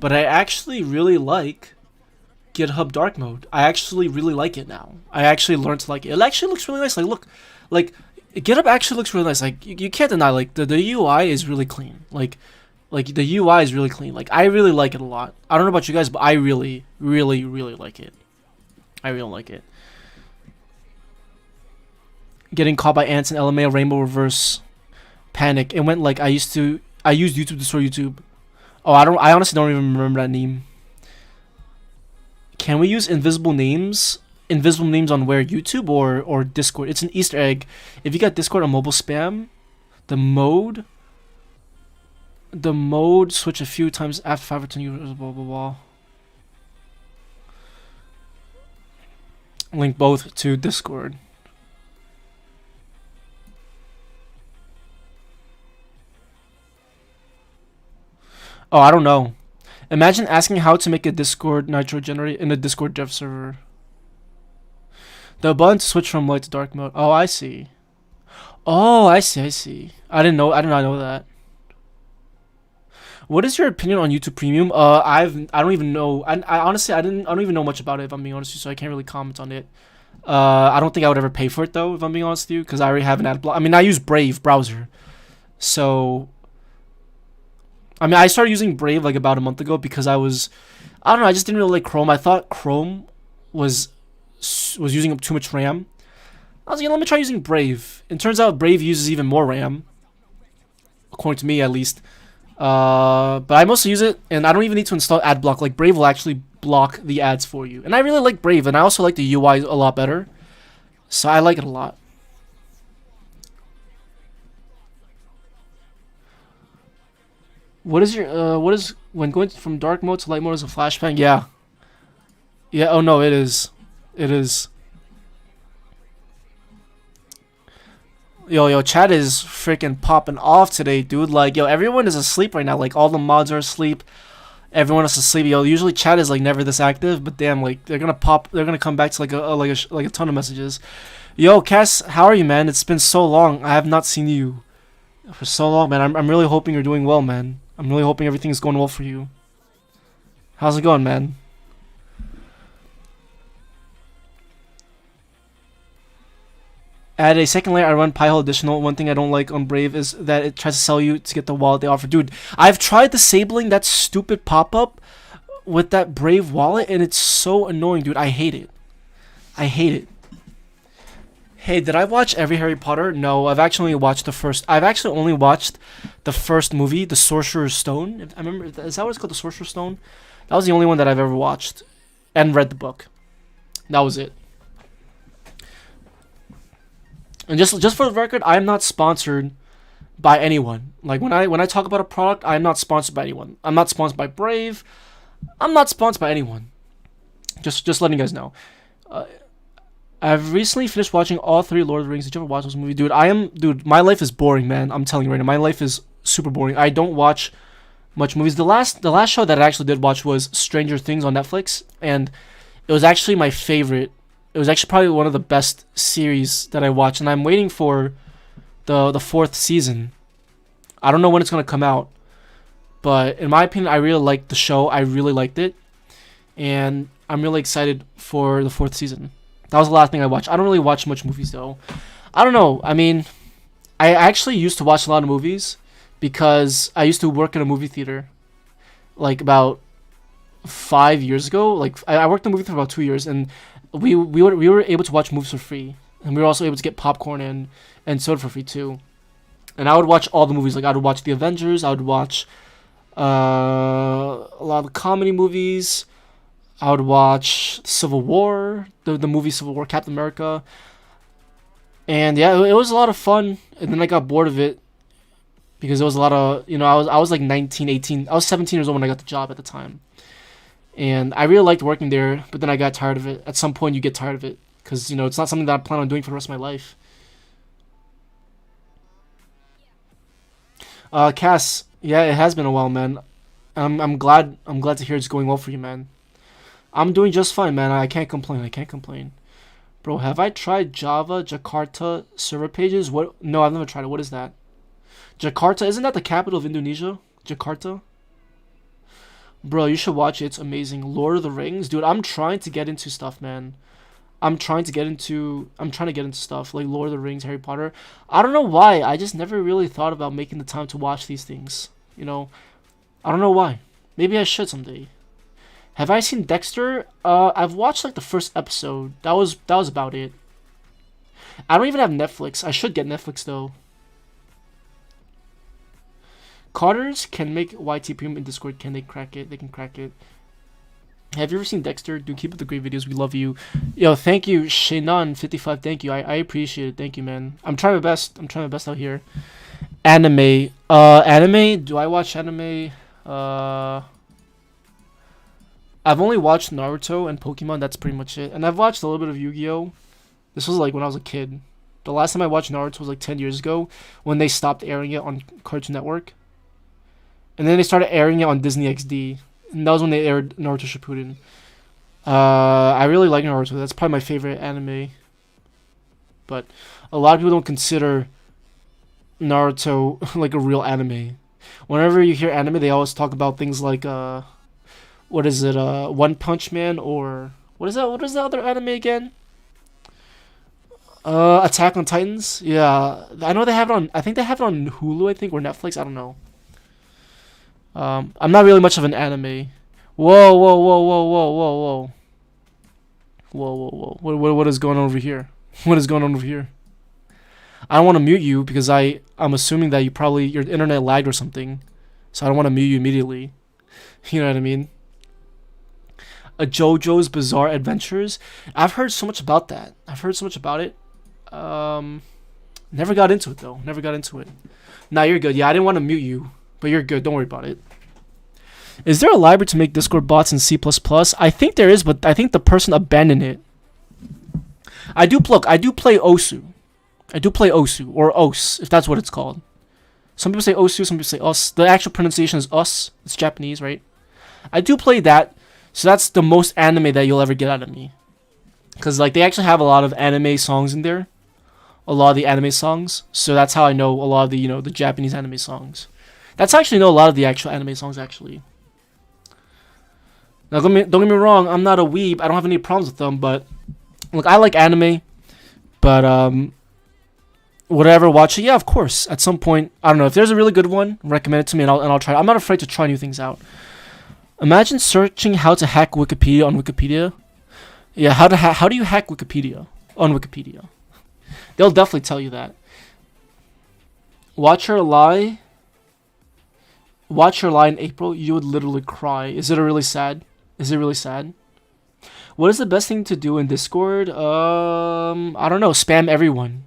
but I actually really like GitHub dark mode. I actually really like it now. I actually learned to like it. It actually looks really nice. Like look, like GitHub actually looks really nice. Like you can't deny like the UI is really clean. Like the UI is really clean. Like I really like it a lot. I don't know about you guys, but I really like it. I really like it. Getting caught by ants in LMA, Rainbow Reverse, panic. It went like I used YouTube to destroy YouTube. Oh, I honestly don't even remember that name. Can we use invisible names? Invisible names on where? YouTube or Discord? It's an Easter egg. If you got Discord on mobile spam, the mode switch a few times after 5 or 10 users, blah blah blah. Link both to Discord. Oh, I don't know. Imagine asking how to make a Discord Nitro generate in a Discord dev server. The button to switch from light to dark mode. Oh, I see. I see. I did not know that. What is your opinion on YouTube Premium? I don't even know. I honestly I don't even know much about it, if I'm being honest with you, so I can't really comment on it. I don't think I would ever pay for it though, if I'm being honest with you, because I already have an ad block. I mean, I use Brave browser, so I mean, I started using Brave like about a month ago because I don't know, I just didn't really like Chrome. I thought Chrome was using up too much RAM. I was like, let me try using Brave. It turns out Brave uses even more RAM, according to me at least. But I mostly use it, and I don't even need to install AdBlock. Like Brave will actually block the ads for you, and I really like Brave, and I also like the UI a lot better. So I like it a lot. What is when going from dark mode to light mode is a flashbang? Yeah. Oh no, it is. Yo, chat is freaking popping off today, dude. Like, yo, everyone is asleep right now. Like, all the mods are asleep. Everyone is asleep. Yo, usually chat is like never this active, but damn, like they're gonna come back to like a ton of messages. Yo, Cass, how are you, man? It's been so long. I have not seen you. For so long, man. I'm really hoping you're doing well, man. I'm really hoping everything's going well for you. How's it going, man? Add a second layer, I run Pi-hole additional. One thing I don't like on Brave is that it tries to sell you to get the wallet they offer. Dude, I've tried disabling that stupid pop-up with that Brave wallet, and it's so annoying, dude. I hate it. I hate it. Hey, did I watch every Harry Potter? No, I've actually only watched the first. I've actually only watched the first movie, The Sorcerer's Stone. I remember, is that what it's called, The Sorcerer's Stone? That was the only one that I've ever watched and read the book. That was it. And just for the record, I am not sponsored by anyone. Like when I talk about a product, I am not sponsored by anyone. I'm not sponsored by Brave. I'm not sponsored by anyone. Just letting you guys know. I've recently finished watching all 3 Lord of the Rings. Did you ever watch those movies? Dude, my life is boring, man. I'm telling you right now, my life is super boring. I don't watch much movies. The last show that I actually did watch was Stranger Things on Netflix, and it was actually my favorite. It was actually probably one of the best series that I watched, and I'm waiting for the 4th season. I don't know when it's gonna come out, but in my opinion, I really liked the show. I really liked it, and I'm really excited for the 4th season. That was the last thing I watched. I don't really watch much movies though. I don't know. I mean, I actually used to watch a lot of movies because I used to work in a movie theater, like about 5 years ago. Like I worked in a movie theater for about 2 years, and we were able to watch movies for free, and we were also able to get popcorn and soda for free too. And I would watch all the movies. Like I would watch The Avengers. I would watch a lot of comedy movies. I would watch Civil War, the movie Civil War, Captain America. And yeah, it was a lot of fun. And then I got bored of it because there was a lot of, I was like 19, 18. I was 17 years old when I got the job at the time. And I really liked working there, but then I got tired of it. At some point, you get tired of it because, it's not something that I plan on doing for the rest of my life. Cass, yeah, it has been a while, man. I'm glad to hear it's going well for you, man. I'm doing just fine, man. I can't complain. Bro, have I tried Java Jakarta server pages? What? No, I've never tried it. What is that? Jakarta? Isn't that the capital of Indonesia? Jakarta? Bro, you should watch it. It's amazing. Lord of the Rings? Dude, I'm trying to get into stuff, man. I'm trying to get into stuff like Lord of the Rings, Harry Potter. I don't know why. I just never really thought about making the time to watch these things. I don't know why. Maybe I should someday. Have I seen Dexter? I've watched like the first episode. That was about it. I don't even have Netflix. I should get Netflix though. Carters can make YT Premium in Discord. Can they crack it? They can crack it. Have you ever seen Dexter? Do keep up the great videos. We love you. Yo, thank you, Shainan55. Thank you. I appreciate it. Thank you, man. I'm trying my best. I'm trying my best out here. Anime. Anime. Do I watch anime? I've only watched Naruto and Pokemon. That's pretty much it. And I've watched a little bit of Yu-Gi-Oh. This was like when I was a kid. The last time I watched Naruto was like 10 years ago when they stopped airing it on Cartoon Network. And then they started airing it on Disney XD. And that was when they aired Naruto Shippuden. I really like Naruto. That's probably my favorite anime. But a lot of people don't consider Naruto like a real anime. Whenever you hear anime, they always talk about things like what is it? One Punch Man, or what is that? What is the other anime again? Attack on Titans. Yeah, I know they have it on. I think they have it on Hulu. I think, or Netflix. I don't know. I'm not really much of an anime. Whoa, whoa, whoa, whoa, whoa, whoa, whoa, whoa, whoa, whoa. What is going on over here? What is going on over here? I don't want to mute you because I'm assuming that your internet lagged or something, so I don't want to mute you immediately. You know what I mean? A JoJo's Bizarre Adventures. I've heard so much about that. I've heard so much about it. Never got into it though. Never got into it. Nah, you're good. Yeah, I didn't want to mute you, but you're good. Don't worry about it. Is there a library to make Discord bots in C++? I think there is, but I think the person abandoned it. I do play Osu. I do play Osu, or Os, if that's what it's called. Some people say Osu, some people say Us. The actual pronunciation is Us. It's Japanese, right? I do play that. So that's the most anime that you'll ever get out of me. Because, like, they actually have a lot of anime songs in there. a lot of the anime songs. So that's how I know a lot of the the Japanese anime songs. That's how I actually know a lot of the actual anime songs actually. Now don't get me wrong, I'm not a weeb. I don't have any problems with them, but look, I like anime, but would I ever watch it? Yeah, of course. At some point, I don't know if there's a really good one. Recommend it to me, and I'll try. I'm not afraid to try new things out. Imagine searching how to hack Wikipedia on Wikipedia. Yeah, how do you hack Wikipedia on Wikipedia? They'll definitely tell you that. Watch her lie in April. You would literally cry. Is it really sad? Is it really sad? What is the best thing to do in Discord? I don't know. Spam everyone.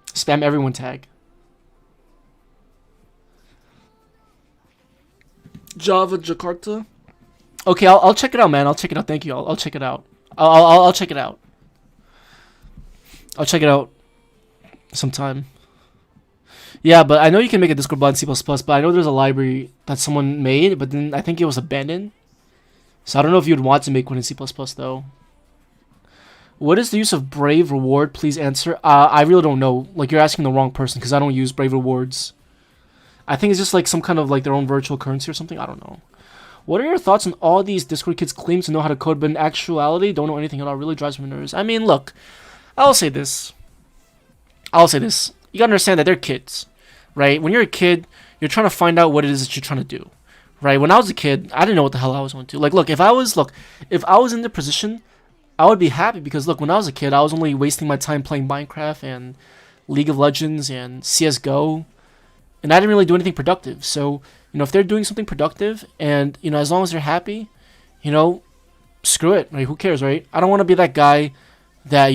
Spam everyone tag. Java Jakarta. Okay, I'll check it out, man. I'll check it out. Thank you. I'll check it out. I'll check it out. I'll check it out sometime. Yeah, but I know you can make a Discord bot in C++, but I know there's a library that someone made, but then I think it was abandoned. So I don't know if you'd want to make one in C++ though. What is the use of Brave Reward? Please answer. I really don't know. Like, you're asking the wrong person because I don't use Brave Rewards. I think it's just like some kind of like their own virtual currency or something. I don't know. What are your thoughts on all these Discord kids claim to know how to code, but in actuality don't know anything at all? Really drives me nervous. I mean, look, I'll say this. You gotta understand that they're kids, right? When you're a kid, you're trying to find out what it is that you're trying to do, right? When I was a kid, I didn't know what the hell I was going to do. Like, look, if I was in the position, I would be happy because, look, when I was a kid, I was only wasting my time playing Minecraft and League of Legends and CSGO, and I didn't really do anything productive. So, if they're doing something productive and, as long as they're happy, screw it, right? Who cares, right? I don't want to be that guy that,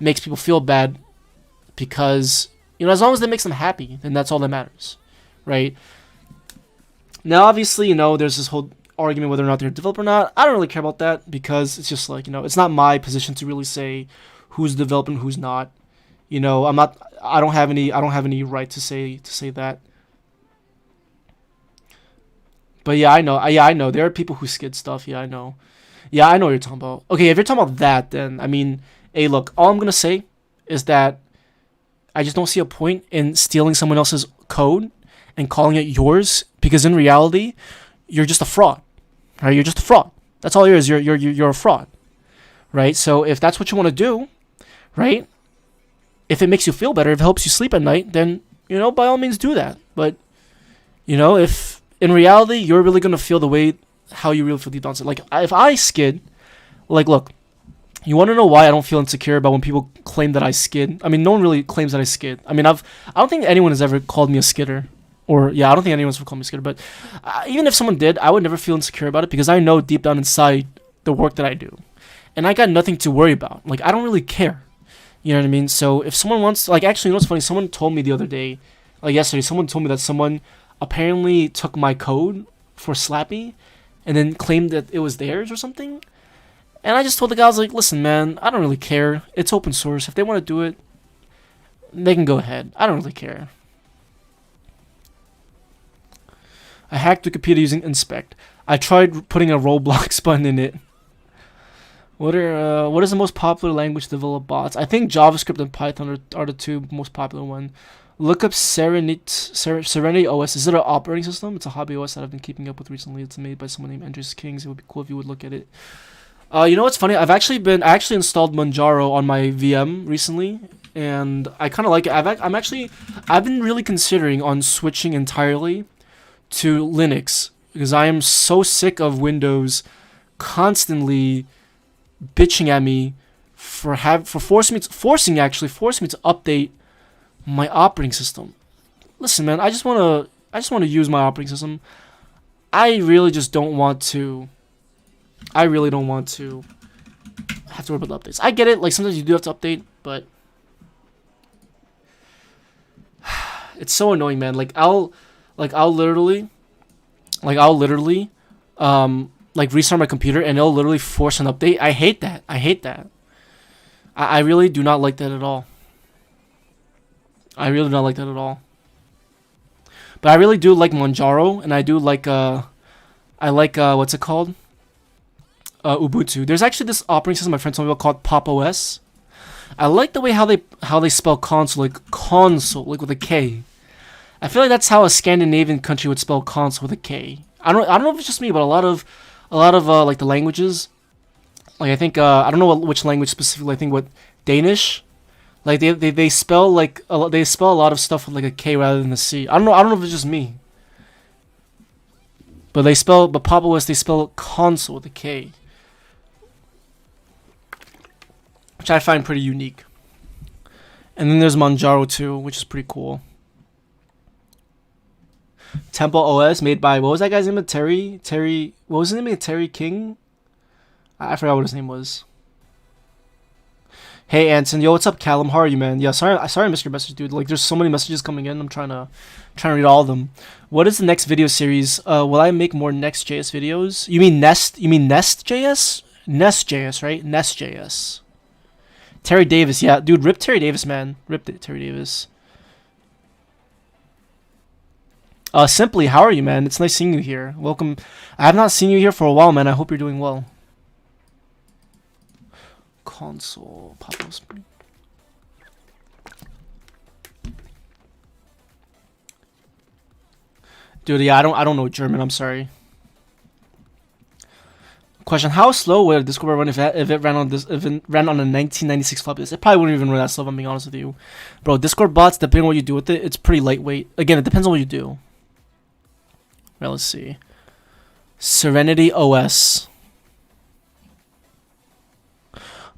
makes people feel bad because, as long as that makes them happy, then that's all that matters, right? Now, obviously, there's this whole argument whether or not they're a developer or not. I don't really care about that because it's just like, it's not my position to really say who's developing and who's not. I don't have any right to say that. But yeah, I know. There are people who skid stuff. Yeah, I know. Yeah, I know what you're talking about. Okay, if you're talking about that, then, I mean, hey, look, all I'm going to say is that I just don't see a point in stealing someone else's code and calling it yours because in reality, you're just a fraud, right? You're just a fraud. That's all it is. You're a fraud, right? So if that's what you want to do, right? If it makes you feel better, if it helps you sleep at night, then, by all means do that. But, if in reality, you're really going to feel the way how you really feel deep down. Like, if I skid, like, look, you want to know why I don't feel insecure about when people claim that I skid? I mean, no one really claims that I skid. I mean, I don't think anyone has ever called me a skidder. Or, yeah, I don't think anyone's ever called me a skidder. But even if someone did, I would never feel insecure about it because I know deep down inside the work that I do. And I got nothing to worry about. Like, I don't really care. You know what I mean? So if someone wants, like, actually, what's funny? Someone told me the other day, like yesterday, someone told me that someone apparently took my code for Slappy and then claimed that it was theirs or something. And I just told the guy, I was like, listen, man, I don't really care. It's open source. If they want to do it, they can go ahead. I don't really care. I hacked Wikipedia using inspect. I tried putting a Roblox button in it. What is the most popular language to develop bots? I think JavaScript and Python are the two most popular one. Look up Serenity OS. Is it an operating system? It's a hobby OS that I've been keeping up with recently. It's made by someone named Andres Kings. It would be cool if you would look at it. You know what's funny? I actually installed Manjaro on my VM recently, and I kind of like it. I've been really considering on switching entirely to Linux because I am so sick of Windows constantly bitching at me for forcing me to update my operating system. Listen, man, I just want to use my operating system. I really don't want to have to worry about the updates. I get it, like sometimes you do have to update, but it's so annoying, man. I'll literally restart my computer and it'll literally force an update. I hate that. I really do not like that at all. But I really do like Manjaro, and I do like what's it called? Ubuntu. There's actually this operating system my friend told me about called Pop OS. I like the way how they spell console, like console, like with a K. I feel like that's how a Scandinavian country would spell console with a K. I don't know if it's just me, but a lot of like the languages, like I think I don't know which language specifically. I think what Danish, like they spell like they spell a lot of stuff with like a K rather than a C. I don't know if it's just me. But Papa West, they spell console with a K, which I find pretty unique. And then there's Manjaro too, which is pretty cool. Temple OS made by, what was that guy's name? Terry, what was his name? Terry King? I forgot what his name was. Hey Anson, yo, what's up, Callum? How are you, man? Yeah, sorry I missed your message, dude. Like, there's so many messages coming in. I'm trying to read all of them. What is the next video series? Will I make more Next.js videos? You mean Nest? You mean Nest.js? Nest.js, right? Nest.js. Terry Davis, yeah, dude. Rip Terry Davis, man. Terry Davis. Simply, how are you, man? It's nice seeing you here. Welcome. I have not seen you here for a while, man. I hope you're doing well. Console, Papa Spring. Dude, yeah, I don't know German. I'm sorry. Question: how slow would a Discord run if it ran on a 1996 floppy disk? It probably wouldn't even run that slow. If I'm being honest with you, bro. Discord bots, depending on what you do with it, it's pretty lightweight. Again, it depends on what you do. Well, let's see. Serenity OS.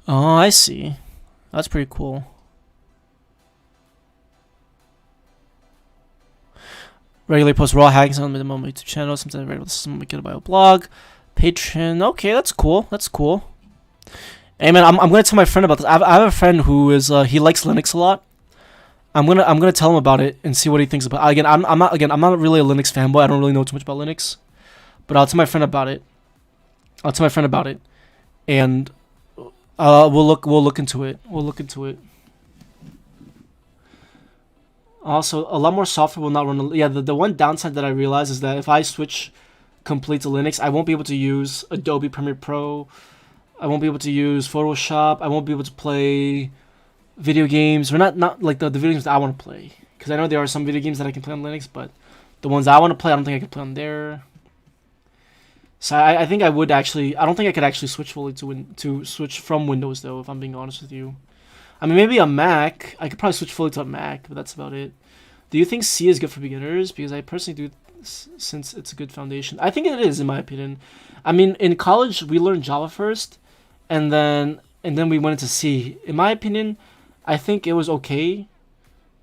Oh, I see. That's pretty cool. Regularly post raw hacking on the moment YouTube channel. Sometimes regular some get a bio blog. Patreon. Okay, that's cool. That's cool. Hey man, I'm gonna tell my friend about this. I have a friend who is he likes Linux a lot. I'm gonna tell him about it and see what he thinks about it. Again, I'm not really a Linux fanboy. I don't really know too much about Linux, but I'll tell my friend about it. And we'll look into it. Also, a lot more software will not run. Yeah, the one downside that I realize is that if I switch complete to Linux, I won't be able to use Adobe Premiere Pro. I won't be able to use Photoshop. I won't be able to play video games, or not like the video games that I want to play, because I know there are some video games that I can play on Linux, but the ones I want to play, I don't think I can play on there. So I think I would actually, I don't think I could actually switch fully to switch from Windows though, if I'm being honest with you. I mean, maybe a Mac, I could probably switch fully to a Mac, but that's about it. Do you think C is good for beginners? Because I personally do, since it's a good foundation. I think it is, in my opinion. I mean, in college we learned Java first, and then we went into C. In my opinion, I think it was okay,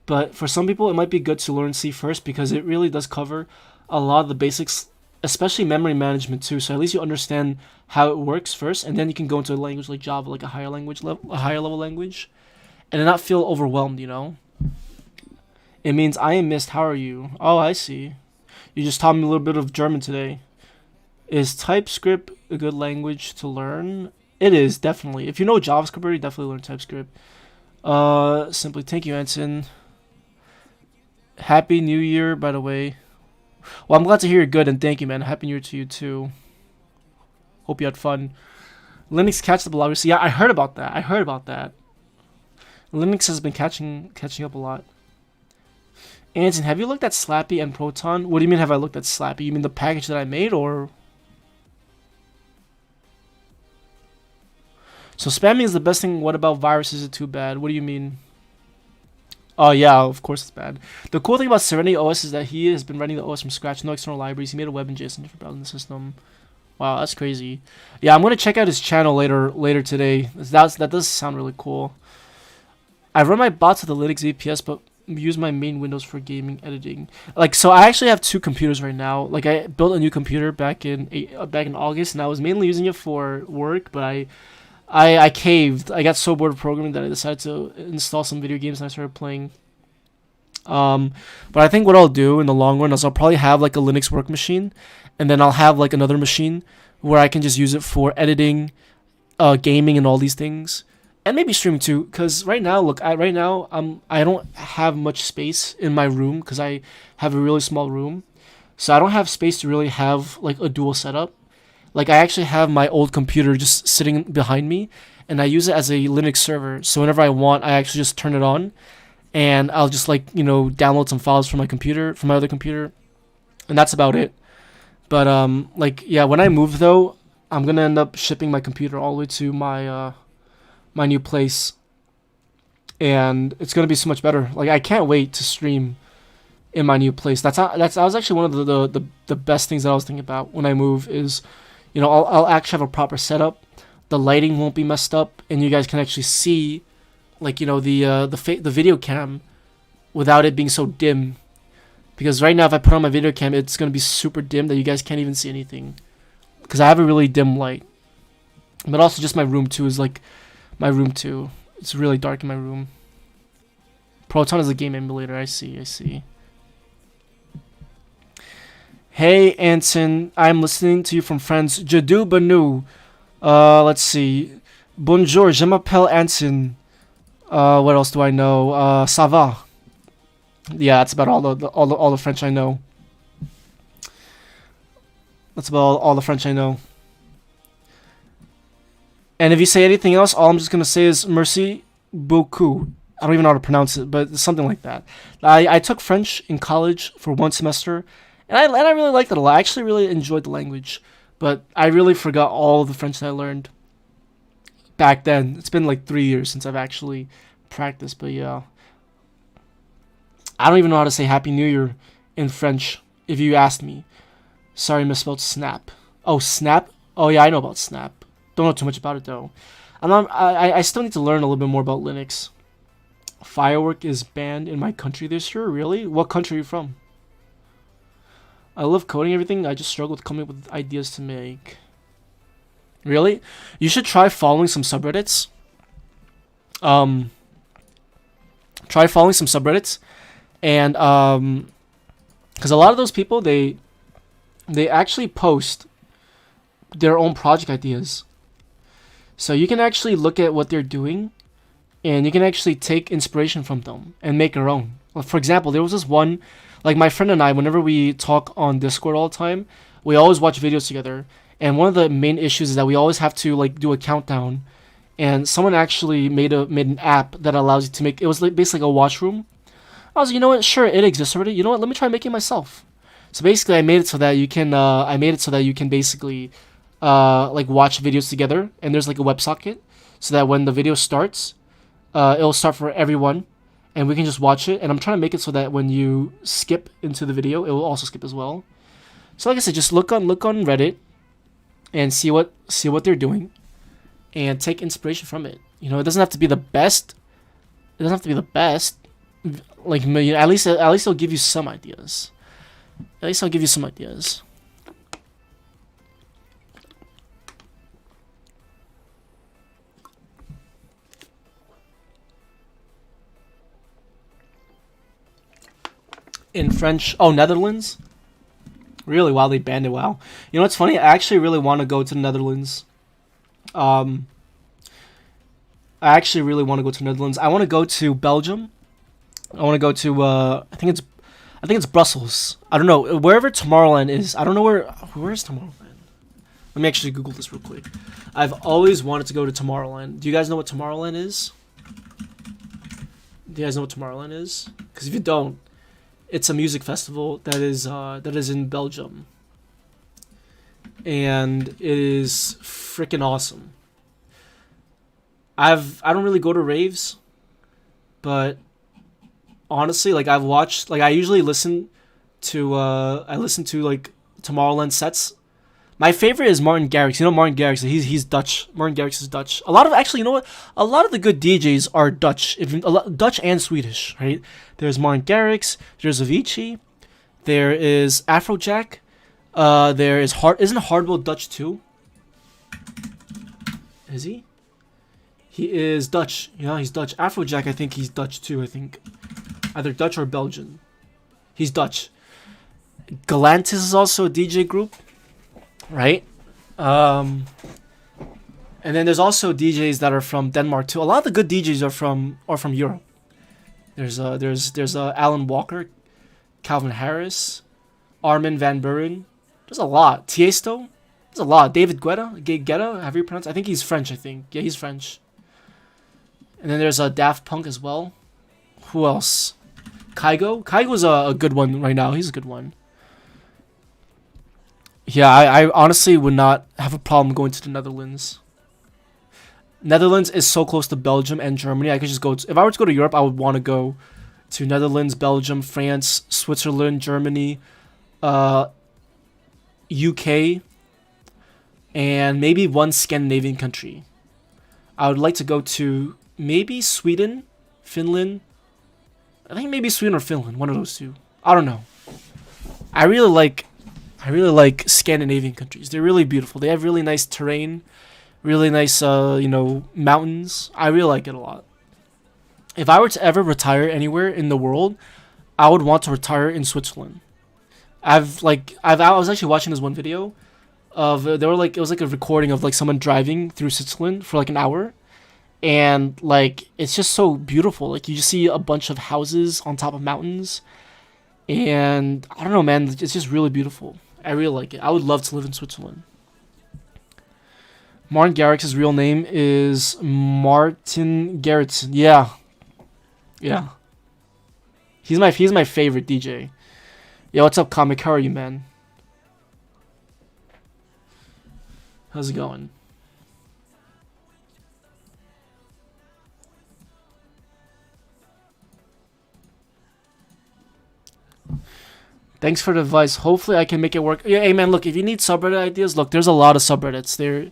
but for some people it might be good to learn C first, because it really does cover a lot of the basics, especially memory management too. So at least you understand how it works first, and then you can go into a language like Java, like a higher level language, and not feel overwhelmed. You know. It means I am missed. How are you? Oh, I see. You just taught me a little bit of German today. Is TypeScript a good language to learn? It is, definitely. If you know JavaScript already, definitely learn TypeScript. Simply, thank you, Anson. Happy New Year, by the way. Well, I'm glad to hear you're good, and thank you, man. Happy New Year to you, too. Hope you had fun. Linux catched up a lot, obviously. Yeah, I heard about that. Linux has been catching up a lot. Anson, have you looked at Slappy and Proton? What do you mean, have I looked at Slappy? You mean the package that I made, or? So spamming is the best thing. What about viruses? Is it too bad? What do you mean? Oh yeah, of course it's bad. The cool thing about Serenity OS is that he has been writing the OS from scratch, no external libraries. He made a web and JSON different browsing system. Wow, that's crazy. Yeah, I'm gonna check out his channel later today. That does sound really cool. I run my bots with the Linux VPS, but use my main Windows for gaming editing. Like, so I actually have two computers right now. Like, I built a new computer back in August, and I was mainly using it for work, but I caved. I got so bored of programming that I decided to install some video games, and I started playing. But I think what I'll do in the long run is I'll probably have like a Linux work machine, and then I'll have like another machine where I can just use it for editing, gaming, and all these things, and maybe streaming too. Because right now, look, I don't have much space in my room because I have a really small room, so I don't have space to really have like a dual setup. Like, I actually have my old computer just sitting behind me, and I use it as a Linux server. So whenever I want, I actually just turn it on, and I'll just like download some files from my other computer, and that's about it. But like yeah, when I move though, I'm gonna end up shipping my computer all the way to my new place, and it's gonna be so much better. Like I can't wait to stream in my new place. That was actually one of the best things that I was thinking about when I move is, I'll actually have a proper setup. The lighting won't be messed up, and you guys can actually see, like the video cam, without it being so dim. Because right now, if I put on my video cam, it's gonna be super dim that you guys can't even see anything. Because I have a really dim light. But also, just my room too is like my room too. It's really dark in my room. Proton is a game emulator. I see. Hey Anson, I'm listening to you from France. Jadou Banu. Let's see. Bonjour, je m'appelle Anson. What else do I know? Ça va. Yeah, that's about all the French I know. That's about all the French I know. And if you say anything else, all I'm just gonna say is merci beaucoup. I don't even know how to pronounce it, but something like that. I took French in college for 1 semester, and I really liked it a lot. I actually really enjoyed the language, but I really forgot all of the French that I learned back then. It's been like 3 years since I've actually practiced, but yeah. I don't even know how to say Happy New Year in French, if you asked me. Sorry, misspelled snap. Oh, snap? Oh, yeah, I know about snap. Don't know too much about it, though. I still need to learn a little bit more about Linux. Firework is banned in my country this year? Really? What country are you from? I love coding everything. I just struggle with coming up with ideas to make. Really? You should try following some subreddits. Try following some subreddits. And because a lot of those people, they actually post their own project ideas. So you can actually look at what they're doing, and you can actually take inspiration from them and make your own. Well, for example, there was this one, like my friend and I, whenever we talk on Discord all the time, we always watch videos together. And one of the main issues is that we always have to like do a countdown. And someone actually made an app that allows you to make, it was like basically a watch room. I was like, you know what? Sure, it exists already. You know what? Let me try making it myself. So basically, I made it so that you can basically like watch videos together, and there's like a WebSocket, so that when the video starts, it'll start for everyone, and we can just watch it. And I'm trying to make it so that when you skip into the video, it will also skip as well. So like I said, just look on Reddit, and see what they're doing, and take inspiration from it. You know, it doesn't have to be the best. It doesn't have to be the best. Like, at least it'll give you some ideas. At least I'll give you some ideas. In French, Netherlands. Really? Wow, they banned it. Wow. You know what's funny? I actually really want to go to the Netherlands. I actually really want to go to the Netherlands. I want to go to Belgium. I want to go to I think it's Brussels. I don't know, wherever Tomorrowland is. I don't know where's Tomorrowland. Let me actually Google this real quick. I've always wanted to go to Tomorrowland. Do you guys know what Tomorrowland is? Do you guys know what Tomorrowland is? Because if you don't, it's a music festival that is in Belgium, and it is freaking awesome. I don't really go to raves, but honestly, like I've watched, like I usually listen to like Tomorrowland sets. My favorite is Martin Garrix. You know Martin Garrix? He's Dutch. Martin Garrix is Dutch. A lot of a lot of the good DJs are Dutch, Dutch and Swedish, right? There's Martin Garrix. There's Avicii. There is Afrojack. There is Isn't Hardwell Dutch too? Is he? He is Dutch. Yeah, he's Dutch. Afrojack, I think he's Dutch too. I think either Dutch or Belgian. He's Dutch. Galantis is also a DJ group, right? And then there's also DJs that are from Denmark too. A lot of the good DJs are from Europe. There's Alan Walker, Calvin Harris, Armin van Buuren. There's a lot. Tiesto. There's a lot. David Guetta, have you pronounced? I think he's French. I think yeah, he's French. And then there's a Daft Punk as well. Who else? Kygo. Kygo's a good one right now. He's a good one. Yeah, I honestly would not have a problem going to the Netherlands. Netherlands is so close to Belgium and Germany. I could just go. If I were to go to Europe, I would want to go to Netherlands, Belgium, France, Switzerland, Germany, UK, and maybe one Scandinavian country. I would like to go to maybe Sweden, Finland. I think maybe Sweden or Finland, one of those two. I don't know. I really like Scandinavian countries. They're really beautiful. They have really nice terrain, really nice mountains. I really like it a lot. If I were to ever retire anywhere in the world, I would want to retire in Switzerland. I was actually watching this one video of it was like a recording of like someone driving through Switzerland for like an hour, and like it's just so beautiful. Like you just see a bunch of houses on top of mountains, and I don't know, man, it's just really beautiful. I really like it. I would love to live in Switzerland. Martin Garrix's real name is Martin Garrix. Yeah. He's my favorite DJ. Yo, what's up, Comic? How are you, man? How's it going? Thanks for the advice. Hopefully I can make it work. Yeah, hey man, look, if you need subreddit ideas, look, there's a lot of subreddits. There's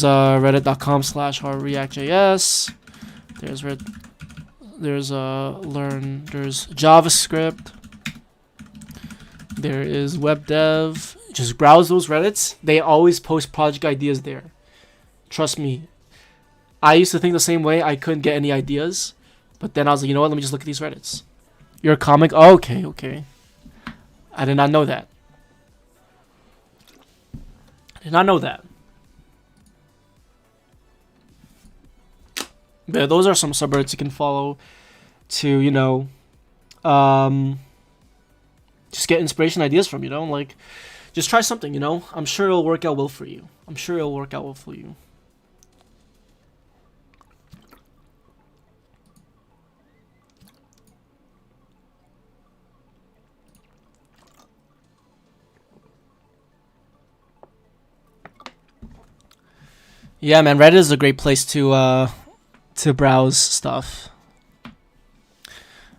reddit.com/rreactjs. There's JavaScript. There is web dev. Just browse those Reddits. They always post project ideas there. Trust me. I used to think the same way. I couldn't get any ideas. But then I was like, you know what? Let me just look at these Reddits. You're a comic? Oh, okay. I did not know that. But those are some subreddits you can follow to, just get inspiration ideas from, like just try something, I'm sure it'll work out well for you. Yeah, man, Reddit is a great place to browse stuff.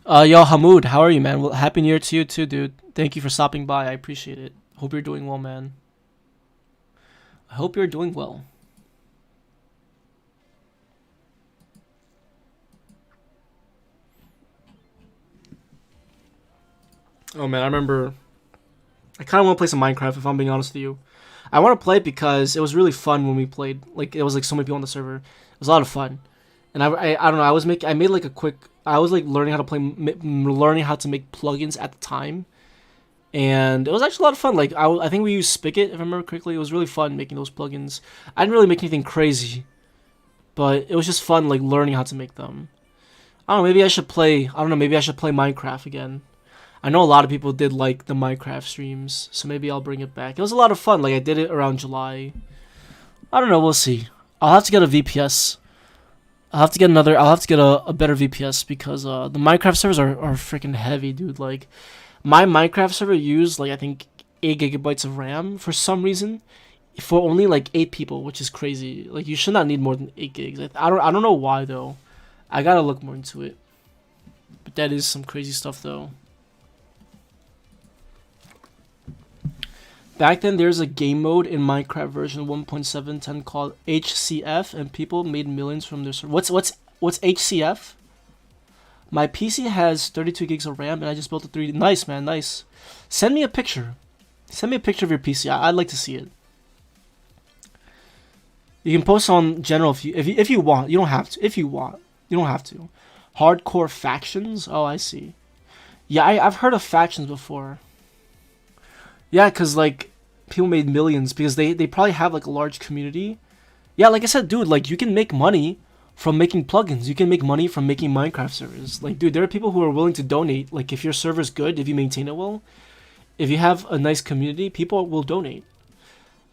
Yo, Hamoud, how are you, man? Well, Happy New Year to you too, dude. Thank you for stopping by. I appreciate it. Hope you're doing well, man. I hope you're doing well. Oh, man, I remember... I kind of want to play some Minecraft, if I'm being honest with you. I want to play it because it was really fun when we played. Like, it was like so many people on the server. It was a lot of fun. And I don't know, I was learning how to learning how to make plugins at the time. And it was actually a lot of fun. Like, I think we used Spigot, if I remember correctly. It was really fun making those plugins. I didn't really make anything crazy, but it was just fun, like, learning how to make them. I don't know, maybe I should play Minecraft again. I know a lot of people did like the Minecraft streams, so maybe I'll bring it back. It was a lot of fun. Like, I did it around July. I don't know, we'll see. I'll have to get a VPS. I'll have to get a better VPS because the Minecraft servers are freaking heavy, dude. Like, my Minecraft server used, like, I think 8 gigabytes of RAM for some reason for only like 8 people, which is crazy. Like, you should not need more than 8 gigs. I don't know why though. I gotta look more into it. But that is some crazy stuff though. Back then, there's a game mode in Minecraft version 1.710 called HCF, and people made millions from their server. What's HCF? My PC has 32 gigs of RAM, and I just built a 3D. Nice, man, nice. Send me a picture. Send me a picture of your PC. I'd like to see it. You can post on general if you want. You don't have to. If you want, you don't have to. Hardcore factions. Oh, I see. Yeah, I've heard of factions before. Yeah, because, like, people made millions because they probably have, like, a large community. Yeah, like I said, dude, like, you can make money from making plugins. You can make money from making Minecraft servers. Like, dude, there are people who are willing to donate. Like, if your server's good, if you maintain it well, if you have a nice community, people will donate.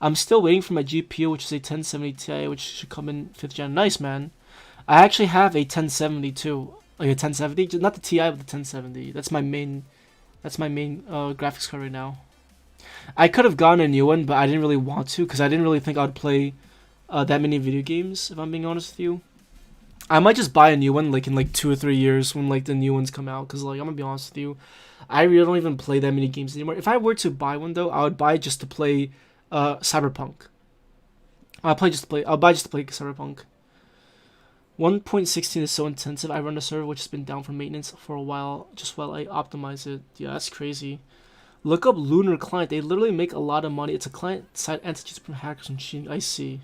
I'm still waiting for my GPU, which is a 1070 Ti, which should come in 5th gen. Nice, man. I actually have a 1070 too, like a 1070, not the Ti, but the 1070. That's my main. That's my main graphics card right now. I could have gotten a new one, but I didn't really want to because I didn't really think I would play that many video games. If I'm being honest with you, I might just buy a new one like in like 2 or 3 years when like the new ones come out. Because like I'm gonna be honest with you, I really don't even play that many games anymore. If I were to buy one though, I would buy it just to play Cyberpunk. I'll buy just to play Cyberpunk. 1.16 is so intensive. I run a server which has been down for maintenance for a while, just while I optimize it. Yeah, that's crazy. Look up Lunar Client. They literally make a lot of money. It's a client-side entity from hackers and machine. I see.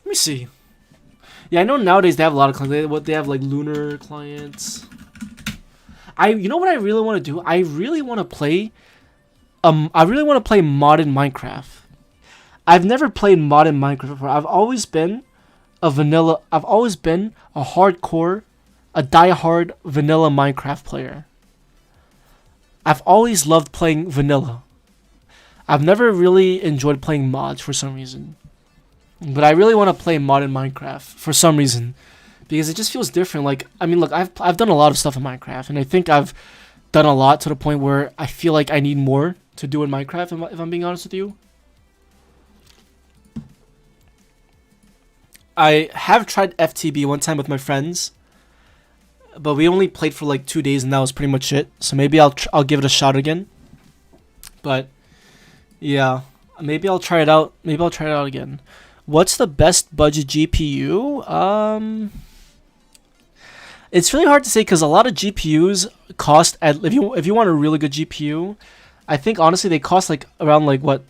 Let me see. Yeah, I know nowadays they have a lot of clients. They have like Lunar clients. You know what I really want to do? I really want to play. I really want to play modern Minecraft. I've never played modern Minecraft before. I've always been a hardcore, a die-hard vanilla Minecraft player. I've always loved playing vanilla. I've never really enjoyed playing mods for some reason. But I really want to play modern Minecraft for some reason. Because it just feels different. Like, I mean, look, I've done a lot of stuff in Minecraft. And I think I've done a lot to the point where I feel like I need more to do in Minecraft, if I'm being honest with you. I have tried FTB one time with my friends, but we only played for like 2 days and that was pretty much it. So maybe I'll give it a shot again. But yeah, maybe I'll try it out. Maybe I'll try it out again. What's the best budget GPU? It's really hard to say because a lot of GPUs cost if you want a really good GPU, I think honestly they cost like around like what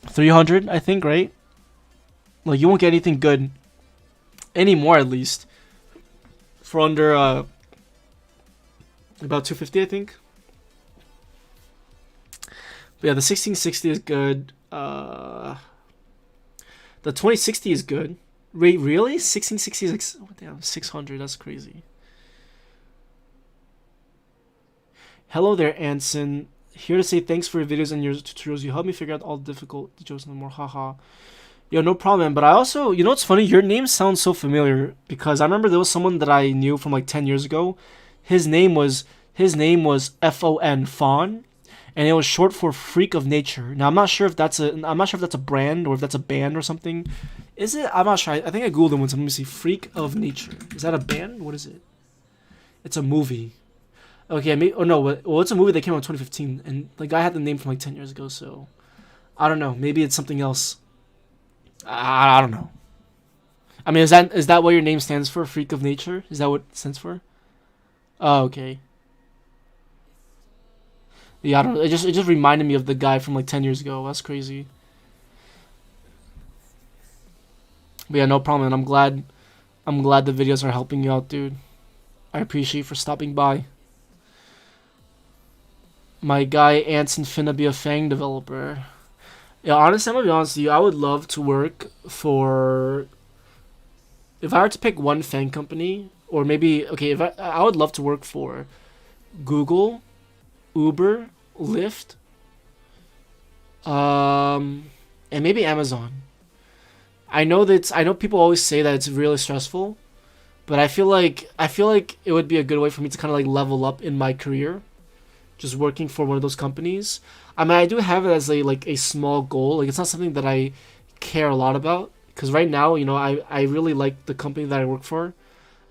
300, I think, right? Like you won't get anything good anymore, at least, for under about 250, I think. But yeah, the 1660 is good. The 2060 is good. Wait, really? 1660 is like, oh, damn, 600. That's crazy. Hello there, Anson. Here to say thanks for your videos and your tutorials. You helped me figure out all the difficult details no more. Haha. Yo, no problem. But I also, you know what's funny? Your name sounds so familiar because I remember there was someone that I knew from like 10 years ago. His name was Fon, Fawn, and it was short for Freak of Nature. Now I'm not sure if that's a brand or if that's a band or something. Is it? I'm not sure. I think I googled it once. Let me see. Freak of Nature. Is that a band? What is it? It's a movie. Okay, well, it's a movie that came out in 2015, and the guy had the name from like 10 years ago. So I don't know. Maybe it's something else. I don't know. I mean, is that what your name stands for? Freak of Nature? Is that what it stands for? Oh, okay. Yeah, I don't know. It just reminded me of the guy from like 10 years ago. That's crazy. But yeah, no problem. And I'm glad the videos are helping you out, dude. I appreciate you for stopping by. My guy Anson finna be a Fang developer. Yeah, honestly, I'm gonna be honest with you. I would love to work for. If I were to pick one Fang company, or maybe okay, if I would love to work for Google, Uber, Lyft, and maybe Amazon. I know people always say that it's really stressful, but I feel like it would be a good way for me to kind of like level up in my career, just working for one of those companies. I mean, I do have it as a small goal. Like, it's not something that I care a lot about. Because right now, you know, I really like the company that I work for.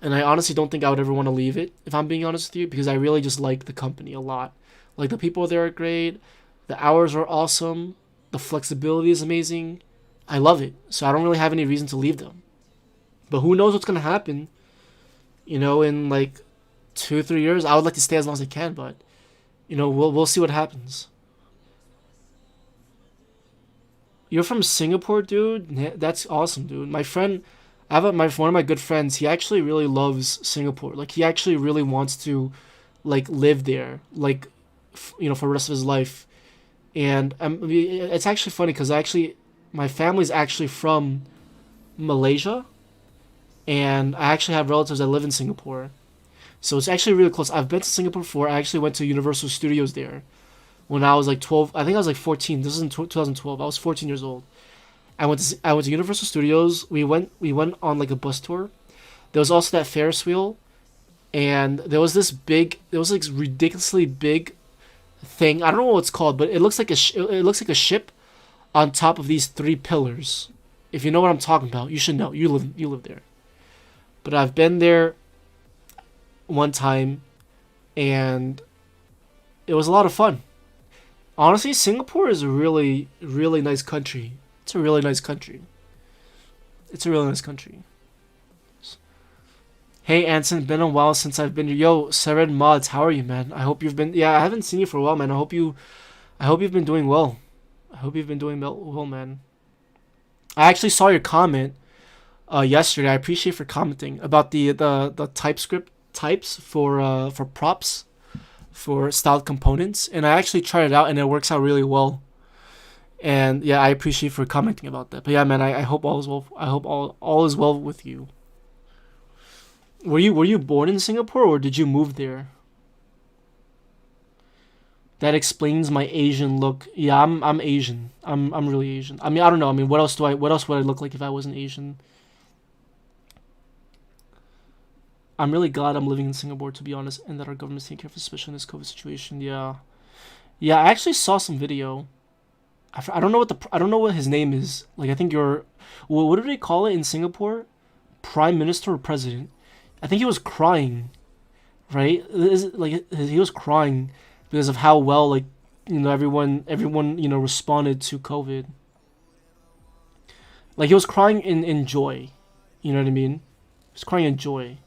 And I honestly don't think I would ever want to leave it, if I'm being honest with you. Because I really just like the company a lot. Like, the people there are great. The hours are awesome. The flexibility is amazing. I love it. So I don't really have any reason to leave them. But who knows what's going to happen. You know, in like 2-3 years. I would like to stay as long as I can. But, you know, we'll see what happens. You're from Singapore, dude? That's awesome, dude. My friend, one of my good friends, he actually really loves Singapore. Like, he actually really wants to, like, live there, like, you know, for the rest of his life. And it's actually funny because my family's actually from Malaysia, and I actually have relatives that live in Singapore. So it's actually really close. I've been to Singapore before. I actually went to Universal Studios there. when I was like 12. I think I was like 14. This is in 2012. I was 14 years old. I went to Universal Studios. We went on like a bus tour. There was also that Ferris wheel, and there was like ridiculously big thing. I don't know what it's called, but it looks like it looks like a ship on top of these three pillars. If you know what I'm talking about, you should know. You live there. But I've been there one time, and it was a lot of fun. Honestly, Singapore is a really really nice country. It's a really nice country. It's a really nice country. Hey Anson, been a while since I've been here. Yo, Sered Mods, how are you, man? I hope you've been. Yeah, I haven't seen you for a while, man. I hope you've been doing well. I hope you've been doing well, man. I actually saw your comment yesterday. I appreciate for commenting about the TypeScript types for props for styled components, and I actually tried it out, and it works out really well. And yeah, I appreciate for commenting about that. But yeah, man, I hope all is well. I hope all is well with you. Were you born in Singapore or did you move there? That explains my Asian look. Yeah, I'm Asian. I'm really Asian. I mean, I don't know. I mean, what else would I look like if I wasn't Asian? I'm really glad I'm living in Singapore, to be honest, and that our government's taking care of us, especially in this COVID situation. Yeah, yeah. I actually saw some video. I don't know I don't know what his name is. Like, I think you're. What do they call it in Singapore? Prime Minister or President? I think he was crying, right? Like, he was crying because of how well, like, everyone responded to COVID. Like, he was crying in joy. You know what I mean? He was crying in joy.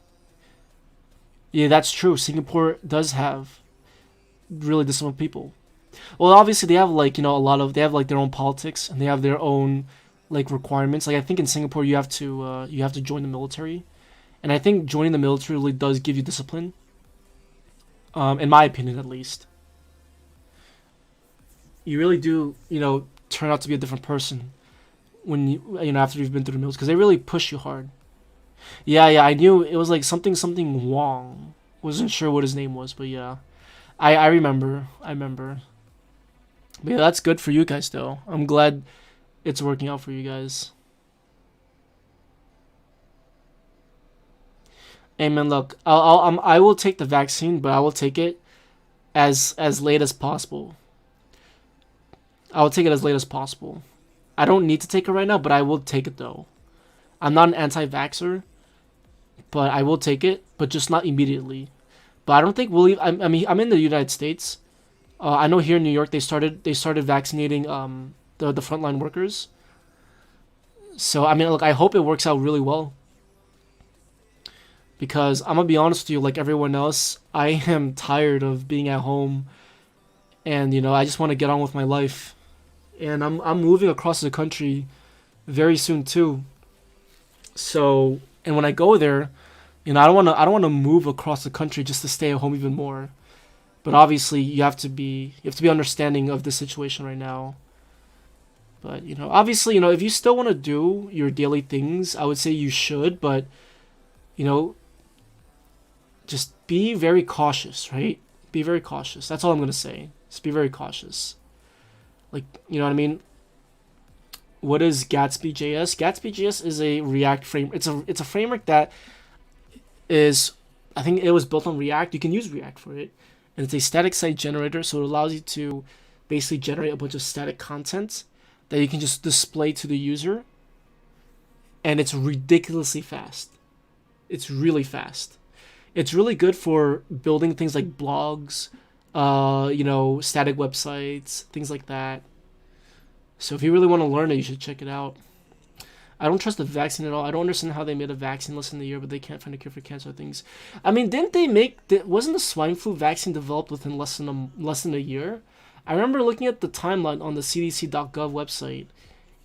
Yeah, that's true. Singapore does have really disciplined people. Well, obviously they have, like, they have like their own politics, and they have their own like requirements. Like, I think in Singapore you have to join the military, and I think joining the military really does give you discipline. In my opinion, at least, you really do turn out to be a different person when after you've been through the military, because they really push you hard. Yeah, yeah, I knew it was like something Wong. Wasn't sure what his name was, but yeah, I remember. I remember. But yeah, that's good for you guys, though. I'm glad it's working out for you guys. Hey man, look, I will take the vaccine, but I will take it as late as possible. I will take it as late as possible. I don't need to take it right now, but I will take it though. I'm not an anti-vaxxer, but I will take it, but just not immediately. But I don't think we'll leave. I mean, I'm in the United States. I know here in New York they started vaccinating the frontline workers. So I mean, look, I hope it works out really well. Because I'm gonna be honest with you, like everyone else, I am tired of being at home, and I just want to get on with my life. And I'm moving across the country very soon too. So, and when I go there, I don't want to move across the country just to stay at home even more. But obviously, you have to be understanding of the situation right now. But obviously, if you still want to do your daily things, I would say you should. But you know, just be very cautious, right? Be very cautious. That's all I'm gonna say. Just be very cautious. Like, you know what I mean? What is Gatsby JS? Gatsby JS is a React frame. It's a framework that is, I think it was built on React. You can use React for it, and it's a static site generator, so it allows you to basically generate a bunch of static content that you can just display to the user, and it's ridiculously fast. It's really fast. It's really good for building things like blogs, static websites, things like that. So if you really want to learn it, you should check it out. I don't trust the vaccine at all. I don't understand how they made a vaccine less than a year, but they can't find a cure for cancer things. I mean, wasn't the swine flu vaccine developed within less than a year? I remember looking at the timeline on the CDC.gov website,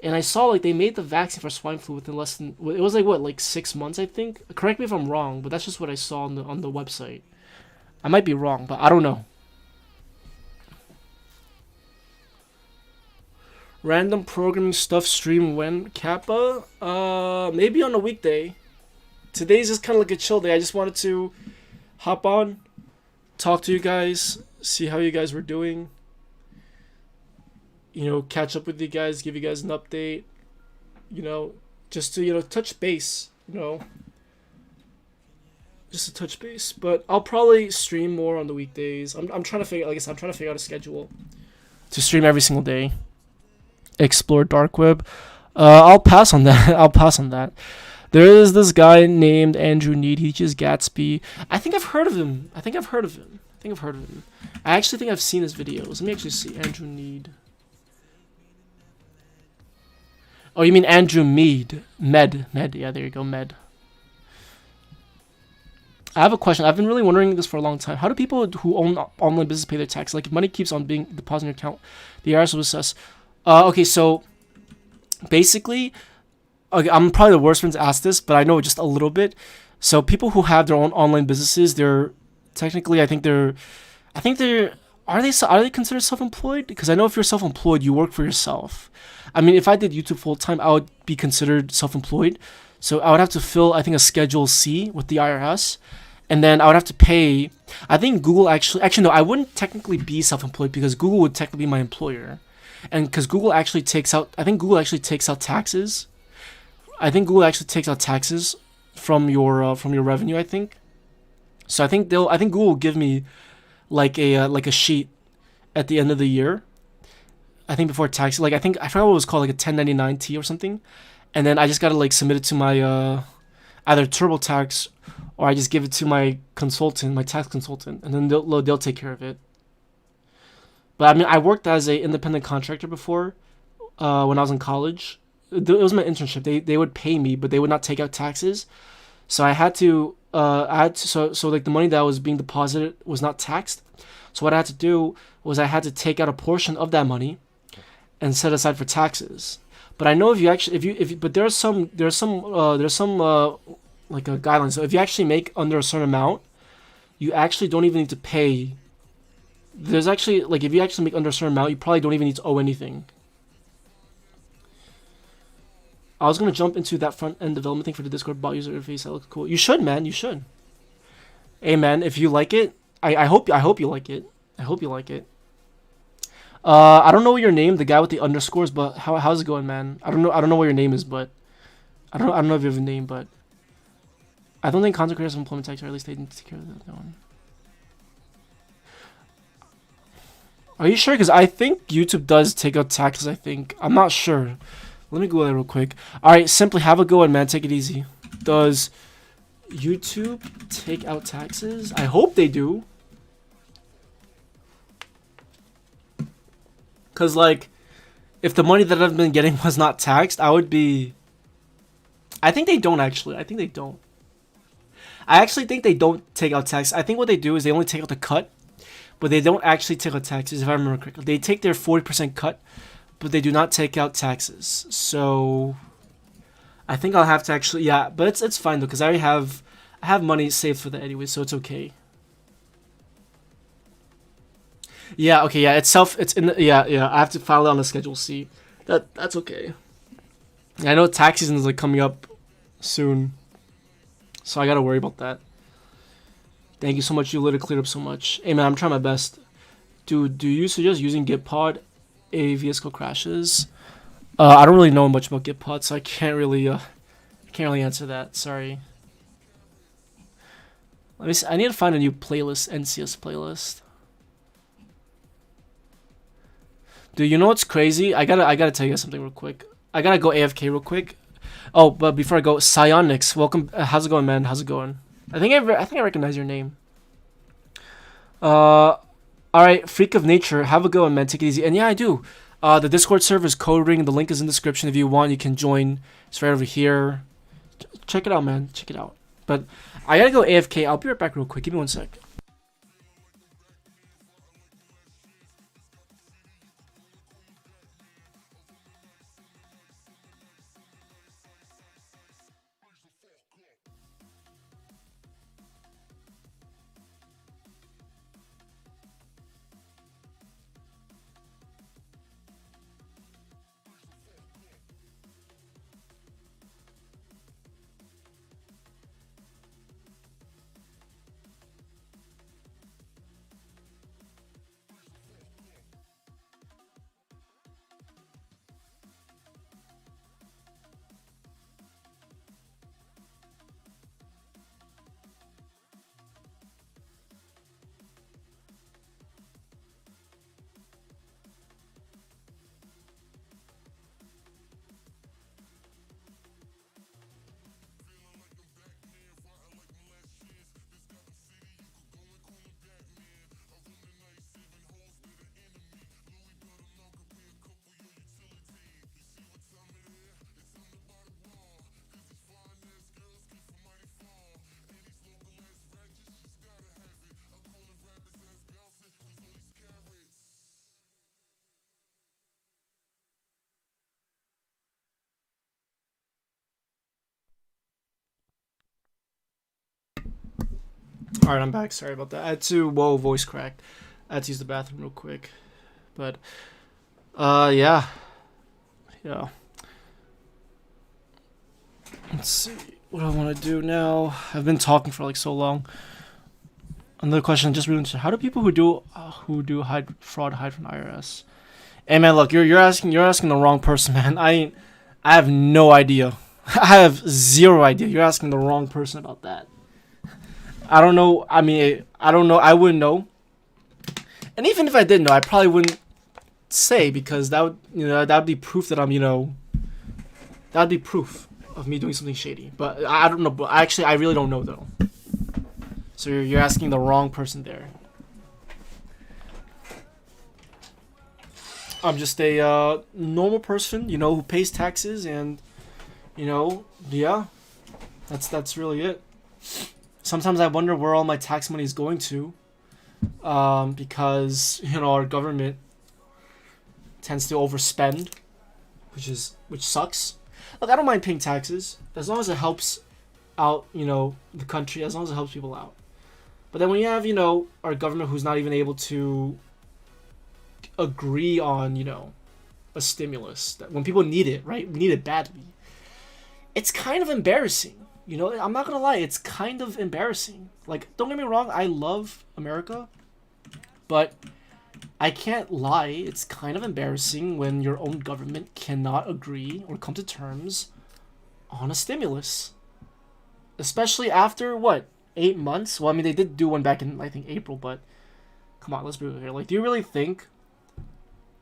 and I saw like they made the vaccine for swine flu within less than, it was like 6 months, I think. Correct me if I'm wrong, but that's just what I saw on the website. I might be wrong, but I don't know. Random programming stuff stream when? Kappa? Maybe on a weekday. Today's just kind of like a chill day. I just wanted to hop on, talk to you guys, see how you guys were doing. catch up with you guys, give you guys an update, you know, just to, touch base, just to touch base. But I'll probably stream more on the weekdays. I'm trying to figure, like I said, I'm trying to figure out a schedule to stream every single day. Explore dark web. I'll pass on that. I'll pass on that. There is this guy named Andrew Need. He teaches Gatsby. I think I've heard of him. I actually think I've seen his videos. Let me actually see. Andrew Need. Oh, you mean Andrew Mead. Med. Yeah, there you go. Med. I have a question. I've been really wondering this for a long time. How do people who own online business pay their taxes? Like, if money keeps on being deposited in your account, the IRS will assess. Okay, so basically, okay, I'm probably the worst one to ask this, but I know just a little bit. So people who have their own online businesses, they're technically, I think they're, are they considered self-employed? Because I know if you're self-employed, you work for yourself. I mean, if I did YouTube full time, I would be considered self-employed. So I would have to fill, I think, a Schedule C with the IRS, and then I would have to pay. I think Google actually no, I wouldn't technically be self-employed because Google would technically be my employer, and because Google actually takes out, I think Google actually takes out taxes. I think Google actually takes out taxes from your revenue. I think. So I think Google will give me like a sheet at the end of the year. I think before tax, like I forgot what it was called, like a 1099-T or something, and then I just gotta like submit it to my either TurboTax or I just give it to my consultant, my tax consultant, and then they'll take care of it. But I mean, I worked as a independent contractor before when I was in college. It was my internship. They would pay me, but they would not take out taxes. So I had to so like the money that was being deposited was not taxed. So what I had to do was I had to take out a portion of that money and set aside for taxes. But I know but there's some like a guideline. So if you actually make under a certain amount, you actually don't even need to pay. There's actually, like, if you actually make under a certain amount, you probably don't even need to owe anything. I was gonna jump into that front end development thing for the Discord bot user interface. That looks cool. You should, man. You should. Hey, man. If you like it, I hope you like it. I hope you like it. I don't know your name, the guy with the underscores, but how's it going, man? I don't know what your name is, but I don't know if you have a name, but I don't think content creators have employment tax, or at least they didn't take care of that one. Are you sure? Because I think YouTube does take out taxes. I'm not sure. Let me go there real quick. All right, simply have a go on, man. Take it easy. Does YouTube take out taxes? I hope they do. Because, like, if the money that I've been getting was not taxed, I would be... I think they don't, actually. I think they don't. I actually think they don't take out taxes. I think what they do is they only take out the cut, but they don't actually take out taxes, if I remember correctly. They take their 40% cut, but they do not take out taxes. So I think I'll have to actually... Yeah, but it's fine, though, because I have money saved for that anyway, so it's okay. Yeah, okay, yeah, it's in the, yeah, I have to file it on the Schedule C. That's okay. I know tax season is like coming up soon, so I gotta worry about that. Thank you so much, you literally cleared up so much. Hey man, I'm trying my best. Dude, do you suggest using Gitpod if VS Code crashes? I don't really know much about Gitpod, so I can't really answer that. Sorry. Let me see. I need to find a new playlist, NCS playlist. Dude, you know what's crazy? I gotta tell you guys something real quick. I gotta go AFK real quick. Oh, but before I go, Psionics, welcome. How's it going, man? How's it going? I think I recognize your name. All right, Freak of Nature, have a go, man. Take it easy. And yeah, I do. The Discord server is Code Ring. The link is in the description. If you want, you can join. It's right over here. Check it out, man. Check it out. But I gotta go AFK. I'll be right back real quick. Give me 1 sec. Alright, I'm back. Sorry about that. I had to, whoa, voice cracked. I had to use the bathroom real quick. But, yeah. Yeah. Let's see what I want to do now. I've been talking for like so long. Another question, just really interested. How do people who do hide fraud hide from IRS? Hey man, look, you're asking the wrong person, man. I have no idea. I have zero idea. You're asking the wrong person about that. I don't know. I mean, I don't know. I wouldn't know. And even if I did know, I probably wouldn't say, because that would be proof that I'm, that would be proof of me doing something shady. But I don't know. But actually, I really don't know though. So you're asking the wrong person there. I'm just a normal person, who pays taxes, and yeah, that's really it. Sometimes I wonder where all my tax money is going to, because our government tends to overspend, which sucks. Look, I don't mind paying taxes as long as it helps out the country, as long as it helps people out. But then when you have our government who's not even able to agree on a stimulus, that when people need it, right? We need it badly. It's kind of embarrassing. I'm not gonna lie, it's kind of embarrassing. Like, don't get me wrong, I love America, but I can't lie, it's kind of embarrassing when your own government cannot agree or come to terms on a stimulus. Especially after, 8 months? Well, I mean, they did do one back in, I think, April, but come on, let's be real here. Like, do you really think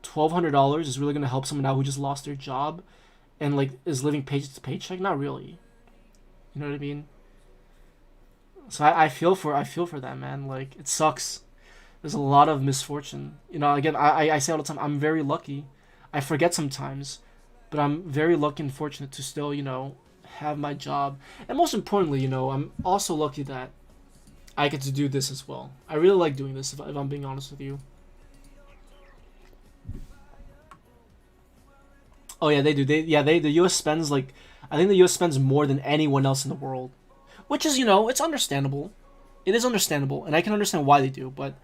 $1,200 is really gonna help someone out who just lost their job and, like, is living paycheck to paycheck? Not really. You know what I mean? So I feel for that, man. Like, it sucks. There's a lot of misfortune. Again, I say all the time, I'm very lucky. I forget sometimes, but I'm very lucky and fortunate to still, have my job. And most importantly, I'm also lucky that I get to do this as well. I really like doing this, if I'm being honest with you. Oh yeah, they do. The U.S. spends I think the U.S. spends more than anyone else in the world, which is it's understandable. It is understandable, and I can understand why they do. But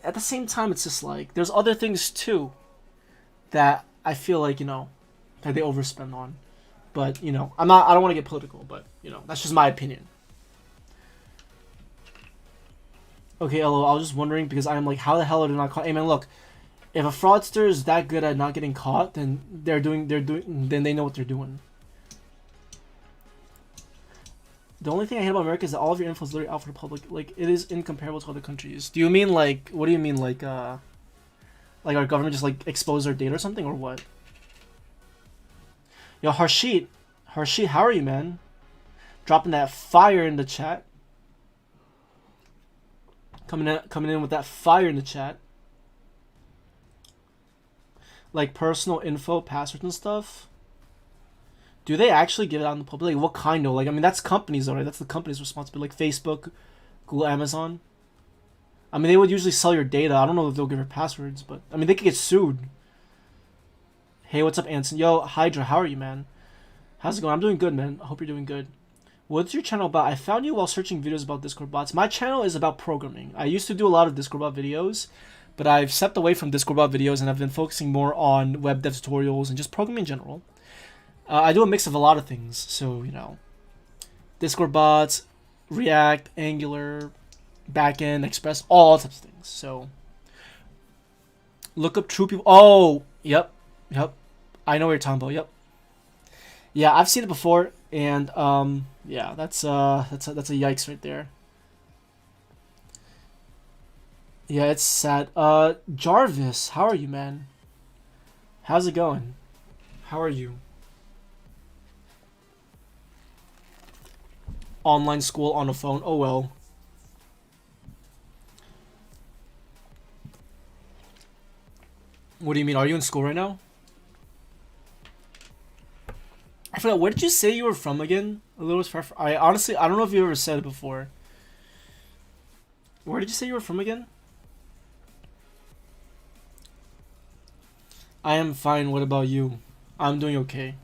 at the same time, it's just like there's other things too that I feel like that they overspend on. But I don't want to get political, but that's just my opinion. Okay, LO, I was just wondering because I'm like, how the hell are they not caught? Hey man, look, if a fraudster is that good at not getting caught, then then they know what they're doing. The only thing I hate about America is that all of your info is literally out for the public. Like, it is incomparable to other countries. Do you mean what do you mean like our government just expose our data or something, or what? Yo, Harshit, how are you, man? Dropping that fire in the chat. Coming in with that fire in the chat. Like personal info, passwords and stuff. Do they actually give it out in the public? Like, what kind of? I mean, that's companies, alright? That's the company's responsibility. Like Facebook, Google, Amazon. I mean, they would usually sell your data. I don't know if they'll give her passwords, but I mean, they could get sued. Hey, what's up, Anson? Yo, Hydra, how are you, man? How's it going? I'm doing good, man. I hope you're doing good. What's your channel about? I found you while searching videos about Discord bots. My channel is about programming. I used to do a lot of Discord bot videos, but I've stepped away from Discord bot videos and I've been focusing more on web dev tutorials and just programming in general. I do a mix of a lot of things, so Discord bots, React, Angular, backend, Express, all types of things. So look up true people. Oh, yep. I know what you're talking about. Yep. Yeah, I've seen it before, and yeah, that's a yikes right there. Yeah, it's sad. Jarvis, how are you, man? How's it going? How are you? Online school on a phone. Oh well. What do you mean? Are you in school right now? I forgot. Where did you say you were from again? A little far. I honestly, I don't know if you ever said it before. Where did you say you were from again? I am fine. What about you? I'm doing okay.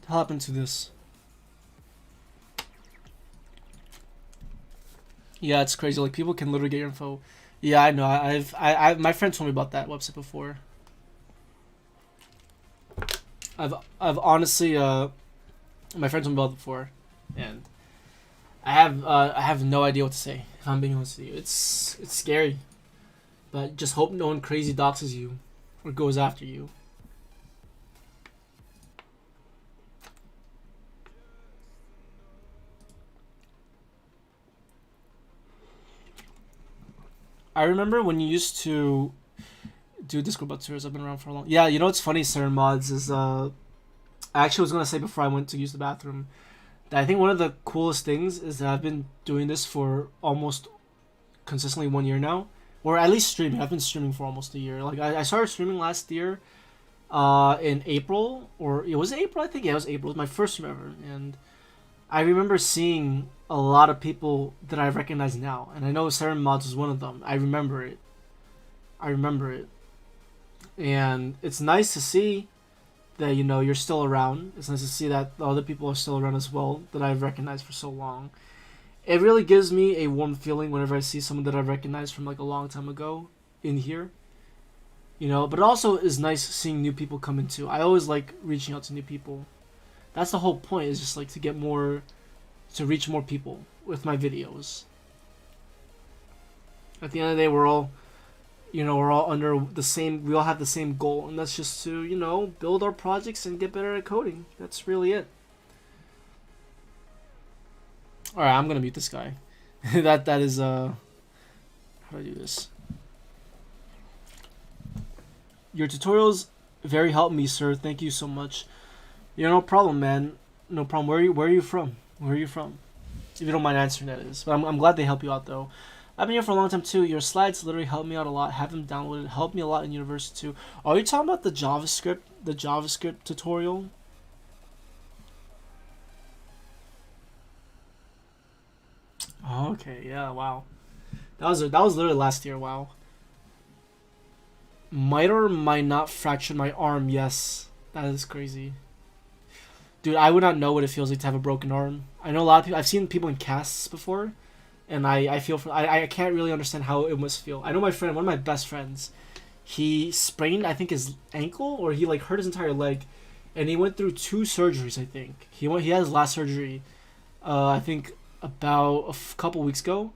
What happened to this? Yeah, it's crazy. Like people can literally get your info. Yeah, I know. My friend told me about that website before. I've honestly my friend told me about it before, and I have no idea what to say. If I'm being honest with you, it's scary, but just hope no one crazy doxes you or goes after you. I remember when you used to do Discord bot tours. I've been around for a long. Yeah, you know what's funny, Certain Mods is I actually was gonna say before I went to use the bathroom that I think one of the coolest things is that I've been doing this for almost consistently 1 year now, or at least streaming. I've been streaming for almost a year. Like I started streaming last year, in April, or it was April. I think yeah, it was April. It was my first stream ever, and I remember seeing a lot of people that I recognize now, and I know Certain Mods was one of them. I remember it. I remember it, and it's nice to see that you're still around. It's nice to see that the other people are still around as well that I've recognized for so long. It really gives me a warm feeling whenever I see someone that I recognized from like a long time ago in here. But it also is nice seeing new people come in too. I always like reaching out to new people. That's the whole point, is just like to reach more people with my videos. At the end of the day, we're all under the same, we all have the same goal, and that's just to, build our projects and get better at coding. That's really it. Alright, I'm gonna mute this guy. that is, how do I do this? Your tutorials very helped me, sir. Thank you so much. No problem, man. No problem. Where are you from? Where are you from? If you don't mind answering, that is. But I'm glad they help you out, though. I've been here for a long time too. Your slides literally helped me out a lot. Have them downloaded. Helped me a lot in university too. Are you talking about the JavaScript tutorial? Oh, okay, yeah, wow. That was literally last year. Wow. Might or might not fracture my arm. Yes, that is crazy. Dude, I would not know what it feels like to have a broken arm. I know a lot of people. I've seen people in casts before, and I feel for. I can't really understand how it must feel. I know my friend, one of my best friends, he sprained, I think, his ankle, or he like hurt his entire leg, and he went through 2 surgeries. I think he had his last surgery, I think about a couple weeks ago,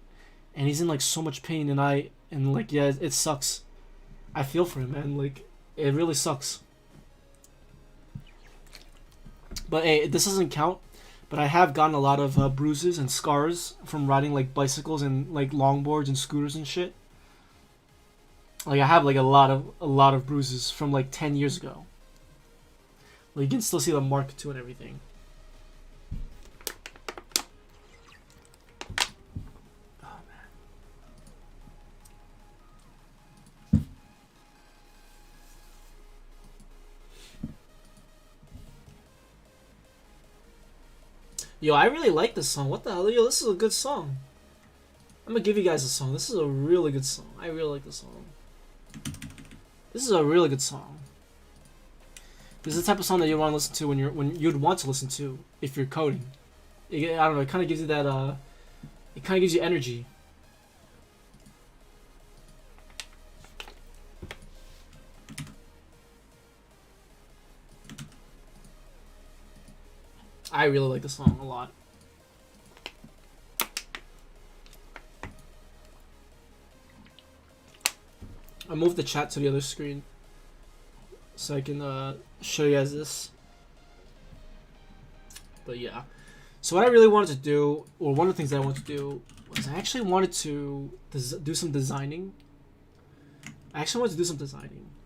and he's in like so much pain, and like yeah, it sucks. I feel for him, man. Like it really sucks. But hey, this doesn't count. But I have gotten a lot of bruises and scars from riding like bicycles and like longboards and scooters and shit. Like I have like a lot of bruises from like 10 years ago. Like you can still see the mark too and everything. Oh man. Yo, I really like this song. What the hell? Yo, this is a good song. I'm gonna give you guys a song. This is a really good song. I really like this song. This is a really good song. This is the type of song that you want to listen to when you'd want to listen to if you're coding. I don't know. It kind of gives you that. It kind of gives you energy. I really like the song a lot. I moved the chat to the other screen so I can show you guys this. But yeah. So what I really wanted to do, or one of the things that I wanted to do, was I actually wanted to do some designing.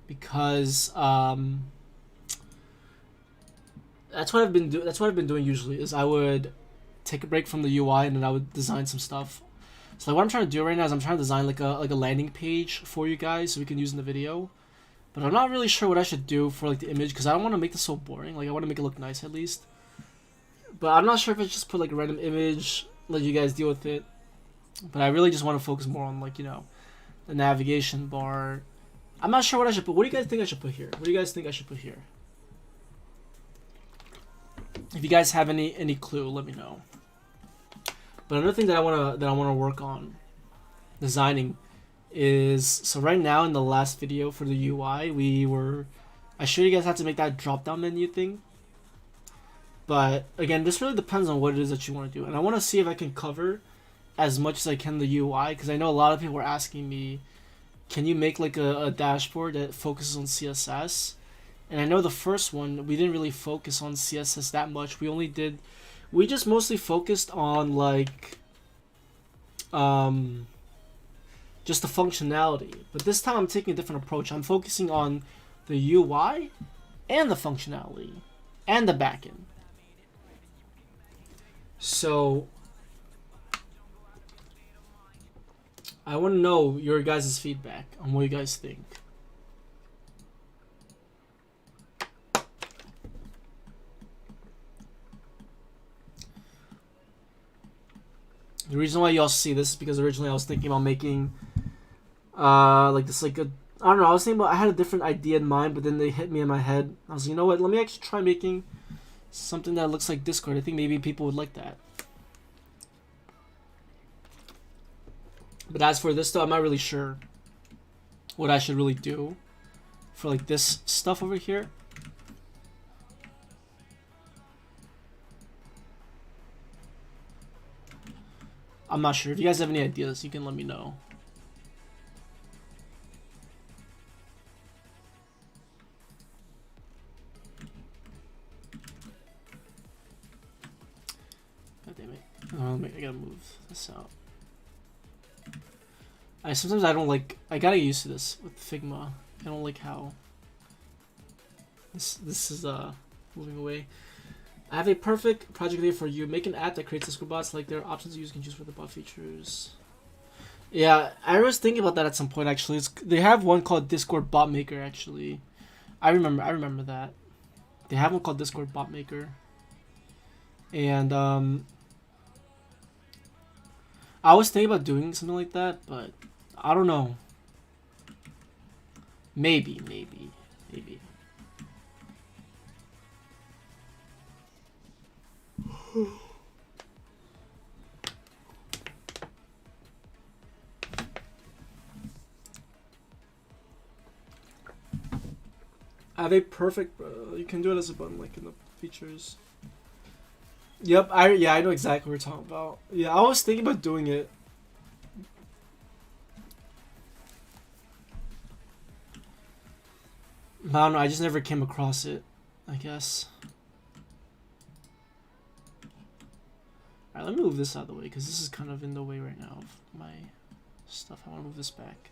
Because that's what I've been doing usually. Is I would take a break from the UI and then I would design some stuff. So like what I'm trying to do right now is I'm trying to design like a landing page for you guys so we can use in the video. But I'm not really sure what I should do for like the image because I don't want to make this so boring. Like I want to make it look nice at least. But I'm not sure if I just put like a random image, let you guys deal with it. But I really just want to focus more on like the navigation bar. I'm not sure what I should put. What do you guys think I should put here? If you guys have any clue, let me know. But another thing that I wanna work on designing is, so right now in the last video for the UI, I showed you guys how to make that drop down menu thing. But again, this really depends on what it is that you want to do, and I want to see if I can cover as much as I can the UI, because I know a lot of people were asking me, can you make like a dashboard that focuses on CSS? And I know the first one we didn't really focus on CSS that much. We just mostly focused on like just the functionality. But this time I'm taking a different approach. I'm focusing on the UI and the functionality and the backend. So I want to know your guys' feedback on what you guys think. The reason why you also see this is because originally I was thinking about making like this, like a, I don't know, I was thinking about, I had a different idea in mind, but then they hit me in my head. I was like, you know what, let me actually try making something that looks like Discord. I think maybe people would like that. But as for this though, I'm not really sure what I should really do for like this stuff over here. I'm not sure. If you guys have any ideas, you can let me know. God damn it. I gotta move this out. Sometimes I don't like, I gotta get used to this with Figma. I don't like how this is moving away. I have a perfect project idea for you. Make an app that creates Discord bots. Like, there are options users can choose for the bot features. Yeah, I was thinking about that at some point actually. They have one called Discord Bot Maker actually. I remember that. They have one called Discord Bot Maker. And I was thinking about doing something like that, but I don't know. Maybe. I have a perfect. You can do it as a button, like in the features. Yep. I know exactly what we're talking about. Yeah, I was thinking about doing it. I don't know. I just never came across it, I guess. Alright, let me move this out of the way because this is kind of in the way right now of my stuff. I want to move this back.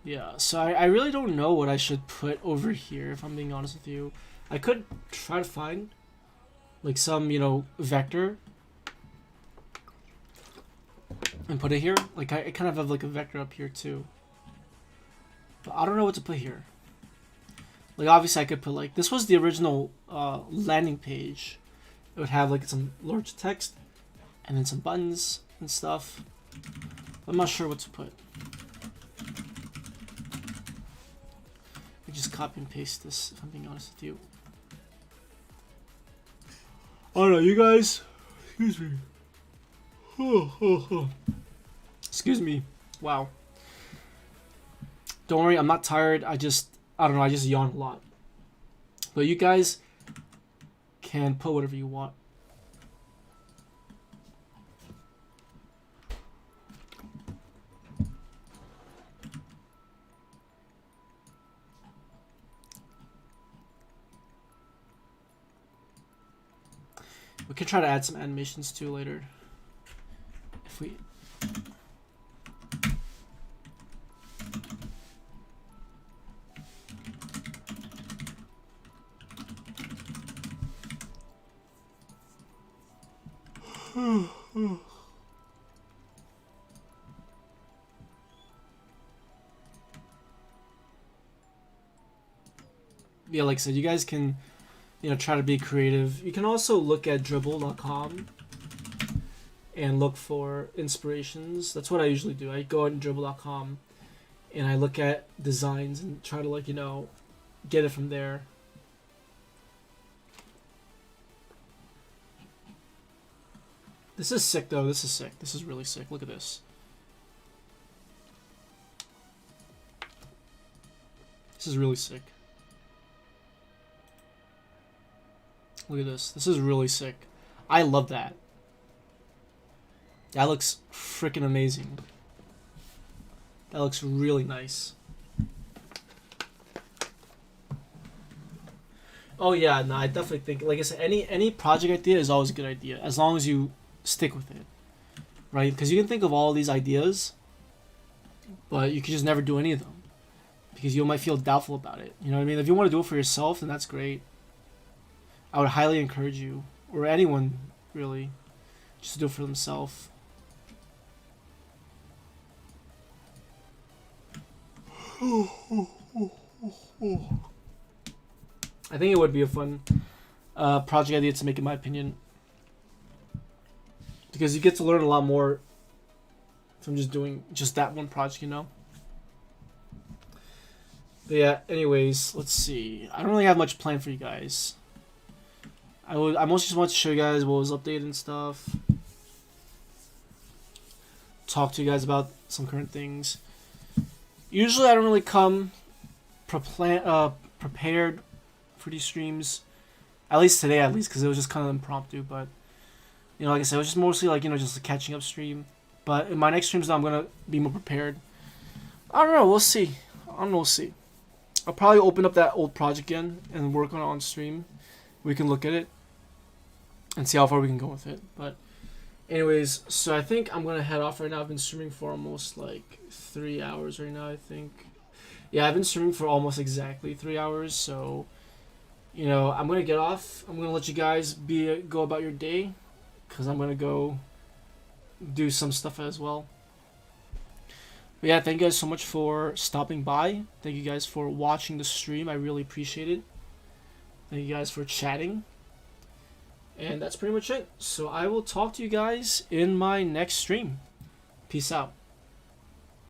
Yeah, so I really don't know what I should put over here, if I'm being honest with you. I could try to find like some, you know, vector and put it here. Like I kind of have like a vector up here too. But I don't know what to put here. Like obviously I could put like, this was the original landing page. It would have like some large text and then some buttons and stuff. I'm not sure what to put. I just copy and paste this, if I'm being honest with you. I don't know, you guys. Excuse me. Excuse me. Wow. Don't worry, I'm not tired. I don't know, I just yawn a lot. But you guys can put whatever you want. We can try to add some animations too later. If we... Yeah, like I said, you guys can, you know, try to be creative. You can also look at dribble.com and look for inspirations. That's what I usually do. I go on dribble.com and I look at designs and try to, like, you know, get it from there. This is sick though. This is sick. This is really sick. Look at this. This is really sick. Look at this. This is really sick. I love that. That looks freaking amazing. That looks really nice. Oh yeah, no, I definitely think, like I said, any project idea is always a good idea as long as you stick with it, right? Because you can think of all these ideas, but you can just never do any of them because you might feel doubtful about it. You know what I mean? If you want to do it for yourself, then that's great. I would highly encourage you, or anyone really, just to do it for themselves. I think it would be a fun project idea to make, in my opinion, because you get to learn a lot more from just doing just that one project, you know. But yeah, anyways, let's see. I don't really have much planned for you guys. I mostly just want to show you guys what was updated and stuff. Talk to you guys about some current things. Usually I don't really come prepared for these streams. At least today, because it was just kind of impromptu. But, you know, like I said, it was just mostly like, you know, just a catching up stream. But in my next streams now, I'm going to be more prepared. I don't know. We'll see. We'll see. I'll probably open up that old project again and work on it on stream. We can look at it and see how far we can go with it. But anyways, so I think I'm going to head off right now. I've been streaming for almost like 3 hours right now, I think. Yeah, I've been streaming for almost exactly 3 hours. So, you know, I'm going to get off. I'm going to let you guys go about your day because I'm going to go do some stuff as well. But yeah, thank you guys so much for stopping by. Thank you guys for watching the stream. I really appreciate it. Thank you guys for chatting. And that's pretty much it. So I will talk to you guys in my next stream. Peace out.